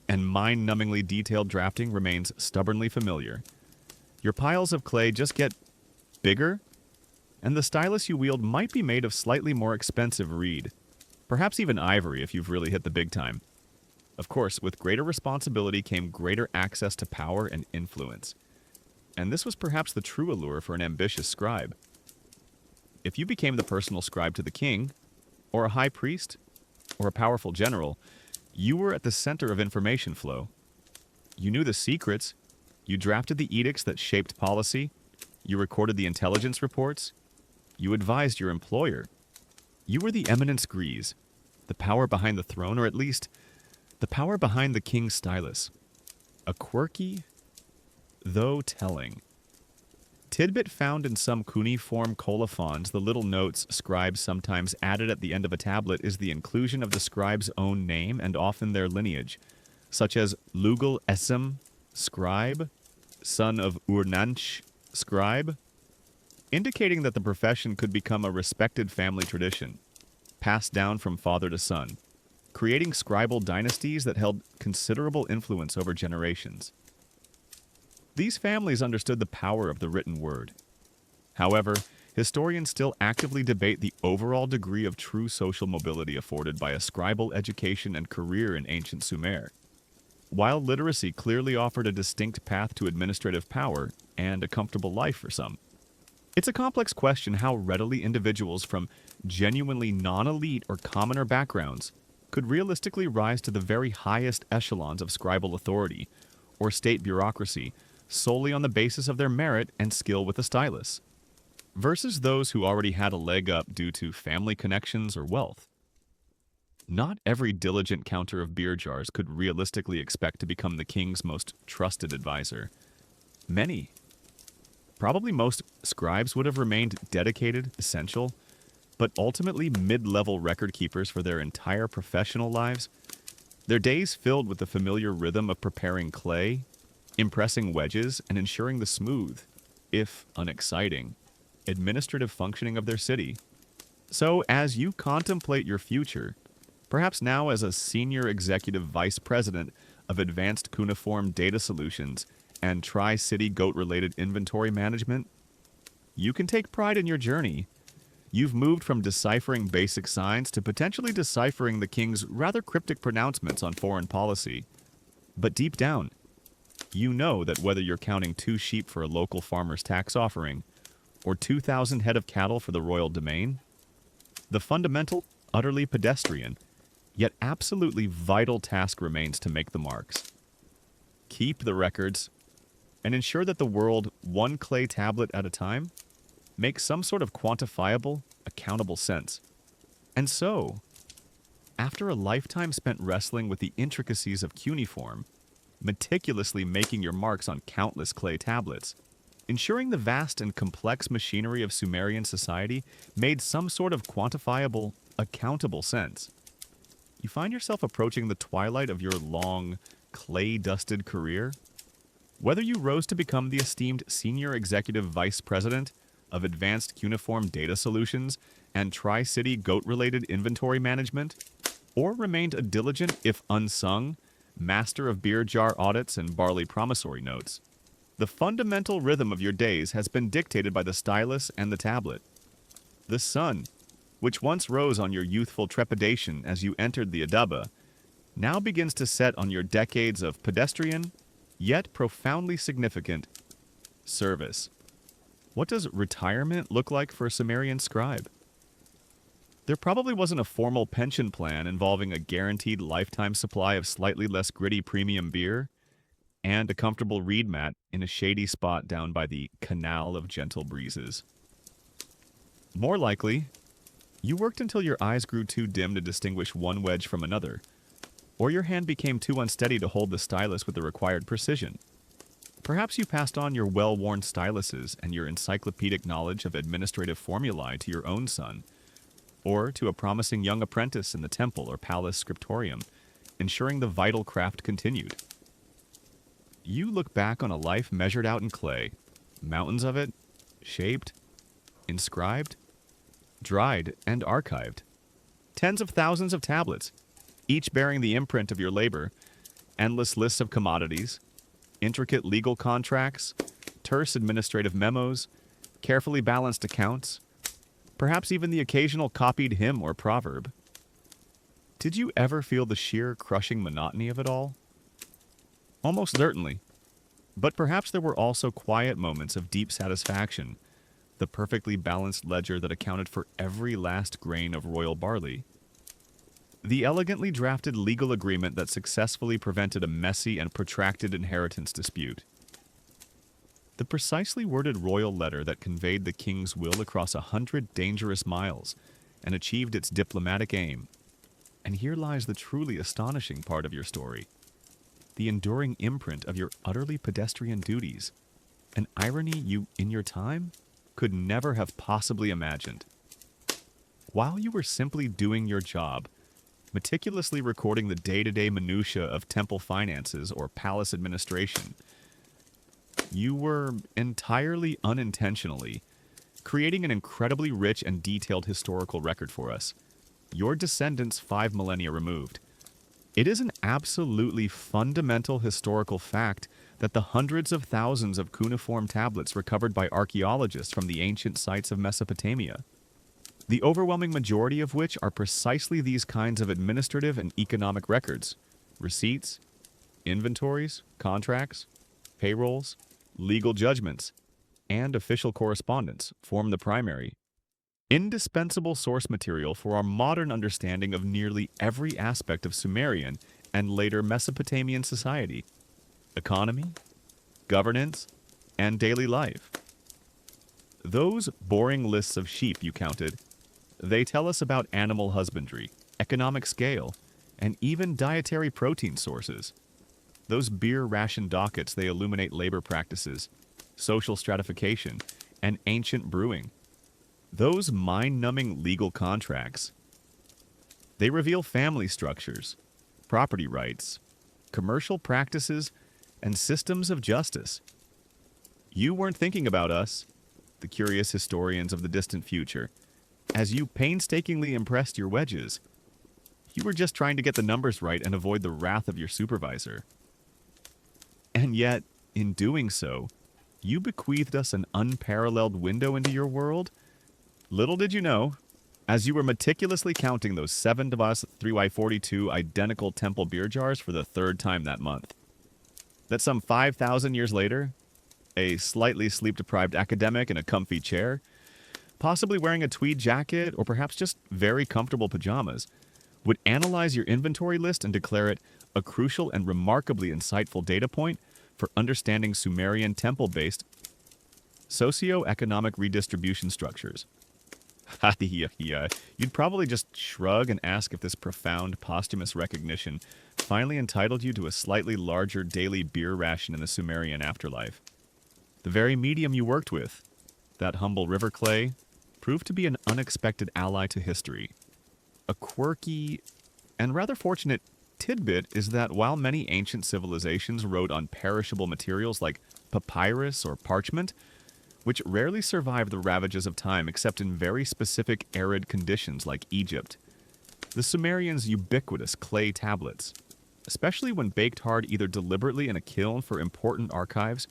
and mind-numbingly detailed drafting remains stubbornly familiar. Your piles of clay just get bigger, and the stylus you wield might be made of slightly more expensive reed, perhaps even ivory if you've really hit the big time. Of course, with greater responsibility came greater access to power and influence. And this was perhaps the true allure for an ambitious scribe. If you became the personal scribe to the king, or a high priest, or a powerful general, you were at the center of information flow. You knew the secrets, you drafted the edicts that shaped policy, you recorded the intelligence reports, you advised your employer. You were the eminence grise, the power behind the throne, or at least the power behind the king's stylus. A quirky, though telling, tidbit found in some cuneiform colophons, the little notes scribes sometimes added at the end of a tablet, is the inclusion of the scribe's own name and often their lineage, such as Lugal Esem, scribe, son of Urnanch, scribe, indicating that the profession could become a respected family tradition, passed down from father to son, creating scribal dynasties that held considerable influence over generations. These families understood the power of the written word. However, historians still actively debate the overall degree of true social mobility afforded by a scribal education and career in ancient Sumer. While literacy clearly offered a distinct path to administrative power and a comfortable life for some, it's a complex question how readily individuals from genuinely non-elite or commoner backgrounds could realistically rise to the very highest echelons of scribal authority or state bureaucracy solely on the basis of their merit and skill with the stylus, versus those who already had a leg up due to family connections or wealth. Not every diligent counter of beer jars could realistically expect to become the king's most trusted advisor. Many, probably most, scribes would have remained dedicated, essential, but ultimately mid-level record keepers for their entire professional lives, their days filled with the familiar rhythm of preparing clay, impressing wedges, and ensuring the smooth, if unexciting, administrative functioning of their city. So, as you contemplate your future, Perhaps now as a senior executive vice president of advanced cuneiform data solutions and Tri-City goat-related inventory management, you can take pride in your journey. You've moved from deciphering basic signs to potentially deciphering the king's rather cryptic pronouncements on foreign policy. But deep down, you know that whether you're counting 2 sheep for a local farmer's tax offering or 2,000 head of cattle for the royal domain, the fundamental, utterly pedestrian, yet absolutely vital task remains to make the marks. Keep the records and ensure that the world, one clay tablet at a time, makes some sort of quantifiable, accountable sense. And so, after a lifetime spent wrestling with the intricacies of cuneiform, meticulously making your marks on countless clay tablets, ensuring the vast and complex machinery of Sumerian society made some sort of quantifiable, accountable sense, you find yourself approaching the twilight of your long, clay-dusted career. Whether you rose to become the esteemed Senior Executive Vice President of Advanced Cuneiform Data Solutions and Tri-City goat-related inventory management, or remained a diligent, if unsung, master of beer jar audits and barley promissory notes, the fundamental rhythm of your days has been dictated by the stylus and the tablet. The sun, which once rose on your youthful trepidation as you entered the Adaba, now begins to set on your decades of pedestrian, yet profoundly significant, service. What does retirement look like for a Sumerian scribe? There probably wasn't a formal pension plan involving a guaranteed lifetime supply of slightly less gritty premium beer and a comfortable reed mat in a shady spot down by the Canal of Gentle Breezes. More likely, you worked until your eyes grew too dim to distinguish one wedge from another, or your hand became too unsteady to hold the stylus with the required precision. Perhaps you passed on your well-worn styluses and your encyclopedic knowledge of administrative formulae to your own son, or to a promising young apprentice in the temple or palace scriptorium, ensuring the vital craft continued. You look back on a life measured out in clay, mountains of it, shaped, inscribed, dried, and archived. Tens of thousands of tablets, each bearing the imprint of your labor, endless lists of commodities, intricate legal contracts, terse administrative memos, carefully balanced accounts, perhaps even the occasional copied hymn or proverb. Did you ever feel the sheer crushing monotony of it all? Almost certainly. But perhaps there were also quiet moments of deep satisfaction, the perfectly balanced ledger that accounted for every last grain of royal barley. The elegantly drafted legal agreement that successfully prevented a messy and protracted inheritance dispute. The precisely worded royal letter that conveyed the king's will across 100 dangerous miles and achieved its diplomatic aim. And here lies the truly astonishing part of your story. The enduring imprint of your utterly pedestrian duties. An irony you, in your time, could never have possibly imagined. While you were simply doing your job, meticulously recording the day-to-day minutiae of temple finances or palace administration, you were entirely unintentionally creating an incredibly rich and detailed historical record for us, your descendants 5 millennia removed. It is an absolutely fundamental historical fact that the hundreds of thousands of cuneiform tablets recovered by archaeologists from the ancient sites of Mesopotamia, the overwhelming majority of which are precisely these kinds of administrative and economic records, receipts, inventories, contracts, payrolls, legal judgments, and official correspondence, form the primary, indispensable source material for our modern understanding of nearly every aspect of Sumerian and later Mesopotamian society, economy, governance, and daily life. Those boring lists of sheep you counted, they tell us about animal husbandry, economic scale, and even dietary protein sources. Those beer ration dockets, they illuminate labor practices, social stratification, and ancient brewing. Those mind-numbing legal contracts, they reveal family structures, property rights, commercial practices, and systems of justice. You weren't thinking about us, the curious historians of the distant future, as you painstakingly impressed your wedges. You were just trying to get the numbers right and avoid the wrath of your supervisor. And yet, in doing so, you bequeathed us an unparalleled window into your world. Little did you know, as you were meticulously counting those 7 Devas 3Y42 identical temple beer jars for the 3rd time that month, that some 5,000 years later, a slightly sleep-deprived academic in a comfy chair, possibly wearing a tweed jacket or perhaps just very comfortable pajamas, would analyze your inventory list and declare it a crucial and remarkably insightful data point for understanding Sumerian temple-based socio-economic redistribution structures. You'd probably just shrug and ask if this profound posthumous recognition finally entitled you to a slightly larger daily beer ration in the Sumerian afterlife. The very medium you worked with, that humble river clay, proved to be an unexpected ally to history. A quirky and rather fortunate tidbit is that while many ancient civilizations wrote on perishable materials like papyrus or parchment, which rarely survived the ravages of time except in very specific arid conditions like Egypt, the Sumerians' ubiquitous clay tablets, especially when baked hard either deliberately in a kiln for important archives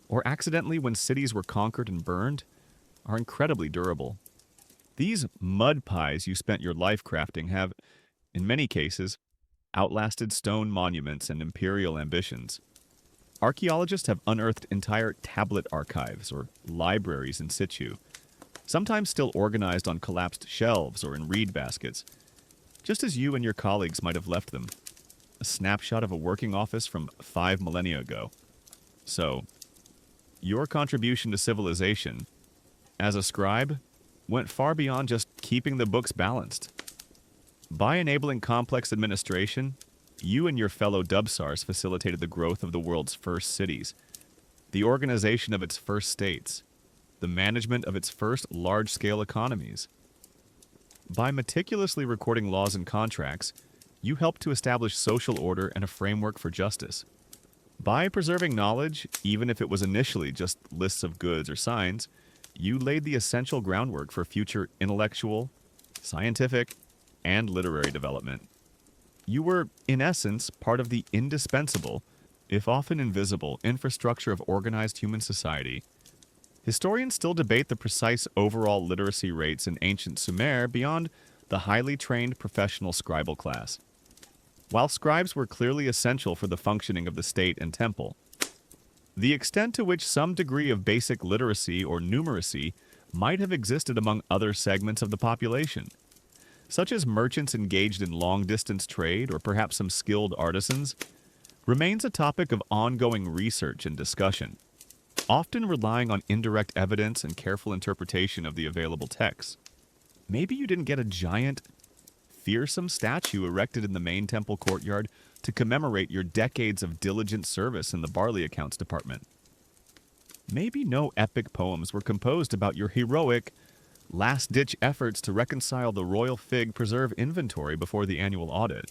or accidentally when cities were conquered and burned, are incredibly durable. These mud pies you spent your life crafting have, in many cases, outlasted stone monuments and imperial ambitions. Archaeologists have unearthed entire tablet archives or libraries in situ, sometimes still organized on collapsed shelves or in reed baskets, just as you and your colleagues might have left them. A snapshot of a working office from 5 millennia ago. So, your contribution to civilization, as a scribe, went far beyond just keeping the books balanced. By enabling complex administration, you and your fellow Dubsars facilitated the growth of the world's first cities, the organization of its first states, the management of its first large-scale economies. By meticulously recording laws and contracts, you helped to establish social order and a framework for justice. By preserving knowledge, even if it was initially just lists of goods or signs, you laid the essential groundwork for future intellectual, scientific, and literary development. You were, in essence, part of the indispensable, if often invisible, infrastructure of organized human society. Historians still debate the precise overall literacy rates in ancient Sumer beyond the highly trained professional scribal class. While scribes were clearly essential for the functioning of the state and temple, the extent to which some degree of basic literacy or numeracy might have existed among other segments of the population, such as merchants engaged in long-distance trade or perhaps some skilled artisans, remains a topic of ongoing research and discussion, often relying on indirect evidence and careful interpretation of the available texts. Maybe you didn't get a giant, fearsome statue erected in the main temple courtyard to commemorate your decades of diligent service in the barley accounts department. Maybe no epic poems were composed about your heroic, last-ditch efforts to reconcile the royal fig preserve inventory before the annual audit.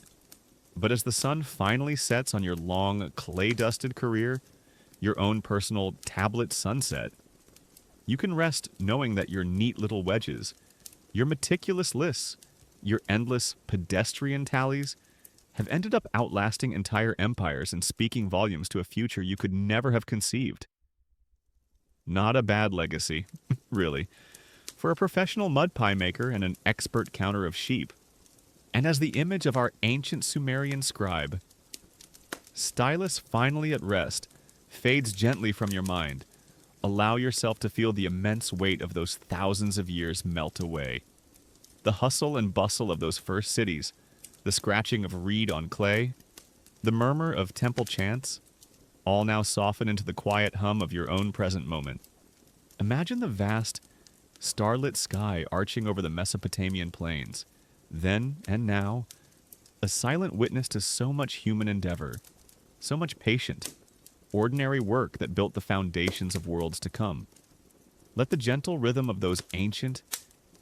But as the sun finally sets on your long, clay-dusted career, your own personal tablet sunset, you can rest knowing that your neat little wedges, your meticulous lists, your endless pedestrian tallies, have ended up outlasting entire empires and speaking volumes to a future you could never have conceived. Not a bad legacy, really, for a professional mud pie maker and an expert counter of sheep. And as the image of our ancient Sumerian scribe, stylus finally at rest, fades gently from your mind, allow yourself to feel the immense weight of those thousands of years melt away. The hustle and bustle of those first cities, the scratching of reed on clay, the murmur of temple chants, all now soften into the quiet hum of your own present moment. Imagine the vast, starlit sky arching over the Mesopotamian plains, then and now, a silent witness to so much human endeavor, so much patient, ordinary work that built the foundations of worlds to come. Let the gentle rhythm of those ancient,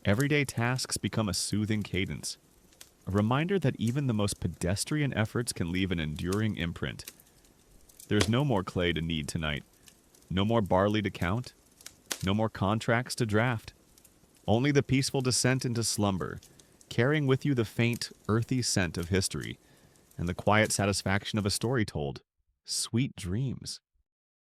everyday tasks become a soothing cadence, a reminder that even the most pedestrian efforts can leave an enduring imprint. There's no more clay to knead tonight, no more barley to count, no more contracts to draft. Only the peaceful descent into slumber, carrying with you the faint, earthy scent of history and the quiet satisfaction of a story told. Sweet dreams.